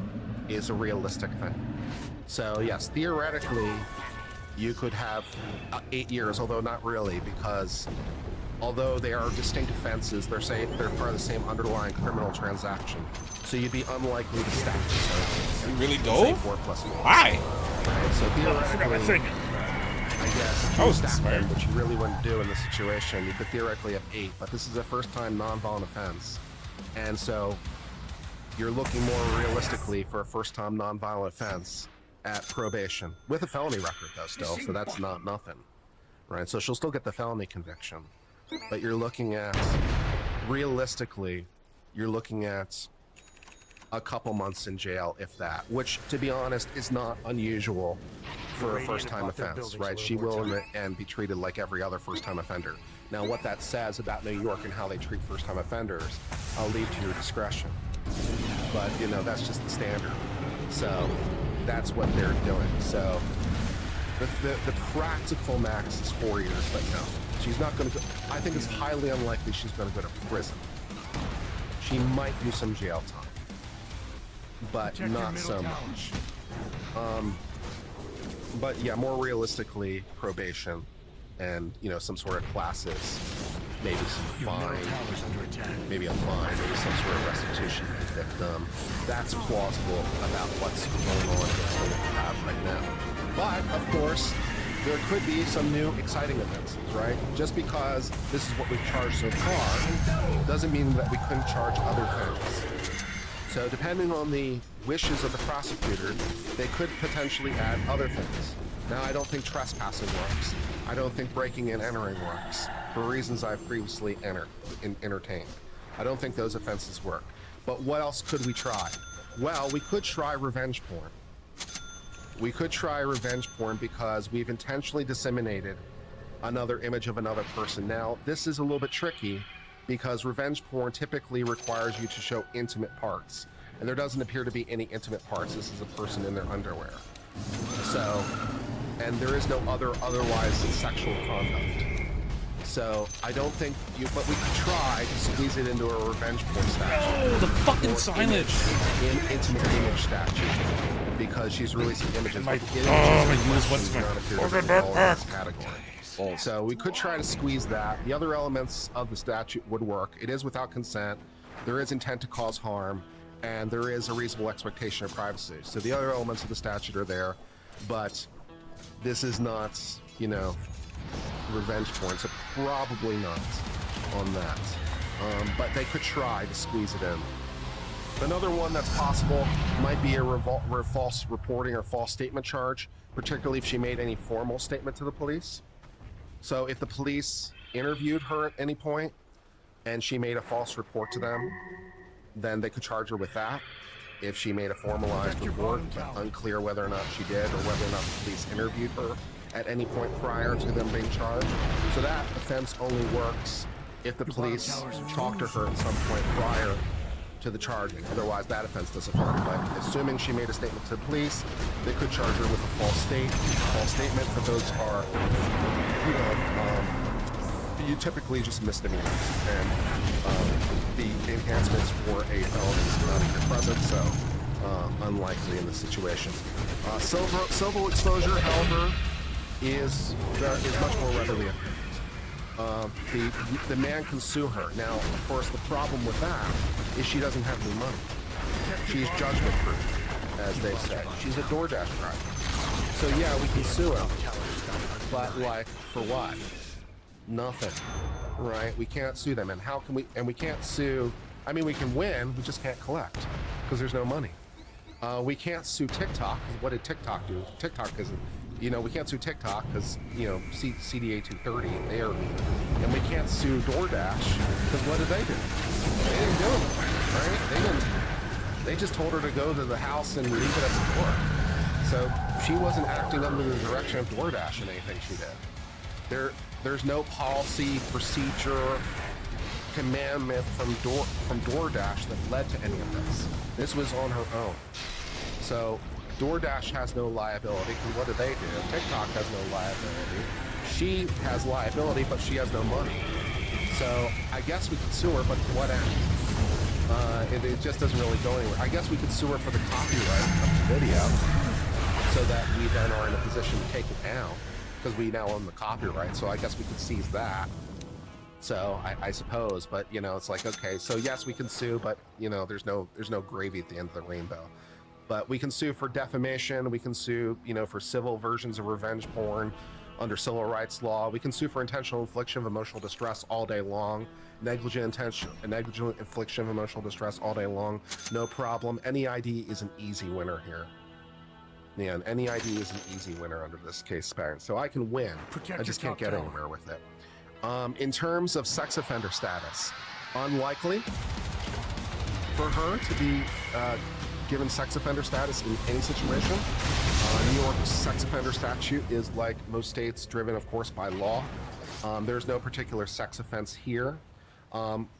is a realistic thing. So yes, theoretically, you could have 8 years, although not really, because although they are distinct offenses, they're part of the same underlying criminal transaction. So you'd be unlikely to stack. So you really go? 4 + 4. Why? Right, so theoretically, I guess I was stack smart. them, which you really wouldn't do in this situation. You could theoretically have 8, but this is a first-time non-violent offense, and so you're looking more realistically for a first-time non-violent offense at probation with a felony record, though, still. So that's not nothing, right? So she'll still get the felony conviction, but you're looking at realistically, you're looking at a couple months in jail, if that, which, to be honest, is not unusual for a first-time offense, right? She will in the end be treated like every other first-time offender. Now, what that says about New York and how they treat first-time offenders, I'll leave to your discretion. But, you know, that's just the standard. So that's what they're doing. So the practical max is 4 years, but no, she's not going to go. I think it's highly unlikely she's going to go to prison. She might do some jail time, but not so much. But yeah, more realistically, probation and, you know, some sort of classes, maybe some fine, maybe a fine, maybe some sort of restitution to the victim. That's plausible about what's going on with what we have right now. But, of course, there could be some new exciting offenses, right? Just because this is what we've charged so far doesn't mean that we couldn't charge other things. So depending on the wishes of the prosecutor, they could potentially add other things. Now, I don't think trespassing works. I don't think breaking and entering works, for reasons I've previously entertained. I don't think those offenses work. But what else could we try? Well, we could try revenge porn. We could try revenge porn because we've intentionally disseminated another image of another person. Now, this is a little bit tricky because revenge porn typically requires you to show intimate parts, and there doesn't appear to be any intimate parts. This is a person in their underwear. So, and there is no otherwise sexual conduct. So I don't think but we could try to squeeze it into a revenge porn statute. Oh, the fucking silence! Intimate image statute, because she's releasing images. My category. So we could try to squeeze that. The other elements of the statute would work. It is without consent. There is intent to cause harm, and there is a reasonable expectation of privacy. So the other elements of the statute are there, but this is not, you know, revenge porn, so probably not on that. But they could try to squeeze it in. Another one that's possible might be a false reporting or false statement charge, particularly if she made any formal statement to the police. So if the police interviewed her at any point and she made a false report to them, then they could charge her with that. If she made a formalized report, but unclear whether or not she did, or whether or not the police interviewed her at any point prior to them being charged. So that offense only works if the police talk to her at some point prior to the charging. Otherwise, that offense doesn't work. But assuming she made a statement to the police, they could charge her with a false statement, but those are, you know, you typically just misdemeanors, and the enhancements for a felony is not in your presence, so unlikely in this situation. Civil exposure, however, is much more readily apparent. the man can sue her. Now, of course, the problem with that is she doesn't have any money. She's judgment proof, as they say. She's a DoorDash driver. So yeah, we can sue him, but like for what? Nothing, right? We can't sue them, and how can we? And we can't sue. I mean, we can win, we just can't collect because there's no money. We can't sue TikTok. What did TikTok do? TikTok isn't. You know, we can't sue TikTok because, you know, CDA 230, and we can't sue DoorDash because what did they do? They didn't do anything, right? They didn't. They just told her to go to the house and leave it at the door. So she wasn't acting under the direction of DoorDash in anything she did. There's no policy, procedure, commandment from DoorDash that led to any of this. This was on her own. So DoorDash has no liability, because what do they do? TikTok has no liability. She has liability, but she has no money. So I guess we could sue her, but to what end? It just doesn't really go anywhere. I guess we could sue her for the copyright of the video, so that we then are in a position to take it down, because we now own the copyright. So I guess we could seize that. So I suppose, but you know, it's like, okay, so yes, we can sue, but you know, there's no gravy at the end of the rainbow. But we can sue for defamation. We can sue, you know, for civil versions of revenge porn under civil rights law. We can sue for intentional infliction of emotional distress all day long. Negligent infliction of emotional distress all day long. No problem. NEID is an easy winner here. Yeah, and NEID is an easy winner under this case span. So I can win. I just can't get anywhere with it. In terms of sex offender status, unlikely for her to be given sex offender status in any situation. New York's sex offender statute is, like most states, driven, of course, by law. There's no particular sex offense here.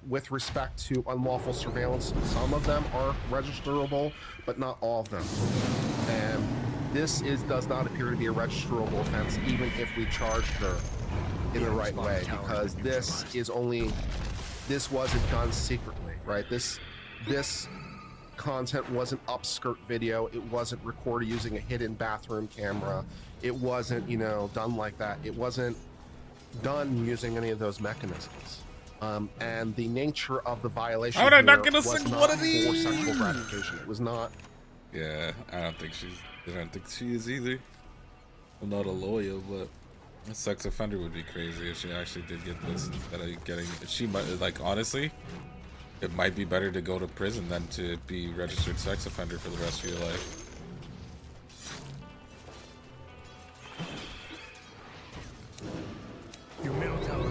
With respect to unlawful surveillance, some of them are registerable, but not all of them. And this does not appear to be a registerable offense, even if we charged her in the right way, because this wasn't done secretly, right? This content wasn't upskirt video. It wasn't recorded using a hidden bathroom camera. It wasn't, you know, done like that. It wasn't done using any of those mechanisms. And the nature of the violation How would I not here get a was single not one of for these? sexual gratification. It was not. Yeah, I don't think she is either. I'm not a lawyer, but a sex offender would be crazy if she actually did get this instead of getting. She might, like, honestly, it might be better to go to prison than to be registered sex offender for the rest of your life. Your middle tower.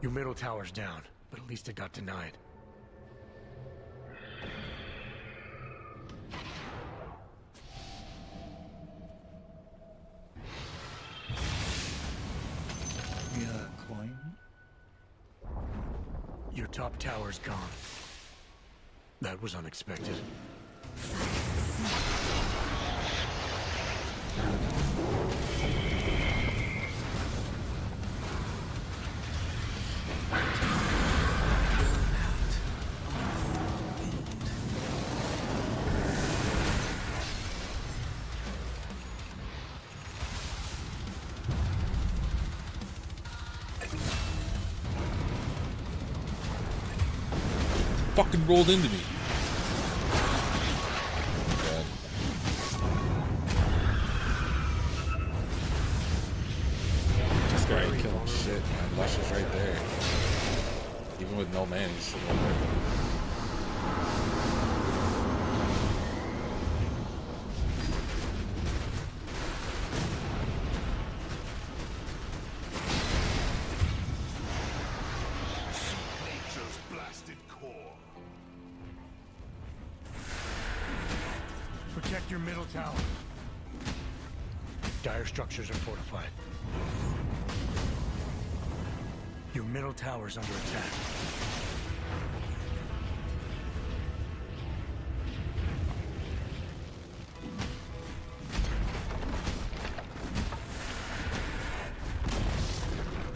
Your middle tower's down, but at least it got denied. Coin? Your top tower's gone. That was unexpected. Fucking rolled into me. God. This guy ain't killing shit, man. Lush is right there. Even with no man, he's still right there. Protect your middle tower. Dire structures are fortified. Your middle tower's under attack.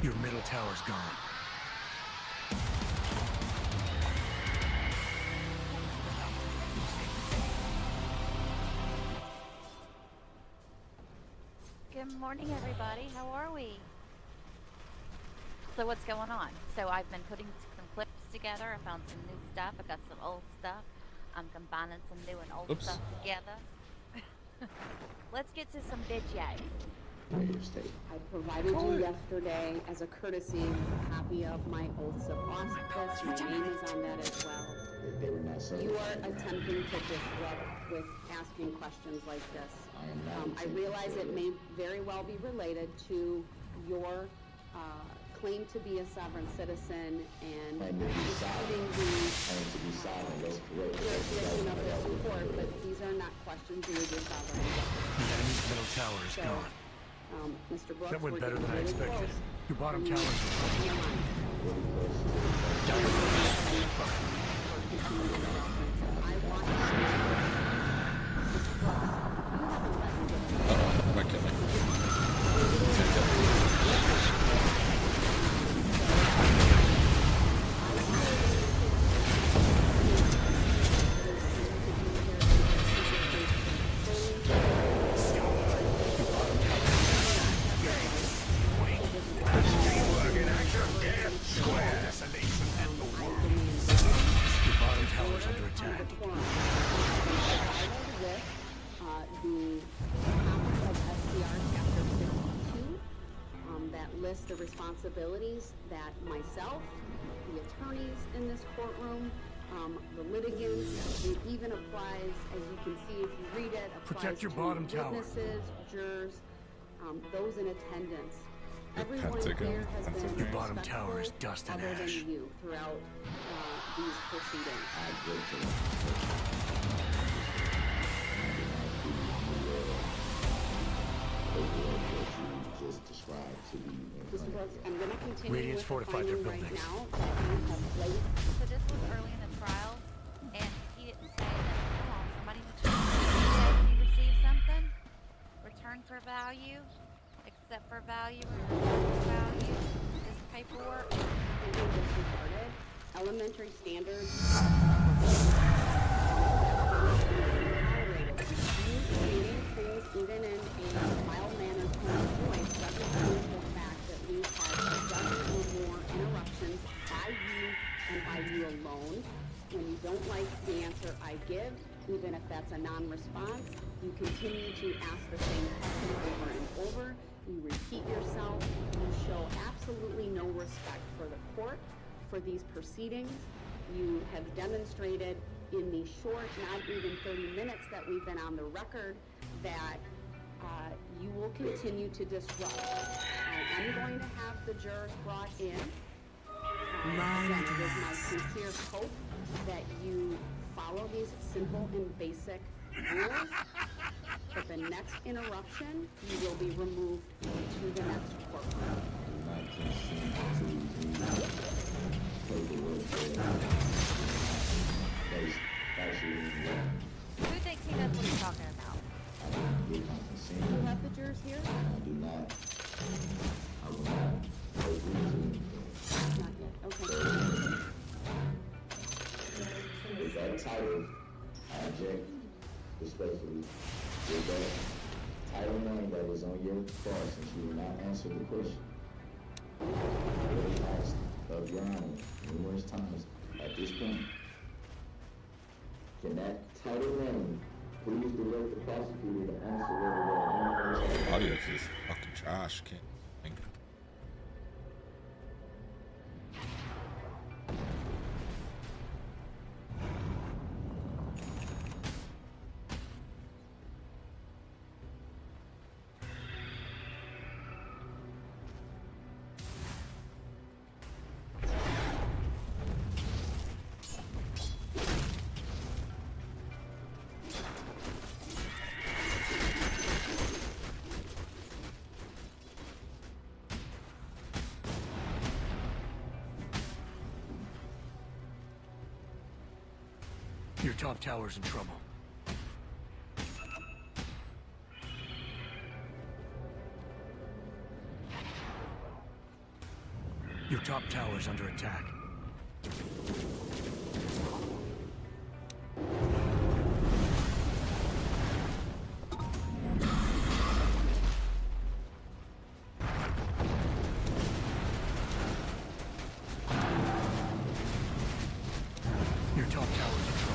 Your middle tower's gone. Good morning, everybody. How are we? So what's going on? So I've been putting some clips together. I found some new stuff. I got some old stuff. I'm combining some new and old stuff together. Let's get to some videos. I provided you yesterday as a courtesy a copy of my oaths of office. My name is on that as well. You are attempting to disrupt with asking questions like this. I realize it may very well be related to your claim to be a sovereign citizen and disputing the jurisdiction of this court, but these are not questions you would your sovereign. The enemy's middle tower is gone. Mr. Brooks, that went better than I really expected. close. Your bottom tower is the responsibilities that myself, the attorneys in this courtroom, the litigants, it even applies, as you can see if you read it, applies protect your to bottom tower. Witnesses, jurors, those in attendance. Everyone here has been your bottom tower is dust and other ash. than you throughout these proceedings. Mr. Brooks, I'm going to continue Radiant's with the fortified their finding right buildings. now that you have placed. So this was early in the trial, and he didn't say that. Come on, somebody in the chat. He said he received something. Return for value, accept for value, return for value. This paperwork. Disregarded. Elementary standards. Even in a mild-mannered tone of voice, represents the fact that we've had a dozen or more interruptions by you and by you alone. When you don't like the answer I give, even if that's a non-response, you continue to ask the same question over and over. You repeat yourself. You show absolutely no respect for the court, for these proceedings. You have demonstrated in the short, not even 30 minutes that we've been on the record, that you will continue to disrupt. I am going to have the jurors brought in. Again, it is my sincere hope that you follow these simple and basic rules. But the next interruption, you will be removed to the next courtroom. Who thinks he knows what he's talking about? Do you have the jurors here? I do not. I will not. Not yet. Okay. With that title, I object respectfully. With that title name that was on your card, since you will not answer the question. I already asked of Your Honor numerous times at this point. Can that title name please direct the prosecutor to answer whether there are Audio is fucking trash. Can't think. Your top tower's in trouble. Your top tower's under attack. Your top tower's in trouble.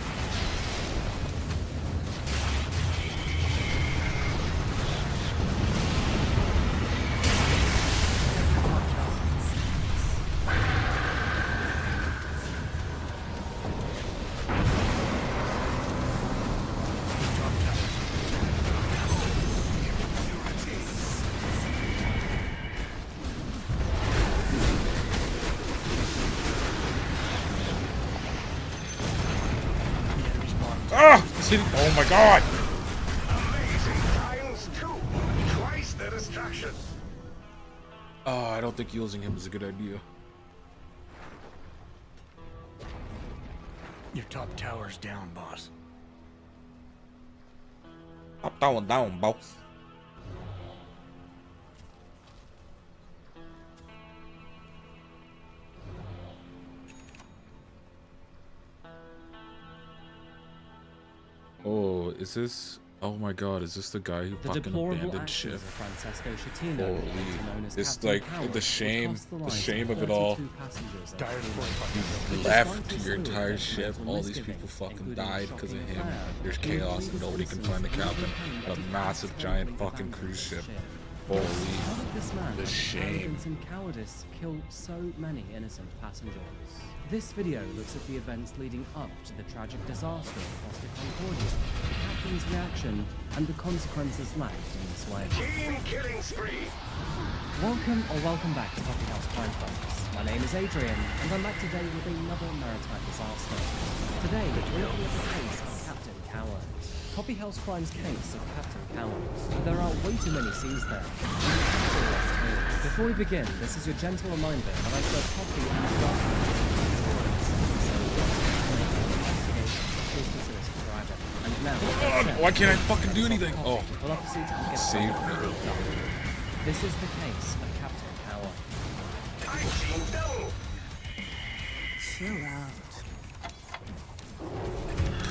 Ah! Oh my god! Twice the destruction. Oh, I don't think using him is a good idea. Your top tower's down, boss. Top tower down, boss. Oh, is this? Oh my god, is this the guy who fucking abandoned ship? Holy, it's like the shame of it all. You left your entire ship, all these people fucking died because of him. There's chaos and nobody can find the captain. A massive giant fucking cruise ship. Holy, the shame. And cowardice killed so many innocent passengers. This video looks at the events leading up to the tragic disaster of Costa Concordia, the captain's reaction, and the consequences left in this way. Team killing spree. Welcome back to Coffee House Crime Files. My name is Adrian, and I'm back today with another maritime disaster. Today, we're looking at the case of Captain Coward. Coffee House Crime's case of Captain Coward. There are way too many scenes there. Before we begin, this is your gentle reminder that I serve coffee and drafting. Why can't I fucking do anything? Oh, save me. This is the case of Captain Coward. Chill out.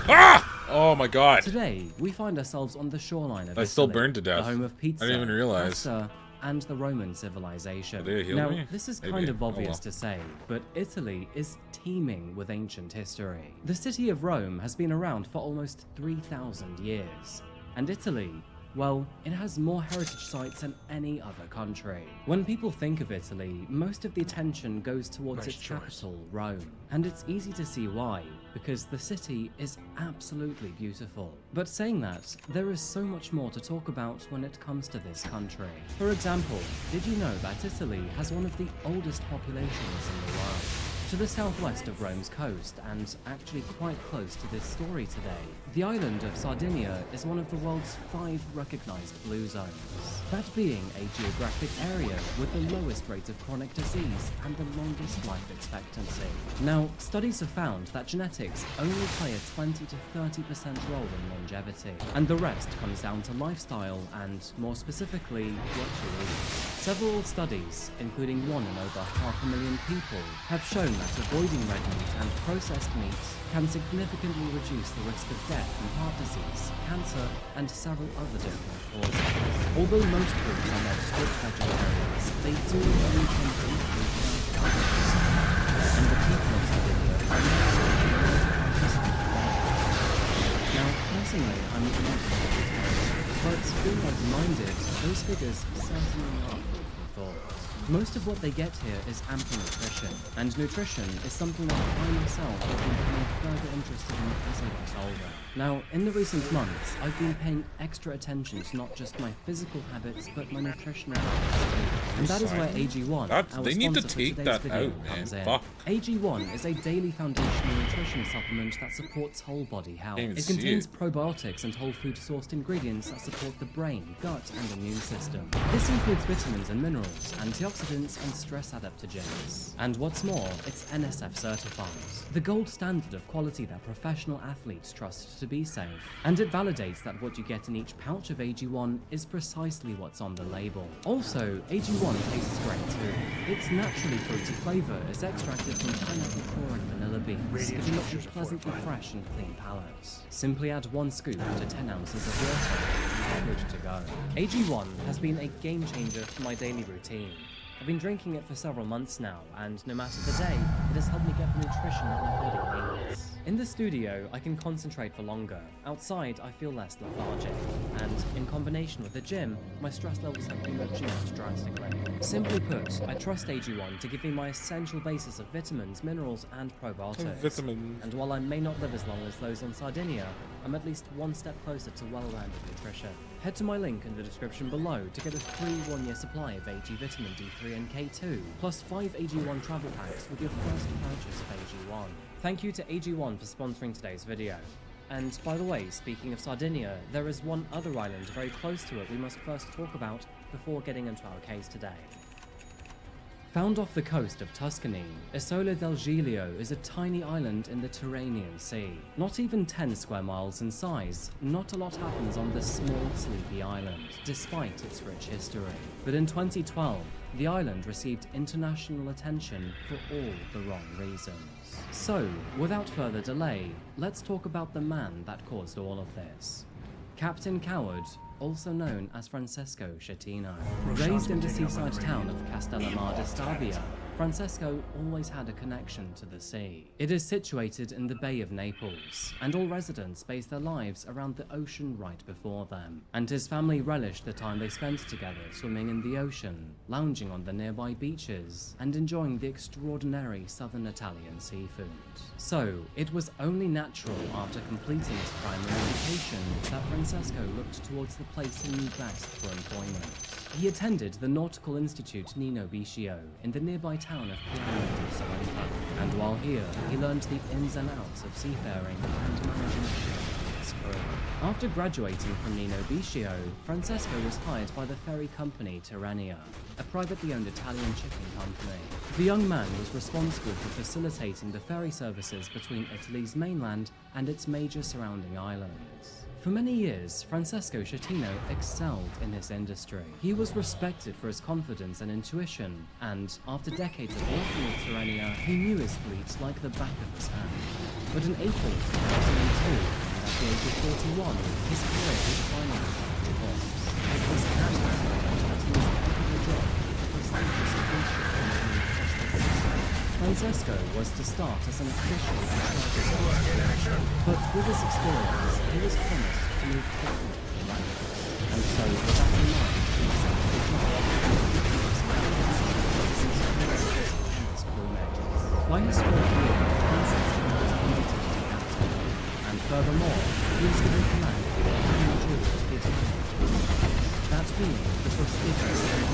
Ah! Oh my god. Today, we find ourselves on the shoreline of I still Italy, burned to death. the home of pizza, I didn't even realize. pasta, and the Roman civilization. Did they heal now, me? this is Maybe. kind of Oh, obvious well. to say, but Italy is teeming with ancient history. The city of Rome has been around for almost 3,000 years, and Italy, well, it has more heritage sites than any other country. When people think of Italy, most of the attention goes towards its capital, Rome. And it's easy to see why, because the city is absolutely beautiful. But saying that, there is so much more to talk about when it comes to this country. For example, did you know that Italy has one of the oldest populations in the world? to the southwest of Rome's coast, and actually quite close to this story today. The island of Sardinia is one of the world's 5 recognized blue zones, that being a geographic area with the lowest rate of chronic disease and the longest life expectancy. Now, studies have found that genetics only play a 20 to 30% role in longevity, and the rest comes down to lifestyle and, more specifically, what you eat. Several studies, including one in over 500,000 people, have shown that avoiding red meat and processed meats can significantly reduce the risk of death from heart disease, cancer, and several other different causes. Although most groups are not strict vegetarians, they do only tend to eat meat without allergies, and the people of Sardinia are not now, personally, I'm not a vegetarian, but being open-minded, those figures certainly are food for thought. Most of what they get here is ample nutrition, and nutrition is something that I myself have been becoming further interested in as I get older. Now, in the recent months, I've been paying extra attention to not just my physical habits, but my nutritional habits too. And that is where AG1, our they need to sponsor take for today's that video, out, man. comes in. Fuck. AG1 is a daily foundational nutrition supplement that supports whole body health. Can't even It see contains it. probiotics and whole food sourced ingredients that support the brain, gut, and immune system. This includes vitamins and minerals, antioxidants, and stress adaptogens. And what's more, it's NSF certified, the gold standard of quality that professional athletes trust to be safe. And it validates that what you get in each pouch of AG1 is precisely what's on the label. Also, AG1 tastes great too. Its naturally fruity flavor is extracted from pineapple core and vanilla beans, giving it a pleasantly fresh and clean palate. Simply add 1 scoop to 10 ounces of water, and you're good to go. AG1 has been a game changer for my daily routine. I've been drinking it for several months now, and no matter the day, it has helped me get the nutrition that my body needs. In the studio, I can concentrate for longer. Outside, I feel less lethargic. And in combination with the gym, my stress levels have been reduced drastically. Simply put, I trust AG1 to give me my essential basis of vitamins, minerals, and probiotics. Vitamins. And while I may not live as long as those on Sardinia, I'm at least one step closer to well-rounded nutrition. Head to my link in the description below to get a free 1-year supply of AG Vitamin D3 and K2, plus 5 AG1 travel packs with your first purchase of AG1. Thank you to AG1 for sponsoring today's video. And by the way, speaking of Sardinia, there is one other island very close to it we must first talk about before getting into our case today. Found off the coast of Tuscany, Isola del Giglio is a tiny island in the Tyrrhenian Sea. Not even 10 square miles in size, not a lot happens on this small, sleepy island, despite its rich history. But in 2012, the island received international attention for all the wrong reasons. So, without further delay, let's talk about the man that caused all of this. Captain Coward, also known as Francesco Schettino. Raised in the seaside town of Castellamare di Stabia, Francesco always had a connection to the sea. It is situated in the Bay of Naples, and all residents base their lives around the ocean right before them. And his family relished the time they spent together swimming in the ocean, lounging on the nearby beaches, and enjoying the extraordinary southern Italian seafood. So, it was only natural after completing his primary education that Francesco looked towards the place he knew best for employment. He attended the Nautical Institute Nino Biscio in the nearby town of Piano di Sorrento, and while here, he learned the ins and outs of seafaring and managing a ship and its crew. After graduating from Nino Biscio, Francesco was hired by the ferry company Tirrenia, a privately owned Italian shipping company. The young man was responsible for facilitating the ferry services between Italy's mainland and its major surrounding islands. For many years, Francesco Schettino excelled in this industry. He was respected for his confidence and intuition, and after decades of working with Tirrenia, he knew his fleet like the back of his hand. But in April 2002, at the age of 41, his career was finally come to a halt. It was at that moment that he was offered a job with the prestigious cruise ship company Costa. Francesco was to start as an official in charge of but with his experience, he was promised to move quickly to the land. And so, with that in mind, he accepted the job and his crewmates. By his fourth year, Francesco was promoted to captain, and furthermore, he was given command of the Italian jewel of the Italian crew, that being the prestigious and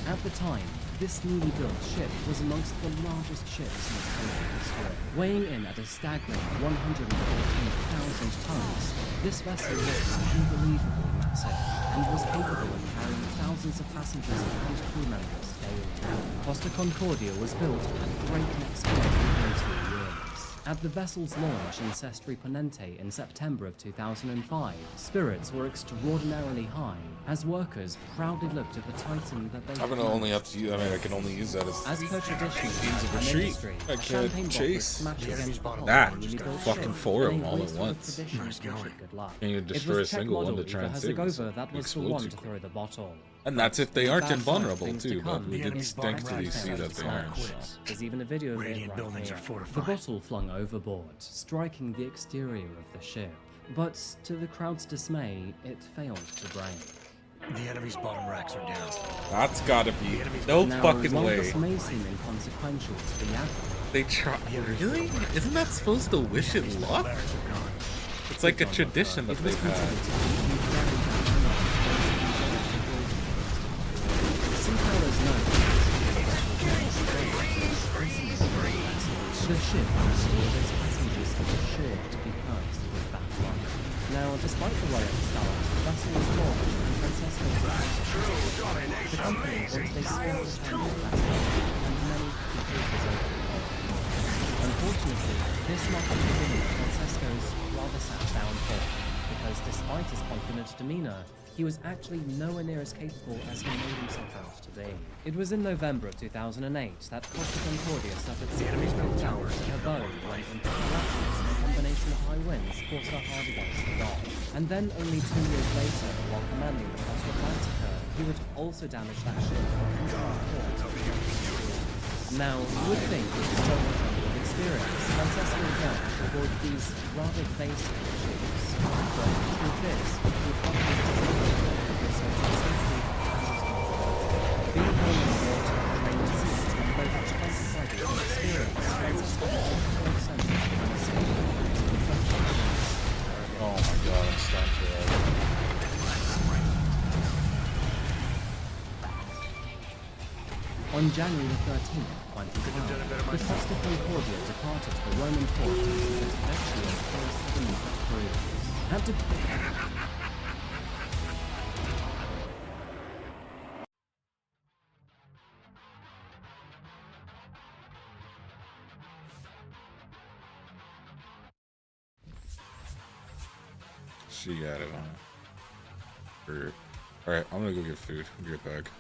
At the time, This newly built ship was amongst the largest ships in Atlantic history. Weighing in at a staggering 114,000 tons, this vessel was unbelievably massive and was capable of carrying thousands of passengers and crew members daily. Costa Concordia was built at breakneck speed within 2 years. At the vessel's launch in Sestri Ponente in September of 2005, spirits were extraordinarily high as workers proudly looked at the Titan that they I'm gonna only have to use, I mean, I can only use that as per tradition means of and retreat. industry, I champagne can't bottles chase smashed against the hull that. of the newly built Fucking ship, 4 of them laying all at waste to the once. tradition which wished good luck. And you It destroy was a single one to Czech try and model save Eva it. that was the one to throw the bottle. And that's if they aren't Bad sign of invulnerable things to too, but come. we did Enemy's thankfully bottom see right that they hand aren't. side. So. There's even a video of it Radiant right buildings here. are fortified. The bottle flung overboard, striking the exterior of the ship. But to the crowd's dismay, it failed to break. The enemy's bottom racks are down. That's gotta be no Now, fucking while way. this may seem inconsequential to the average, They try. Really? Isn't that supposed to wish it luck? It's like a tradition that they've had. the ship restored its passengers to the shore to be cursed with bad luck. Now, despite the way it started, the vessel was launched and Francesco the company wanted a small return to the vessel and many computers over the port. Unfortunately, this marked the beginning of Francesco's rather sat-down fall, because despite his confident demeanor, he was actually nowhere near as capable as he made himself out to be. It was in November of 2008 that Costa Concordia suffered significant damage to her bow when into collapses and a combination of high winds forced her hard against the dock. And then only 2 years later, while commanding the Costa Atlantica, he would also damage that ship when into our port of the Now, you would think with so much of experience, Francesco would know how to avoid these rather basic issues. But the truth is, he probably being home in the water, trained to sea, and both 25 years of experience, Francesco had a sense of honesty. Oh my god, I'm stunned for that. On January the 13th, 2012, the Costa Concordia departed the Roman port to visit Vecchio for a 7-month cruise. Had to She got it on. Alright, I'm gonna go get food. I'll be right back.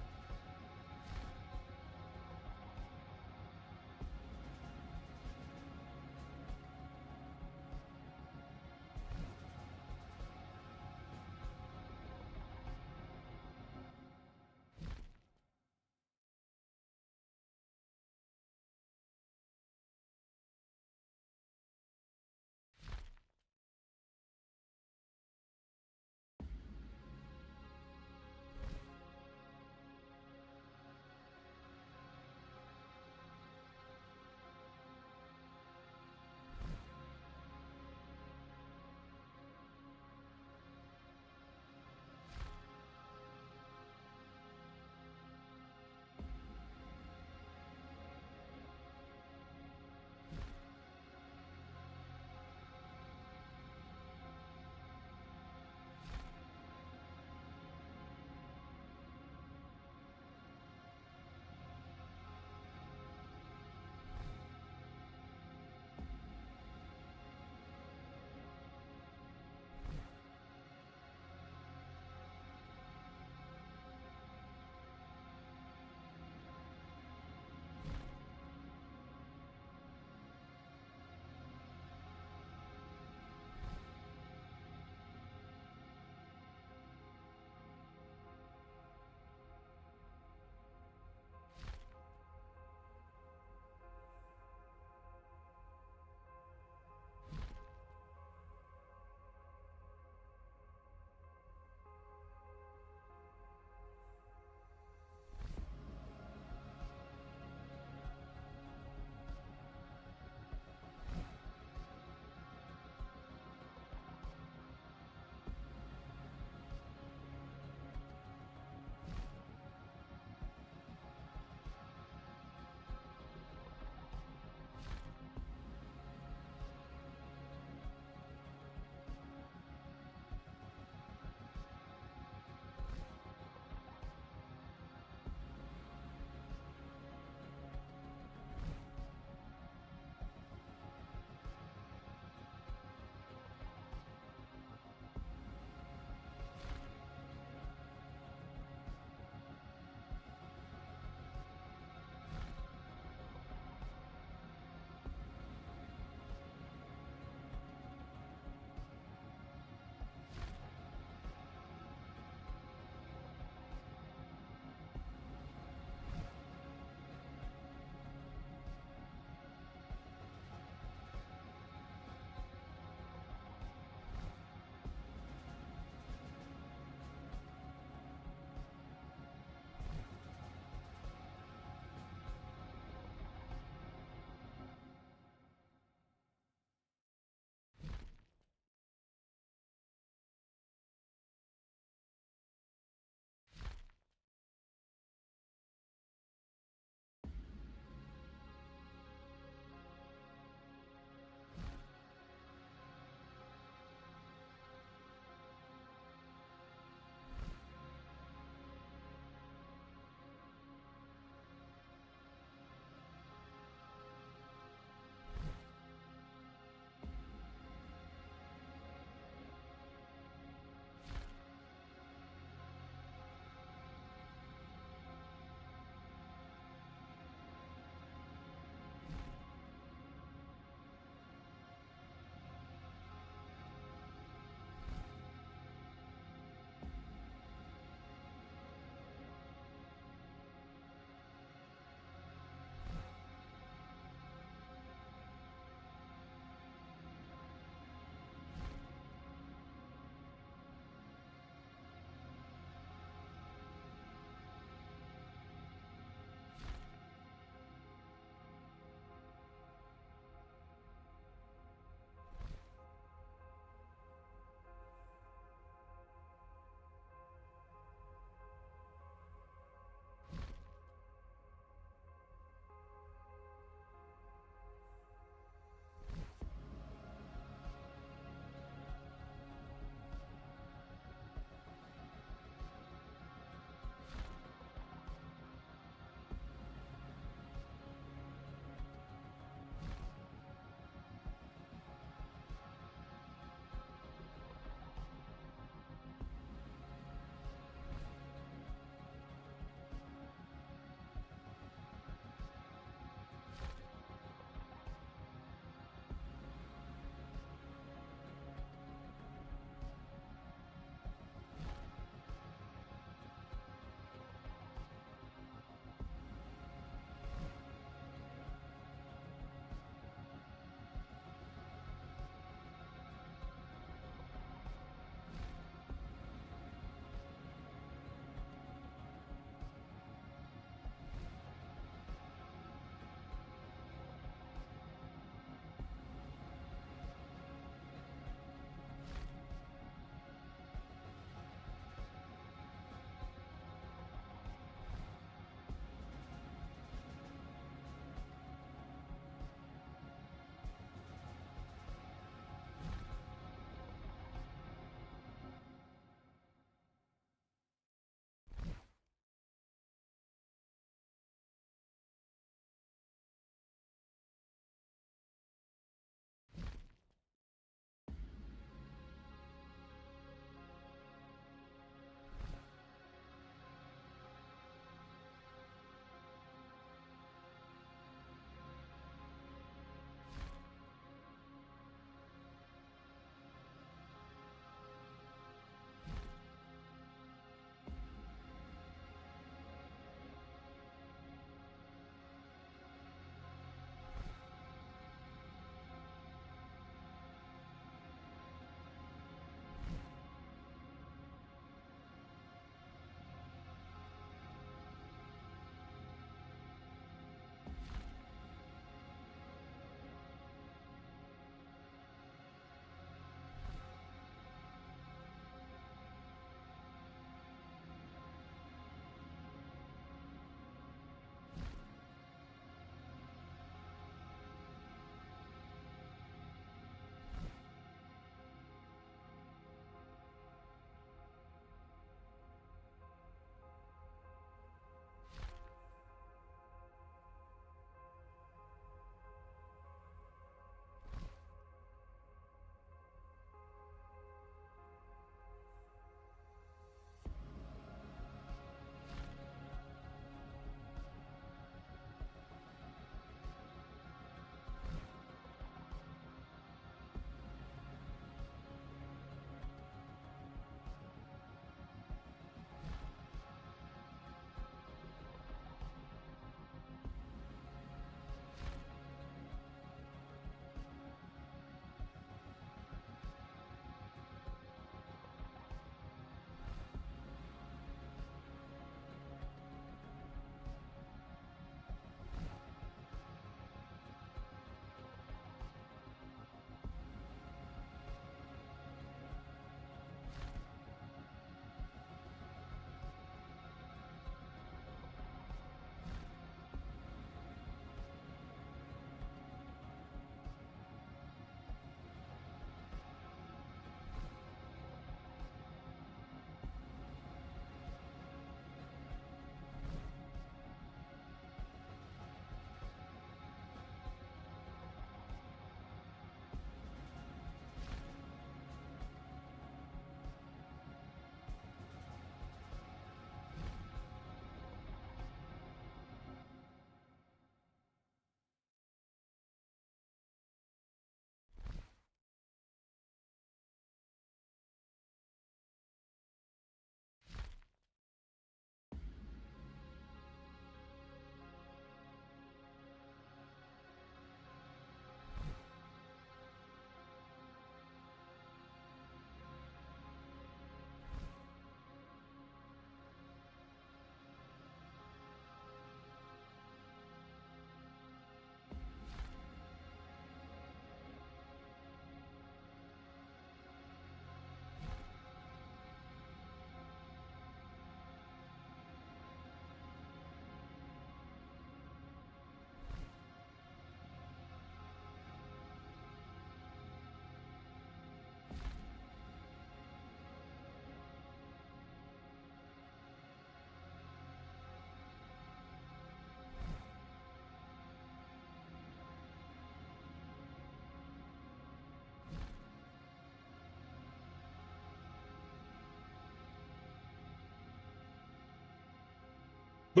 I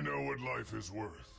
know what life is worth.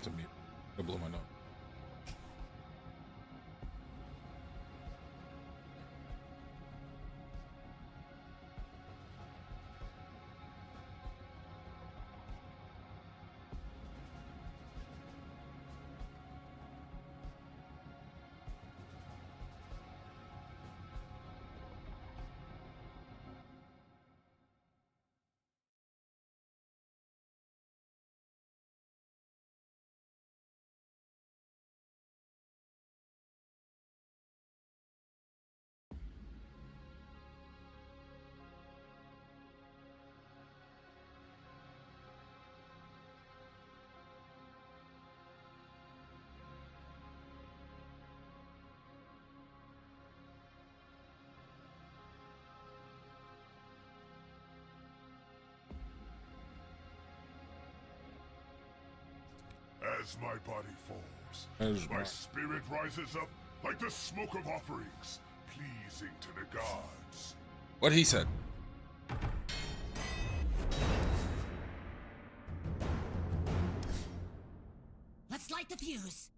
To me, I blew my nose. As my body falls, my spirit rises up like the smoke of offerings, pleasing to the gods. What he said. Let's light the fuse.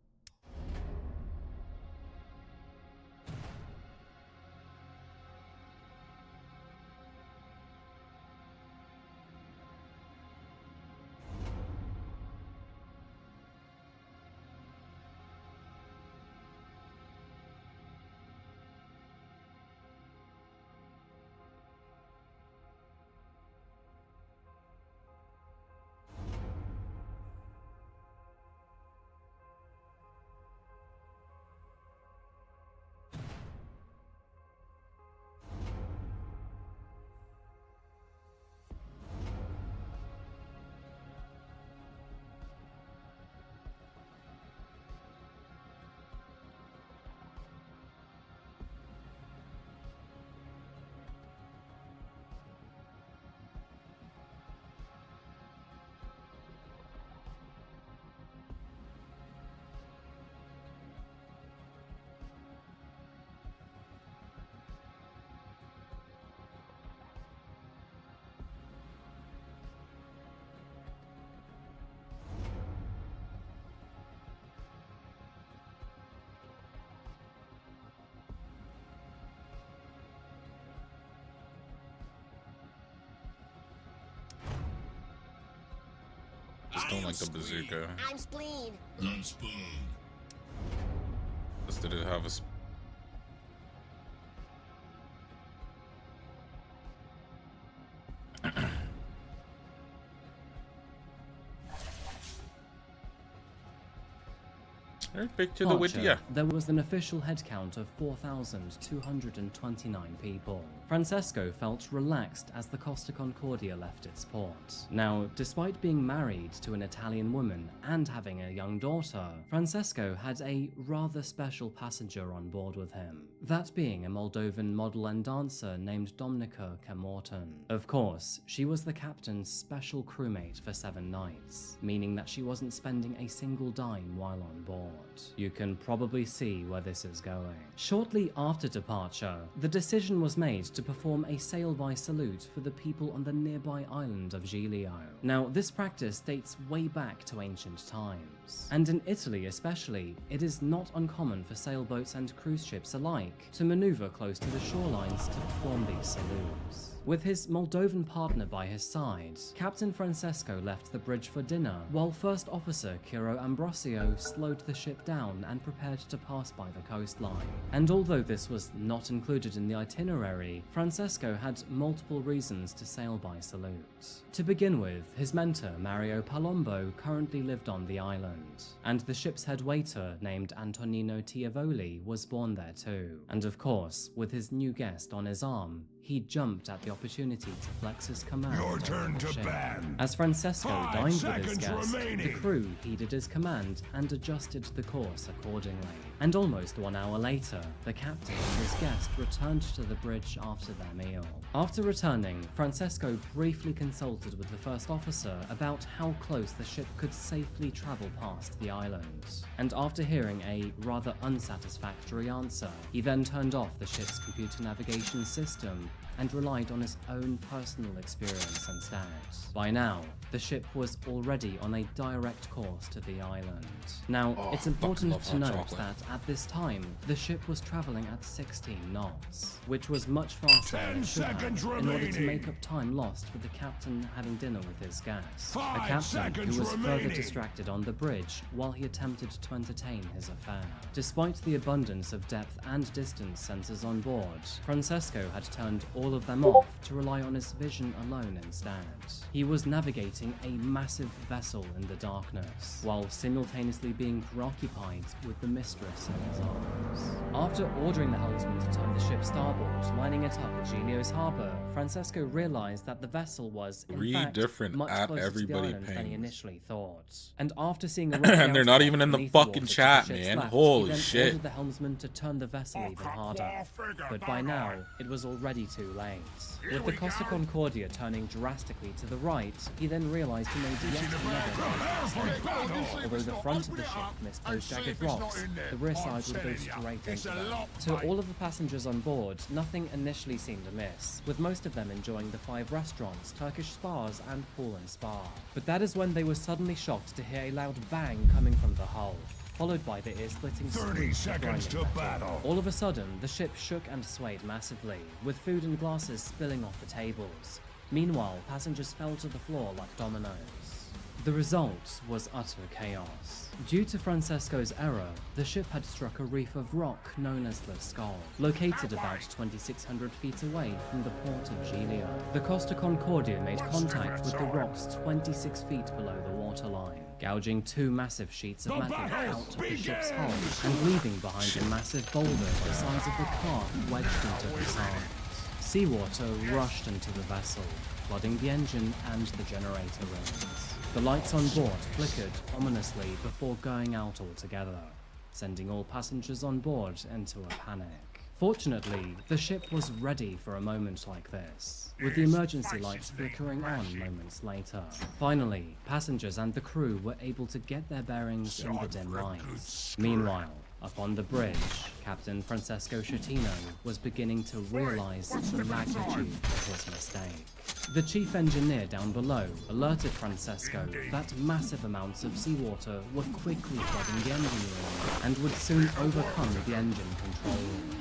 Just don't like the bazooka. I'm Spleen. I'm Spoon. Just did it have a Picture the Wikia. There was an official headcount of 4,229 people. Francesco felt relaxed as the Costa Concordia left its port. Now, despite being married to an Italian woman and having a young daughter, Francesco had a rather special passenger on board with him, that being a Moldovan model and dancer named Domnica Kamorton. Of course, she was the captain's special crewmate for 7 nights, meaning that she wasn't spending a single dime while on board. You can probably see where this is going. Shortly after departure, the decision was made to perform a sail-by salute for the people on the nearby island of Giglio. Now, this practice dates way back to ancient times, and in Italy especially, it is not uncommon for sailboats and cruise ships alike to maneuver close to the shorelines to perform these salutes. With his Moldovan partner by his side, Captain Francesco left the bridge for dinner, while First Officer Ciro Ambrosio slowed the ship down and prepared to pass by the coastline. And although this was not included in the itinerary, Francesco had multiple reasons to sail by salute. To begin with, his mentor Mario Palombo currently lived on the island, and the ship's head waiter named Antonino Tiavoli was born there too. And of course, with his new guest on his arm, he jumped at the opportunity to flex his command. Your turn to ban. As Francesco 5 dined with his seconds guest, remaining. the crew heeded his command and adjusted the course accordingly. And almost 1 hour later, the captain and his guest returned to the bridge after their meal. After returning, Francesco briefly consulted with the first officer about how close the ship could safely travel past the island. And after hearing a rather unsatisfactory answer, he then turned off the ship's computer navigation system and relied on his own personal experience instead. By now, the ship was already on a direct course to the island. Now, it's important to note that at this time, the ship was traveling at 16 knots, which was much faster than it should have, in order to make up time lost for the captain having dinner with his guest. A captain who was further distracted on the bridge while he attempted to entertain his affair. Despite the abundance of depth and distance sensors on board, Francesco had turned all of them off to rely on his vision alone instead. He was navigating a massive vessel in the darkness, while simultaneously being preoccupied with the mistress in his arms. After ordering the helmsman to turn the ship starboard, lining it up at Giglio's harbour, Francesco realized that the vessel was, in fact, much closer to the island than he initially thought. And after seeing a and they're not even in the fucking chat, man. Holy shit. He then ordered the helmsman to turn the vessel even harder. But by now, it was already too late. With the Costa Concordia turning drastically to the right, he then realized he made yet another mistake. Although the front of the ship missed those jagged rocks, the rear side would go straight into them. To all of the passengers on board, nothing initially seemed amiss, with most of them enjoying the 5 restaurants, Turkish spas, and pool and spa. But that is when they were suddenly shocked to hear a loud bang coming from the hull, followed by the ear-splitting 30 seconds to battle. All of a sudden, the ship shook and swayed massively, with food and glasses spilling off the tables. Meanwhile, passengers fell to the floor like dominoes. The result was utter chaos. Due to Francesco's error, the ship had struck a reef of rock known as the Skull, located about 2,600 feet away from the port of Giglio. The Costa Concordia made contact with the rocks 26 feet below the waterline, gouging 2 massive sheets of metal out of the ship's hull and leaving behind a massive boulder the size of the car wedged into the side. Seawater rushed into the vessel, flooding the engine and the generator rings. The lights on board flickered ominously before going out altogether, sending all passengers on board into a panic. Fortunately, the ship was ready for a moment like this, with the emergency lights flickering on moments later. Finally, passengers and the crew were able to get their bearings in the dim lights. Meanwhile, up on the bridge, Captain Francesco Schettino was beginning to realize the magnitude of his mistake. The chief engineer down below alerted Francesco that massive amounts of seawater were quickly flooding the engine room and would soon overcome the engine control rooms.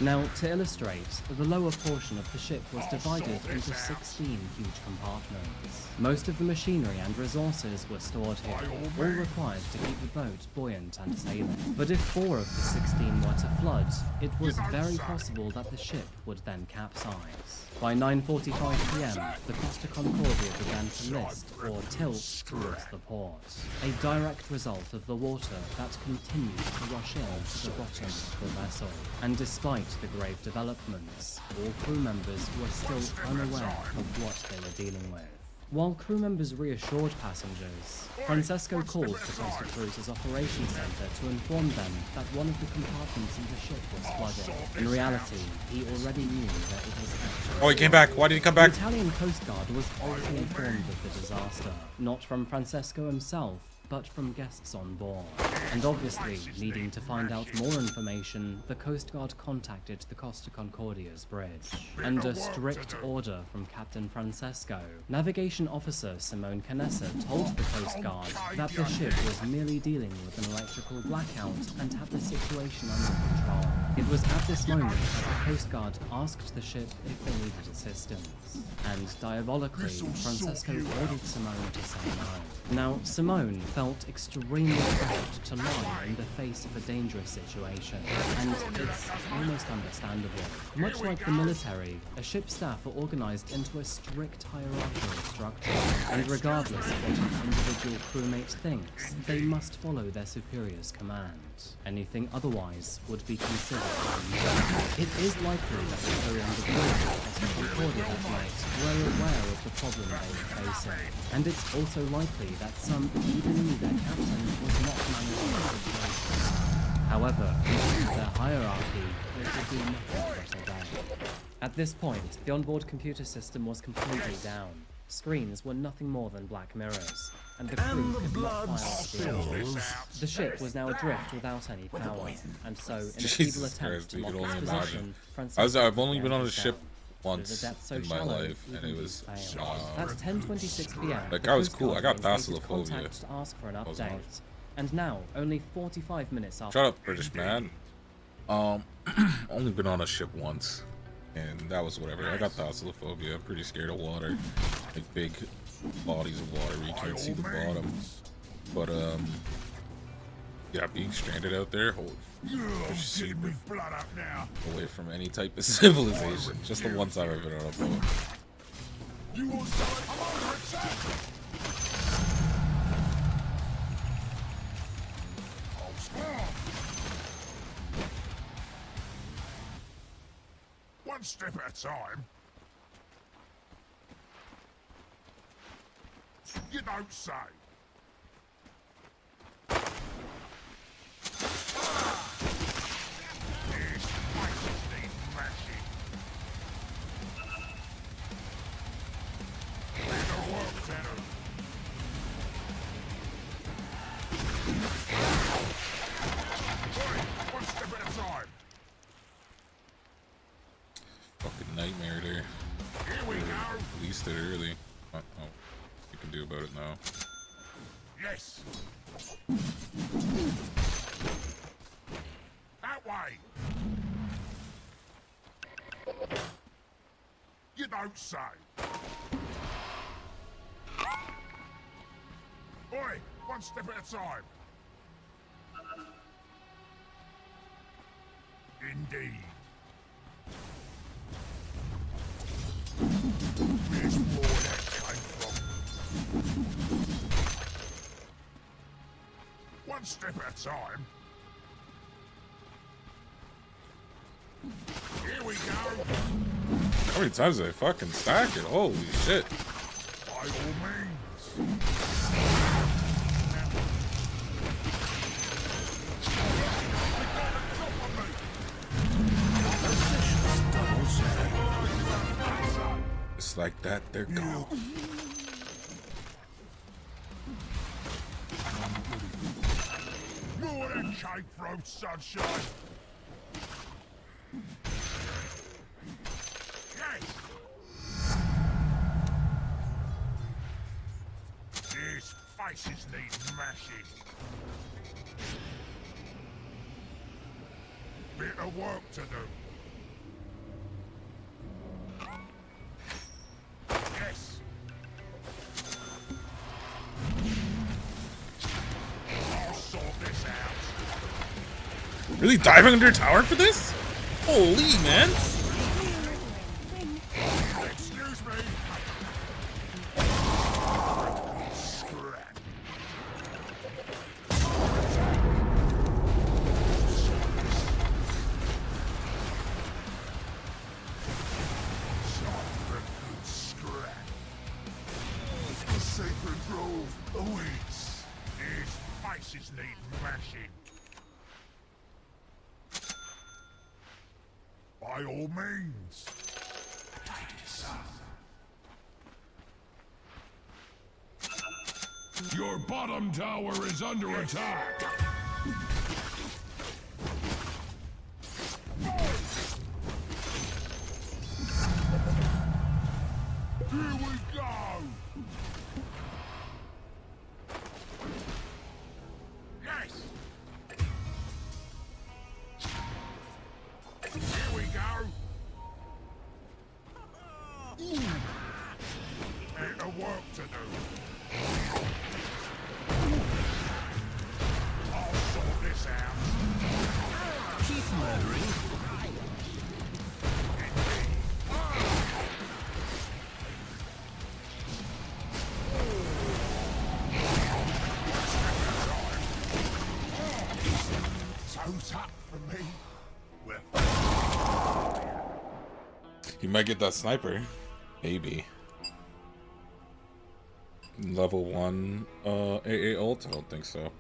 Now, to illustrate, the lower portion of the ship was divided into 16 huge compartments. Most of the machinery and resources were stored here, all required to keep the boat buoyant and sailing. But if 4 of the 16 were to flood, it was very possible that the ship would then capsize. By 9:45 p.m., the Costa Concordia began to list, or tilt, towards the port, a direct result of the water that continued to rush in to the bottom of the vessel. And despite the grave developments, all crew members were still unaware of what they were dealing with. While crew members reassured passengers, Francesco called the Costa Cruises Operations Center to inform them that one of the compartments in the ship was flooding. In reality, he already knew that it was actually... Oh, he came back. Why did he come back? The Italian Coast Guard was also informed of the disaster, not from Francesco himself, but from guests on board. And obviously, needing to find out more information, the Coast Guard contacted the Costa Concordia's bridge. Under strict order from Captain Francesco, Navigation Officer Simone Canessa told the Coast Guard that the ship was merely dealing with an electrical blackout and had the situation under control. It was at this moment that the Coast Guard asked the ship if they needed assistance. And diabolically, Francesco ordered Simone to say no. Now, Simone felt extremely pressured to lie in the face of a dangerous situation, and it's almost understandable. Much like the military, a ship's staff are organized into a strict hierarchical structure, and regardless of what an individual crewmate thinks, they must follow their superior's command. Anything otherwise would be considered illegal. It is likely that the crew on the bridge across the Concordia that night were aware of the problem they were facing, and it's also likely that some even knew their captain was not managing the situation. However, due to their hierarchy, they could do nothing but obey. At this point, the onboard computer system was completely down. Screens were nothing more than black mirrors, and the crew could not fire off the engines. The ship was now adrift without any power, and so in a feeble attempt to lock its position, I've only been on a ship once in my life, and it was at 10:26 p.m. That guy was cool. I got thalassophobia. To ask for an update, and now only 45 minutes after. Shut up, British man. Only been on a ship once, and that was whatever. I got thalassophobia. I'm pretty scared of water, like big bodies of water where you can't see the bottom. But yeah, being stranded out there, super away from any type of civilization. Just the one time I've been on a boat. You will start. I'm under attack. One step at a time. You don't say. Fucking nightmare there. Here we go. Released it early. Oh, you can do about it now. Yes. That way. You don't say. Oi, one step at a time. Indeed. Where's more that came from? One step at a time. Here we go. How many times did I fucking stack it? Holy shit. By all means. Just like that, they're gone. More than cake from sunshine. Yes. These faces need mashing. Bit of work to do. Yes. I'll sort this out. Really diving under a tower for this? Holy man! Excuse me. Scrap. Scrap. The sacred grove awaits. These faces need mashing. By all means. Your bottom tower is under attack. Here we go. Yes. Here we go. Bit of work to do. I'll sort this out. Keep murdering. So's up for me. You might get that sniper. Maybe. Level 1 AA ult? I don't think so.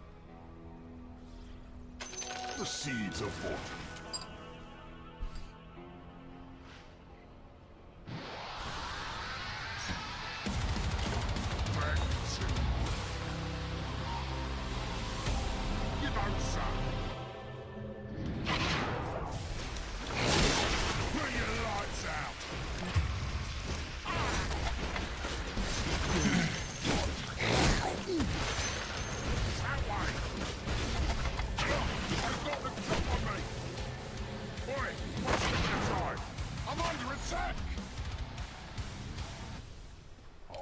The seeds of fortune. You don't suck. Put your lights out. That way. I've got the drop on me. Boy, what's the time? I'm under attack.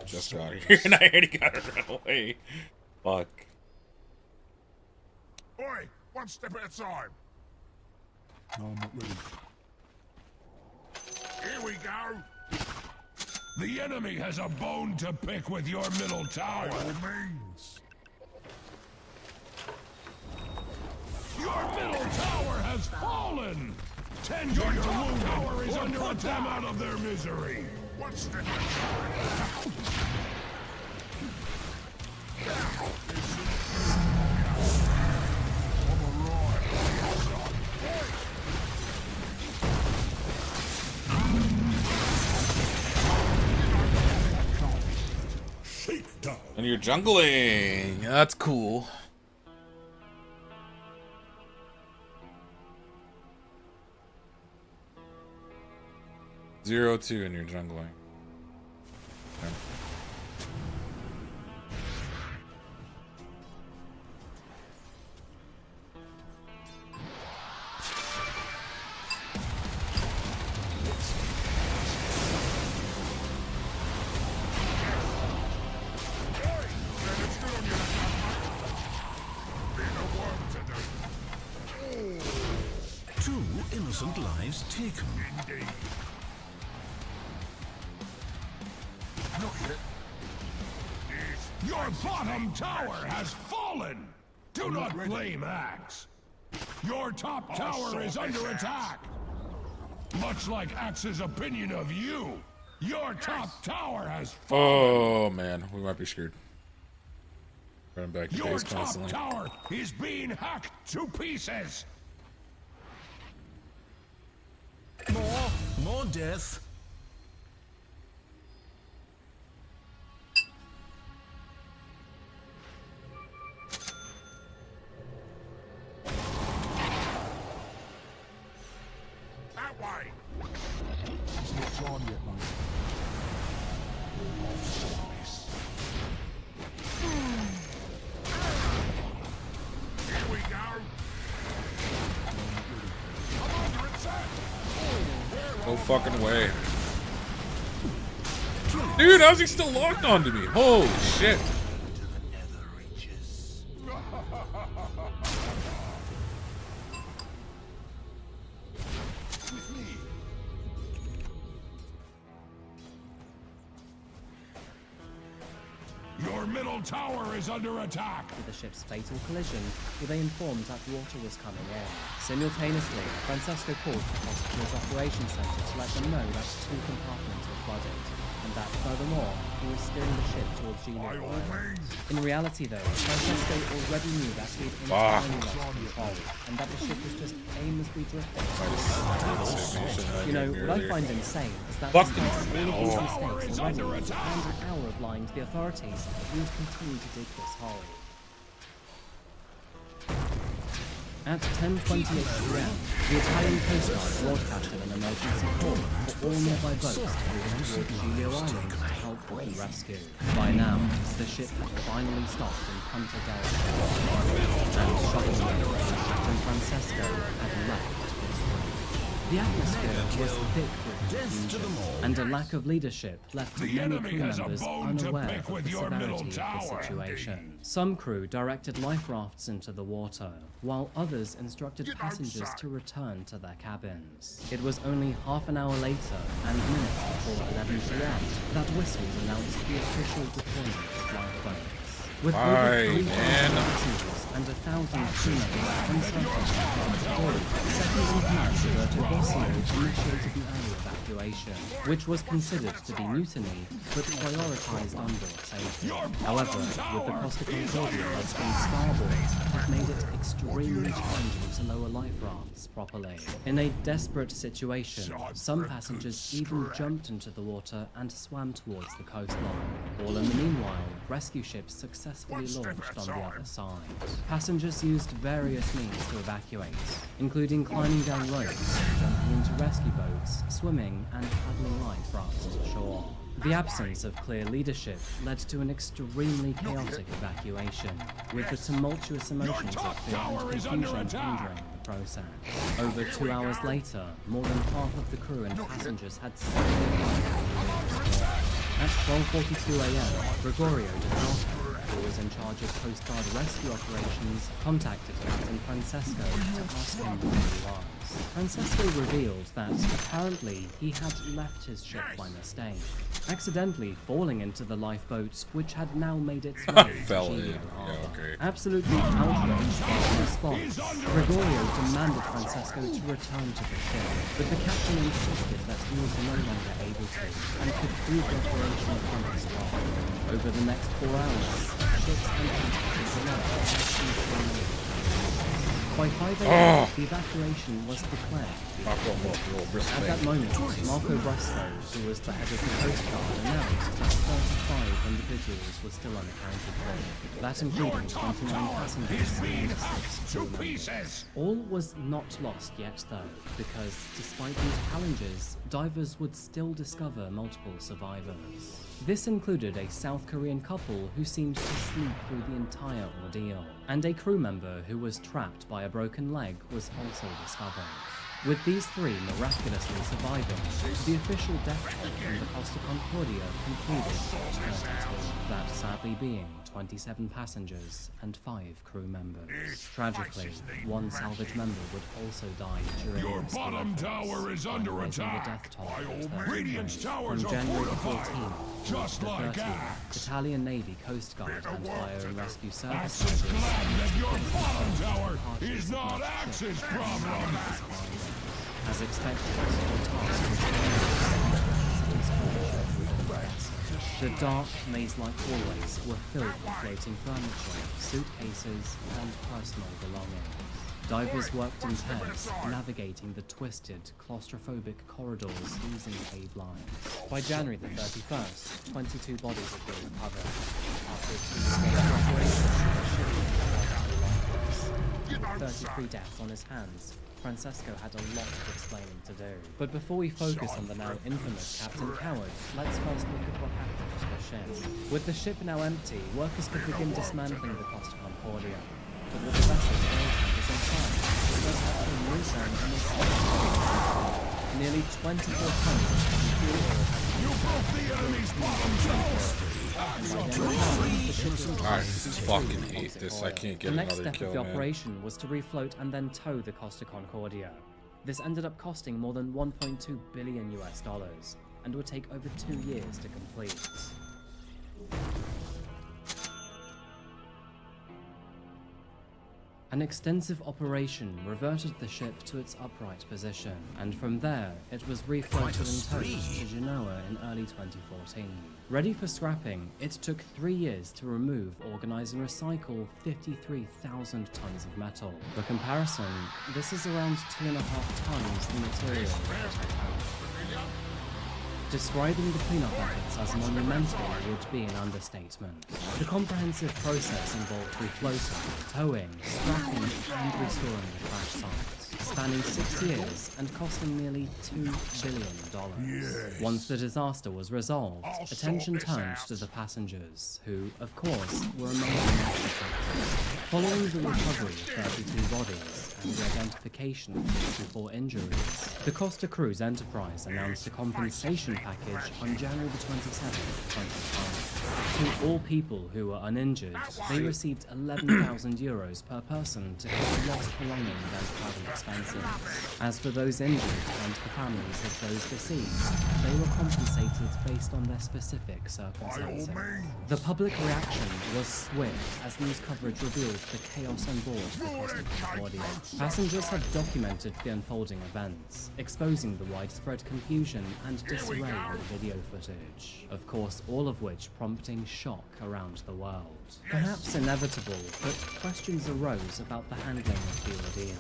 Just got here and I already got to run away. Fuck. Boy, one step at a time. No, I'm not ready. Here we go. The enemy has a bone to pick with your middle tower. By all means. Your middle tower has fallen. Tend your top tower is under attack. Out of their misery. One step at a time. And you're jungling. That's cool. Zero 2 and you're jungling. Okay. Two innocent lives taken. Indeed. Not yet. Your bottom tower has fallen. Do not blame Axe. Your top tower is under attack. Much like Axe's opinion of you, your top tower has fallen. Oh man, we might be screwed. Running back to Your base top constantly. tower is being hacked to pieces. More death. That way. It's not time yet, mate. Here we go. I'm under attack. No fucking way. Dude, how's he still locked onto me? Holy shit. Your middle tower is under attack. With the ship's fatal collision, were they informed that water was coming in. Simultaneously, Francesco called the hospital's operations center to let them know that 2 compartments were flooded. and that furthermore, he was steering the ship towards Giglio Island. In reality though, Francesco already knew that he had entirely lost control, and that the ship was just aimlessly drifting. You know, what I find insane is that despite all of these mistakes already, and an hour of lying to the authorities, he would continue to dig this hole. At 10:28 p.m., the Italian Coast Guard broadcasted an emergency call for all nearby boats to move toward Giglio Island to help with the rescue. By now, the ship had finally stopped in Punta del Este, and shockingly, Captain Francesco had left. The atmosphere was thick with confusion, and a lack of leadership left many crew members unaware of the severity of the situation. Some crew directed life rafts into the water, while others instructed passengers to return to their cabins. It was only half an hour later, and minutes before 11 p.m., that whistles announced the official deployment of lifeboats. With over 3,000 passengers and 1,000 crew members uncertain, second in command Roberto Bossio initiated the early evacuation, which was considered to be mutiny, but prioritized onboard safety. However, with the Costa Concordia heads from starboard, it made it extremely challenging to lower life rafts properly. In a desperate situation, some passengers even jumped into the water and swam towards the coastline. All in the meanwhile, rescue ships successfully launched on the other side. Passengers used various means to evacuate, including climbing down ropes, jumping into rescue boats, swimming, and paddling life rafts to shore. The absence of clear leadership led to an extremely chaotic evacuation, with the tumultuous emotions of fear and confusion hindering the process. Over 2 hours later, more than half of the crew and passengers had safely evacuated. At 12:42 a.m., Gregorio de Falco, who was in charge of Coast Guard rescue operations, contacted Captain Francesco to ask him where he was. Francesco revealed that apparently he had left his ship by mistake, accidentally falling into the lifeboat, which had now made its way to Giglio Harbor. Absolutely outraged by the response, Gregorio demanded Francesco to return to the ship, but the captain insisted that he was no longer able to, and could prove the operation from his top. Over the next 4 hours, ships and passengers alike. By 5 a.m., the evacuation was declared. At that moment, Marco Brusco, who was the head of the Coast Guard, announced that 35 individuals were still unaccounted for. That included 29 passengers and 6 crew members. All was not lost yet, though, because despite these challenges, divers would still discover multiple survivors. This included a South Korean couple who seemed to sleep through the entire ordeal, and a crew member who was trapped by a broken leg was also discovered. With these three miraculously surviving, the official death toll from the Costa Concordia concluded at 32, that sadly being 27 passengers and 5 crew members. Tragically, one salvage member would also die during the rescue bottom tower is under attack. The death toll Radiant's towers from January are fortified, 14th just to the like 30th, Italian Navy, Coast Guard, and Fire and Rescue Service Axis members glad that your bottom tower departures is not of each Axis ship problem. as expected, the task was the dark, maze-like hallways were filled with floating furniture, suitcases, and personal belongings. Divers worked in pairs, navigating the twisted, claustrophobic corridors using cave lines. By January the 31st, 22 bodies had been recovered. After 2 days of operation, the ship was 33 deaths on his hands. Francesco had a lot of explaining to do. But before we focus on the now infamous Captain Coward, let's first look at what happened to the ship. With the ship now empty, workers could begin dismantling the Costa Concordia. But with the vessel's oil tankers inside, it was had to move them and they nearly 24 tons of fuel oil had been broke the enemy's bottom tower! I fucking hate this. I can't get another kill, The next step of the man. operation was to refloat and then tow the Costa Concordia. This ended up costing more than $1.2 billion and would take over 2 years to complete. An extensive operation reverted the ship to its upright position, and from there, it was refloated and towed to Genoa in early 2014. Ready for scrapping, it took 3 years to remove, organize, and recycle 53,000 tons of metal. For comparison, this is around 2.5 tons of material in Titanic. Describing the cleanup efforts as monumental would be an understatement. The comprehensive process involved refloating, towing, scrapping, and restoring the crash site, spanning 6 years and costing nearly $2 billion. Once the disaster was resolved, attention turned to the passengers, who, of course, were among the most affected. Following the recovery of 32 bodies, and the identification of 54 injuries, the Costa Cruise Enterprise announced a compensation package on January the 27th, 2012. To all people who were uninjured, they received €11,000 per person to cover lost belongings and travel expenses. As for those injured and the families of those deceased, they were compensated based on their specific circumstances. The public reaction was swift as news coverage revealed the chaos on board the Costa Concordia. Passengers have documented the unfolding events, exposing the widespread confusion and disarray in the video footage, of course all of which prompting shock around the world. Perhaps inevitable, but questions arose about the handling of the ordeal.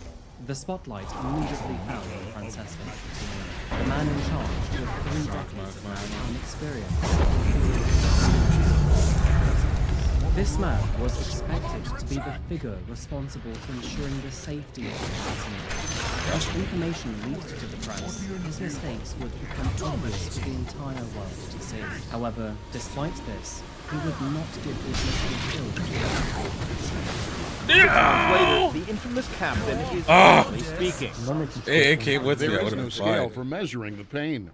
The spotlight immediately fell on Francesco Scatino, the man in charge with 3 decades of maritime experience. This man was expected to be the figure responsible for ensuring the safety of the passengers. As information leaked to the press, his mistakes would become obvious for the entire world to see. However, despite this, he would not give his missing later, the infamous captain is finally speaking. There is no scale for measuring the pain.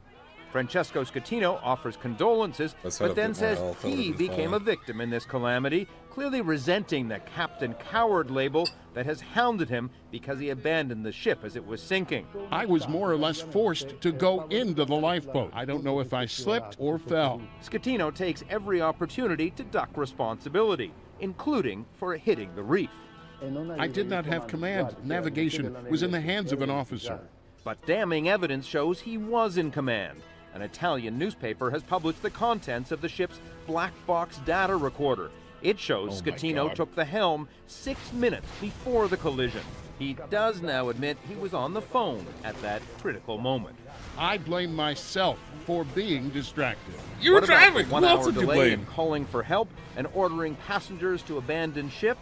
Francesco Scatino offers condolences, but then says he became a victim in this calamity, clearly resenting the Captain Coward label that has hounded him because he abandoned the ship as it was sinking. I was more or less forced to go into the lifeboat. I don't know if I slipped or fell. Scatino takes every opportunity to duck responsibility, including for hitting the reef. I did not have command. Navigation was in the hands of an officer. But damning evidence shows he was in command. An Italian newspaper has published the contents of the ship's black box data recorder. It shows Scatino took the helm 6 minutes before the collision. He does now admit he was on the phone at that critical moment. I blame myself for being distracted. You were driving. What about the 1 hour delay in calling for help and ordering passengers to abandon ship?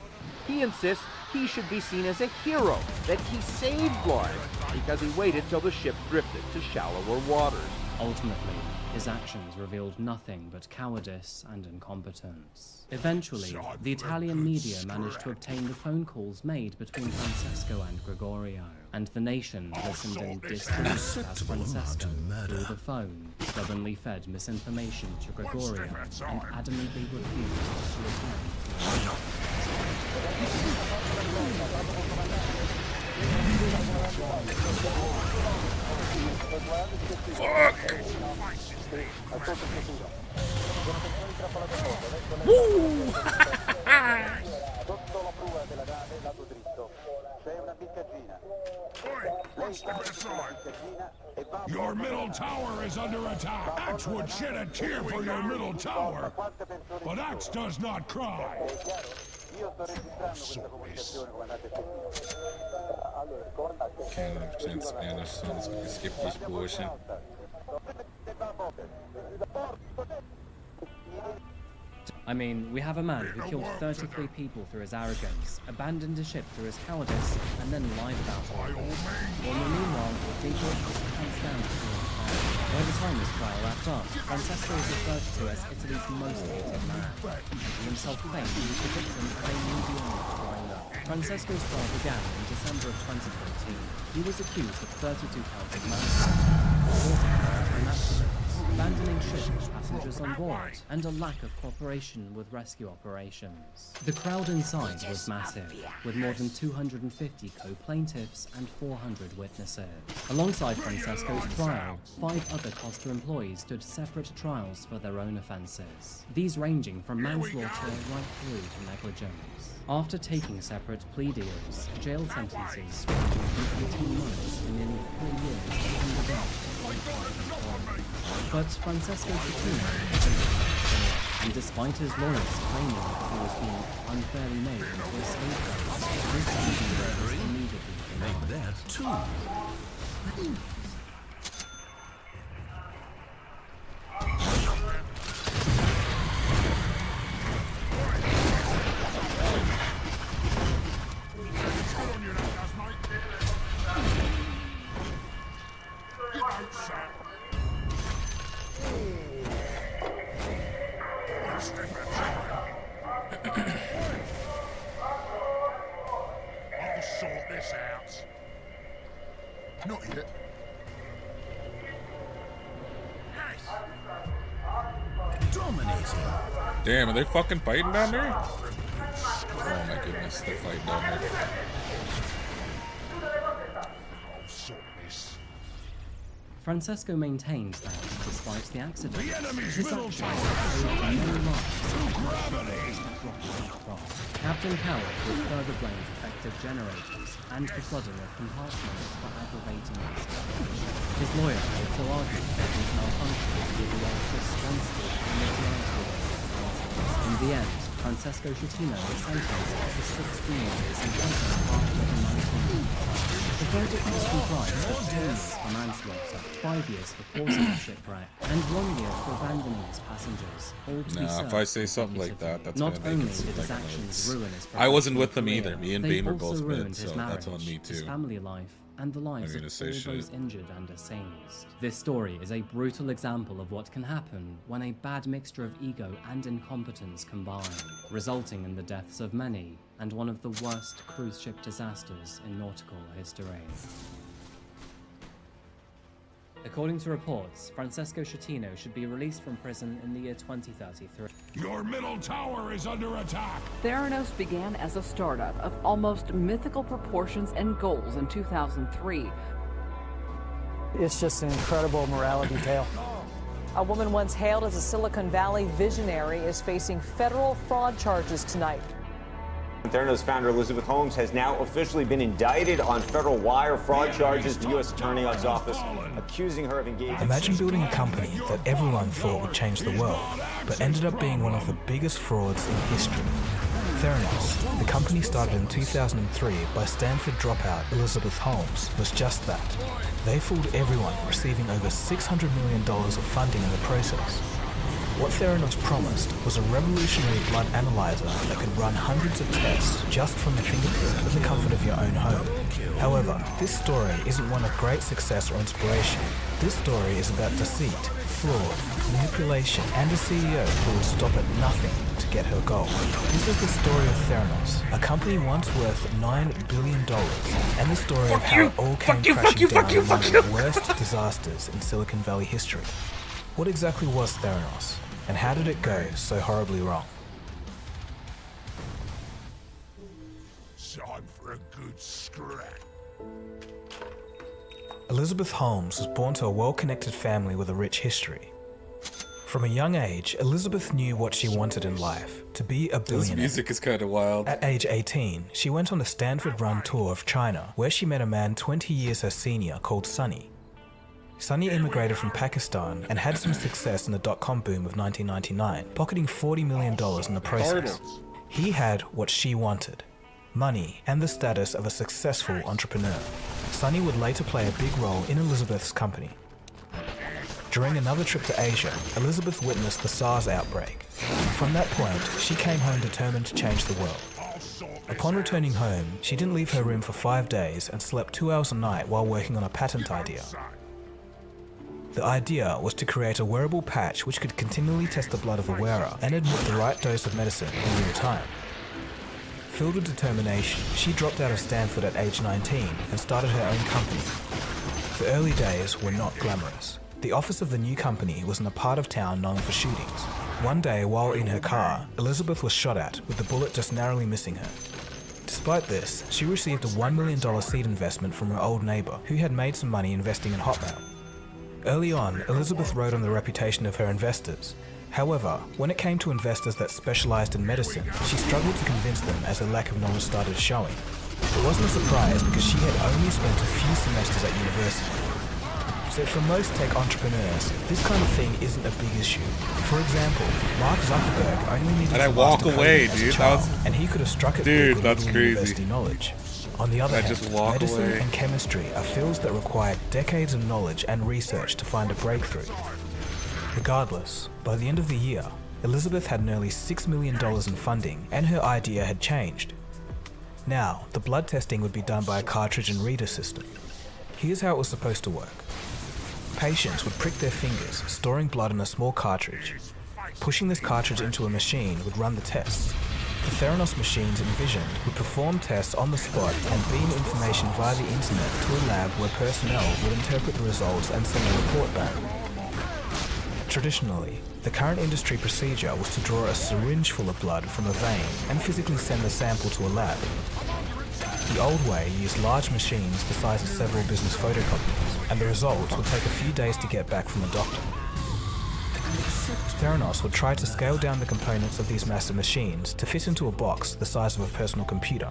He insists he should be seen as a hero, that he saved lives because he waited till the ship drifted to shallower waters. Ultimately, his actions revealed nothing but cowardice and incompetence. Eventually, the Italian media managed to obtain the phone calls made between Francesco and Gregorio, and the nation listened in disbelief as Francesco, through the phone, stubbornly fed misinformation to Gregorio and adamantly refused to return to the Fuck! Woo! Your middle tower is under attack. Axe would shed a tear for your middle tower, but Axe does not cry. Can't understand Spanish, so let's skip this portion. I mean, we have a man who killed 33 people through his arrogance, abandoned a ship through his cowardice, and then lied about it. While meanwhile, people just hands down to him. By the time this trial wrapped up, Francesco was referred to as Italy's most hated man, and he himself claimed he was the victim of a mediocre crime. Francesco's trial began in December of 2014. He was accused of 32 counts of manslaughter, 40 counts of an accident, abandoning ship and passengers on board, and a lack of cooperation with rescue operations. The crowd inside was massive, with more than 250 co-plaintiffs and 400 witnesses. Alongside Francesco's trial, 5 other Costa employees stood separate trials for their own offences, these ranging from manslaughter right through to negligence. After taking separate plea deals, jail sentences ranging from 18 months to nearly 3 years ended up to 1.5. But Francesco Cecchino and despite his lawyers claiming that he was being unfairly made into a scapegoat, this idea was immediately denied. Make that 2. I'll sort this out. Not yet. Dominating. Damn, are they fucking fighting down there? Oh my goodness, they're fighting down there. I'll sort this. Francesco maintained that, despite the accident, The enemy's his middle actions tower had is saved many surrendered lives through and gravity. Captain Coward would further blame defective generators and the flooding of compartments for aggravating the situation. His lawyer also argued that these malfunctions were the most responsible for the majority of the offences. In the end, Francesco Cecchino was sentenced to 16 years in prison after the 19th. The verdict was comprised of 10 years for manslaughter, 5 years for causing a shipwreck, and 1 year for abandoning his passengers. All to be served if I say something like that, that's not gonna make only it seem did his like actions ruin his I wasn't with professional them either. career, Me and they Beam were also both ruined mid, his so marriage, that's on me his too. family life, and the lives of all Organization. those injured and deceased. This story is a brutal example of what can happen when a bad mixture of ego and incompetence combine, resulting in the deaths of many and one of the worst cruise ship disasters in nautical history. According to reports, Francesco Cecchino should be released from prison in the year 2033. Your middle tower is under attack. Theranos began as a startup of almost mythical proportions and goals in 2003. It's just an incredible morality tale. A woman once hailed as a Silicon Valley visionary is facing federal fraud charges tonight. Theranos founder Elizabeth Holmes has now officially been indicted on federal wire fraud charges. The U.S. Attorney's Office accusing her of engaging... Imagine building a company that everyone thought would change the world, but ended up being one of the biggest frauds in history. Theranos, the company started in 2003 by Stanford dropout Elizabeth Holmes, was just that. They fooled everyone, receiving over $600 million of funding in the process. What Theranos promised was a revolutionary blood analyzer that could run hundreds of tests just from the fingerprint in the comfort of your own home. However, this story isn't one of great success or inspiration. This story is about deceit, fraud, manipulation, and a CEO who would stop at nothing to get her goal. This is the story of Theranos, a company once worth $9 billion, and the story of how it all came crashing down in one of the worst disasters in Silicon Valley history. What exactly was Theranos, and how did it go so horribly wrong? Time for a good scrap. Elizabeth Holmes was born to a well-connected family with a rich history. From a young age, Elizabeth knew what she wanted in life, to be a billionaire. This music is kind of wild. At age 18, she went on a Stanford-run tour of China, where she met a man 20 years her senior called Sonny. Sonny immigrated from Pakistan and had some success in the dot-com boom of 1999, pocketing $40 million in the process. He had what she wanted: money and the status of a successful entrepreneur. Sonny would later play a big role in Elizabeth's company. During another trip to Asia, Elizabeth witnessed the SARS outbreak. From that point, she came home determined to change the world. Upon returning home, she didn't leave her room for 5 days and slept 2 hours a night while working on a patent idea. The idea was to create a wearable patch which could continually test the blood of the wearer and admit the right dose of medicine in real time. Filled with determination, she dropped out of Stanford at age 19 and started her own company. The early days were not glamorous. The office of the new company was in a part of town known for shootings. One day, while in her car, Elizabeth was shot at, with the bullet just narrowly missing her. Despite this, she received a $1 million seed investment from her old neighbour, who had made some money investing in Hotmail. Early on, Elizabeth rode on the reputation of her investors. However, when it came to investors that specialised in medicine, she struggled to convince them as her lack of knowledge started showing. It wasn't a surprise because she had only spent a few semesters at university. So for most tech entrepreneurs, this kind of thing isn't a big issue. For example, Mark Zuckerberg only needed And I to walk master away, coding as a dude. child, That was- and he could have struck it Dude, big with that's little crazy. university knowledge. On the other I hand, just walk medicine away. and chemistry are fields that require decades of knowledge and research to find a breakthrough. Regardless, by the end of the year, Elizabeth had nearly $6 million in funding, and her idea had changed. Now, the blood testing would be done by a cartridge and reader system. Here's how it was supposed to work. Patients would prick their fingers, storing blood in a small cartridge. Pushing this cartridge into a machine would run the tests. The Theranos machines envisioned would perform tests on the spot and beam information via the internet to a lab where personnel would interpret the results and send a report back. Traditionally, the current industry procedure was to draw a syringe full of blood from a vein and physically send the sample to a lab. The old way used large machines the size of several business photocopiers, and the results would take a few days to get back from a doctor. Theranos would try to scale down the components of these massive machines to fit into a box the size of a personal computer.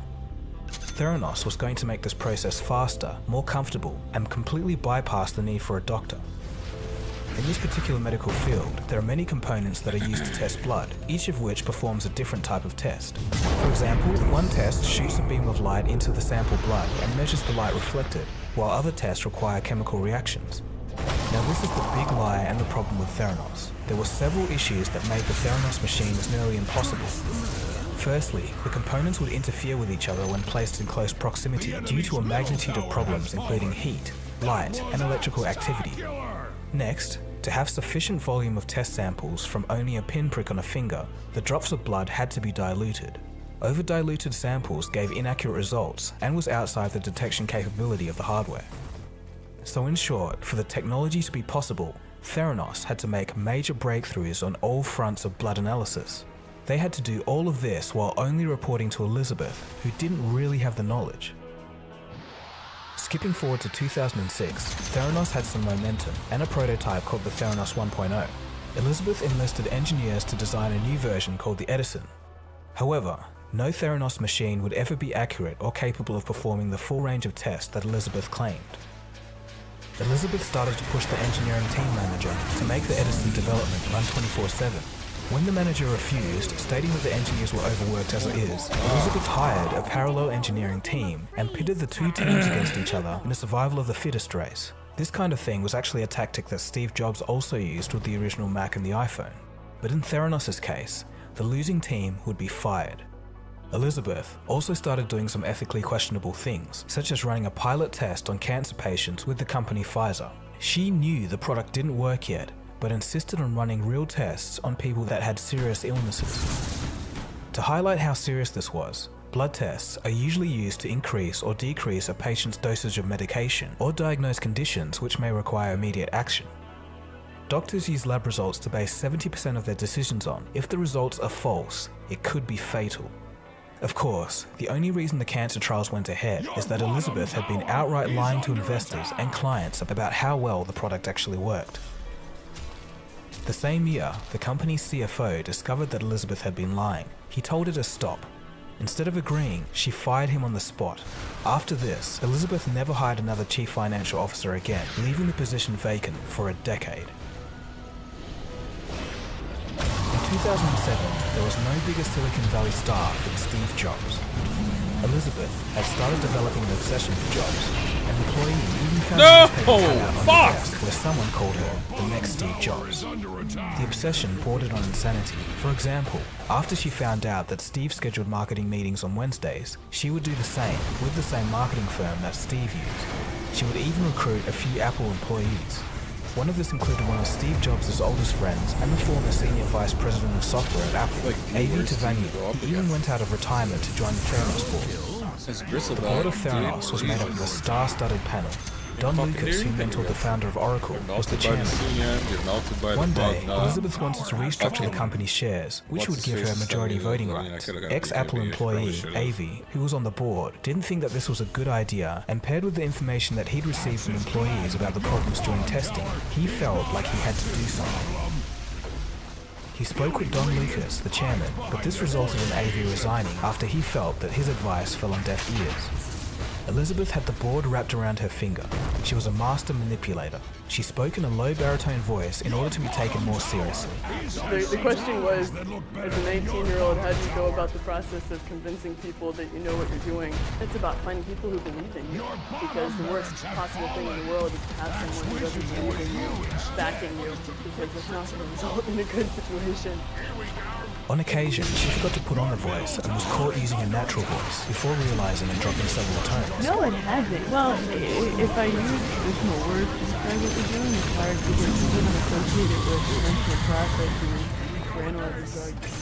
Theranos was going to make this process faster, more comfortable, and completely bypass the need for a doctor. In this particular medical field, there are many components that are used to test blood, each of which performs a different type of test. For example, one test shoots a beam of light into the sample blood and measures the light reflected, while other tests require chemical reactions. Now this is the big lie and the problem with Theranos. There were several issues that made the Theranos machines nearly impossible. Firstly, the components would interfere with each other when placed in close proximity due to a magnitude of problems including heat, light, and electrical activity. Next, to have sufficient volume of test samples from only a pinprick on a finger, the drops of blood had to be diluted. Over-diluted samples gave inaccurate results and was outside the detection capability of the hardware. So in short, for the technology to be possible, Theranos had to make major breakthroughs on all fronts of blood analysis. They had to do all of this while only reporting to Elizabeth, who didn't really have the knowledge. Skipping forward to 2006, Theranos had some momentum and a prototype called the Theranos 1.0. Elizabeth enlisted engineers to design a new version called the Edison. However, no Theranos machine would ever be accurate or capable of performing the full range of tests that Elizabeth claimed. Elizabeth started to push the engineering team manager to make the Edison development run 24/7. When the manager refused, stating that the engineers were overworked as it is, Elizabeth hired a parallel engineering team and pitted the two teams against each other in a survival of the fittest race. This kind of thing was actually a tactic that Steve Jobs also used with the original Mac and the iPhone. But in Theranos' case, the losing team would be fired. Elizabeth also started doing some ethically questionable things, such as running a pilot test on cancer patients with the company Pfizer. She knew the product didn't work yet, but insisted on running real tests on people that had serious illnesses. To highlight how serious this was, blood tests are usually used to increase or decrease a patient's dosage of medication or diagnose conditions which may require immediate action. Doctors use lab results to base 70% of their decisions on. If the results are false, it could be fatal. Of course, the only reason the cancer trials went ahead is that Elizabeth had been outright lying to investors and clients about how well the product actually worked. The same year, the company's CFO discovered that Elizabeth had been lying. He told her to stop. Instead of agreeing, she fired him on the spot. After this, Elizabeth never hired another chief financial officer again, leaving the position vacant for a decade. In 2007, there was no bigger Silicon Valley star than Steve Jobs. Elizabeth had started developing an obsession for Jobs. An employee even found a newspaper cutout on the desk where someone called her the next Steve Jobs. The obsession bordered on insanity. For example, after she found out that Steve scheduled marketing meetings on Wednesdays, she would do the same with the same marketing firm that Steve used. She would even recruit a few Apple employees. One of this included one of Steve Jobs' oldest friends and the former senior vice president of software at Apple, A.V. Tavania. He even went out of retirement to join the Theranos board. The board of Theranos was made up of a star-studded panel. Don fucking Lucas, who anything, mentored the bro. founder of Oracle, You're was the melted by the chairman. CN, you're melted by One the day, bug. Elizabeth wanted to restructure the company's shares, which would give her majority voting rights. Ex-Apple employee, Avi, who was on the board, didn't think that this was a good idea, and paired with the information that he'd received from employees about the problems during testing, he felt like he had to do something. He spoke with Don Lucas, the chairman, but this resulted in Avi resigning after he felt that his advice fell on deaf ears. Elizabeth had the board wrapped around her finger. She was a master manipulator. She spoke in a low baritone voice in order to be taken more seriously. The question was, as a 19-year-old, how do you go about the process of convincing people that you know what you're doing? It's about finding people who believe in you, because the worst possible thing in the world is to have someone who doesn't believe in you backing you, because it's not going to result in a good situation. On occasion, she forgot to put on the voice and was caught using a natural voice before realizing and dropping several tones. No, it hasn't. Well, if I use additional words to describe what we're doing, it's hard because it doesn't associate it with mental processing for analyzing drugs.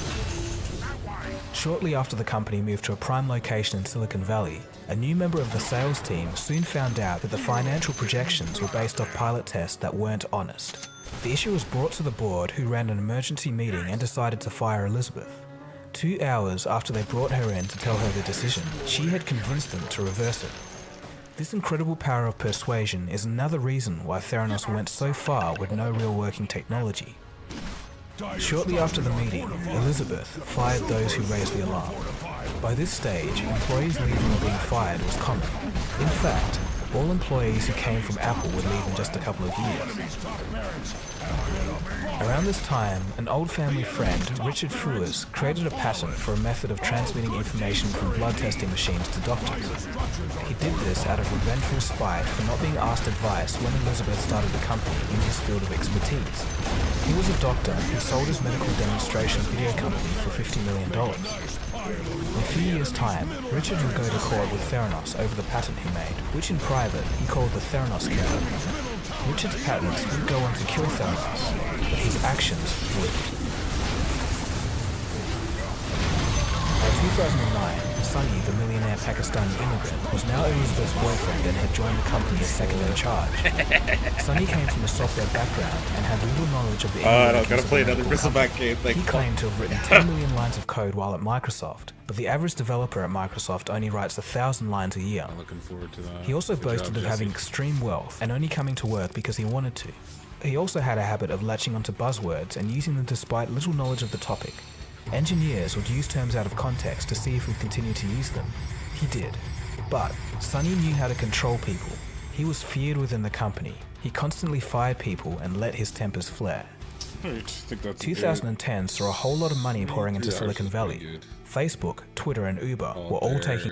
Shortly after the company moved to a prime location in Silicon Valley, a new member of the sales team soon found out that the financial projections were based off pilot tests that weren't honest. The issue was brought to the board, who ran an emergency meeting and decided to fire Elizabeth. 2 hours after they brought her in to tell her the decision, she had convinced them to reverse it. This incredible power of persuasion is another reason why Theranos went so far with no real working technology. Shortly after the meeting, Elizabeth fired those who raised the alarm. By this stage, employees leaving or being fired was common. In fact, all employees who came from Apple would leave in just a couple of years. Around this time, an old family friend, Richard Fruers, created a patent for a method of transmitting information from blood testing machines to doctors. He did this out of revengeful spite for not being asked advice when Elizabeth started a company in his field of expertise. He was a doctor who sold his medical demonstration video company for $50 million. In a few years' time, Richard would go to court with Theranos over the patent he made, which in private he called the Theranos Code. Richard's patents would go on to kill Theranos, but his actions would. By 2009, Sunny, the millionaire Pakistani immigrant, was now Elizabeth's boyfriend and had joined the company as second in charge. Sunny came from a software background and had little knowledge of the I don't gotta play another Bristleback game. He claimed to have written 10 million lines of code while at Microsoft, but the average developer at Microsoft only writes 1,000 lines a year. I'm looking forward to that. He also Good boasted job, of having Jesse. extreme wealth and only coming to work because he wanted to. He also had a habit of latching onto buzzwords and using them despite little knowledge of the topic. Engineers would use terms out of context to see if we'd continue to use them. He did. But Sunny knew how to control people. He was feared within the company. He constantly fired people and let his tempers flare. 2010 saw a whole lot of money pouring into Silicon Valley. Facebook, Twitter, and Uber were all taking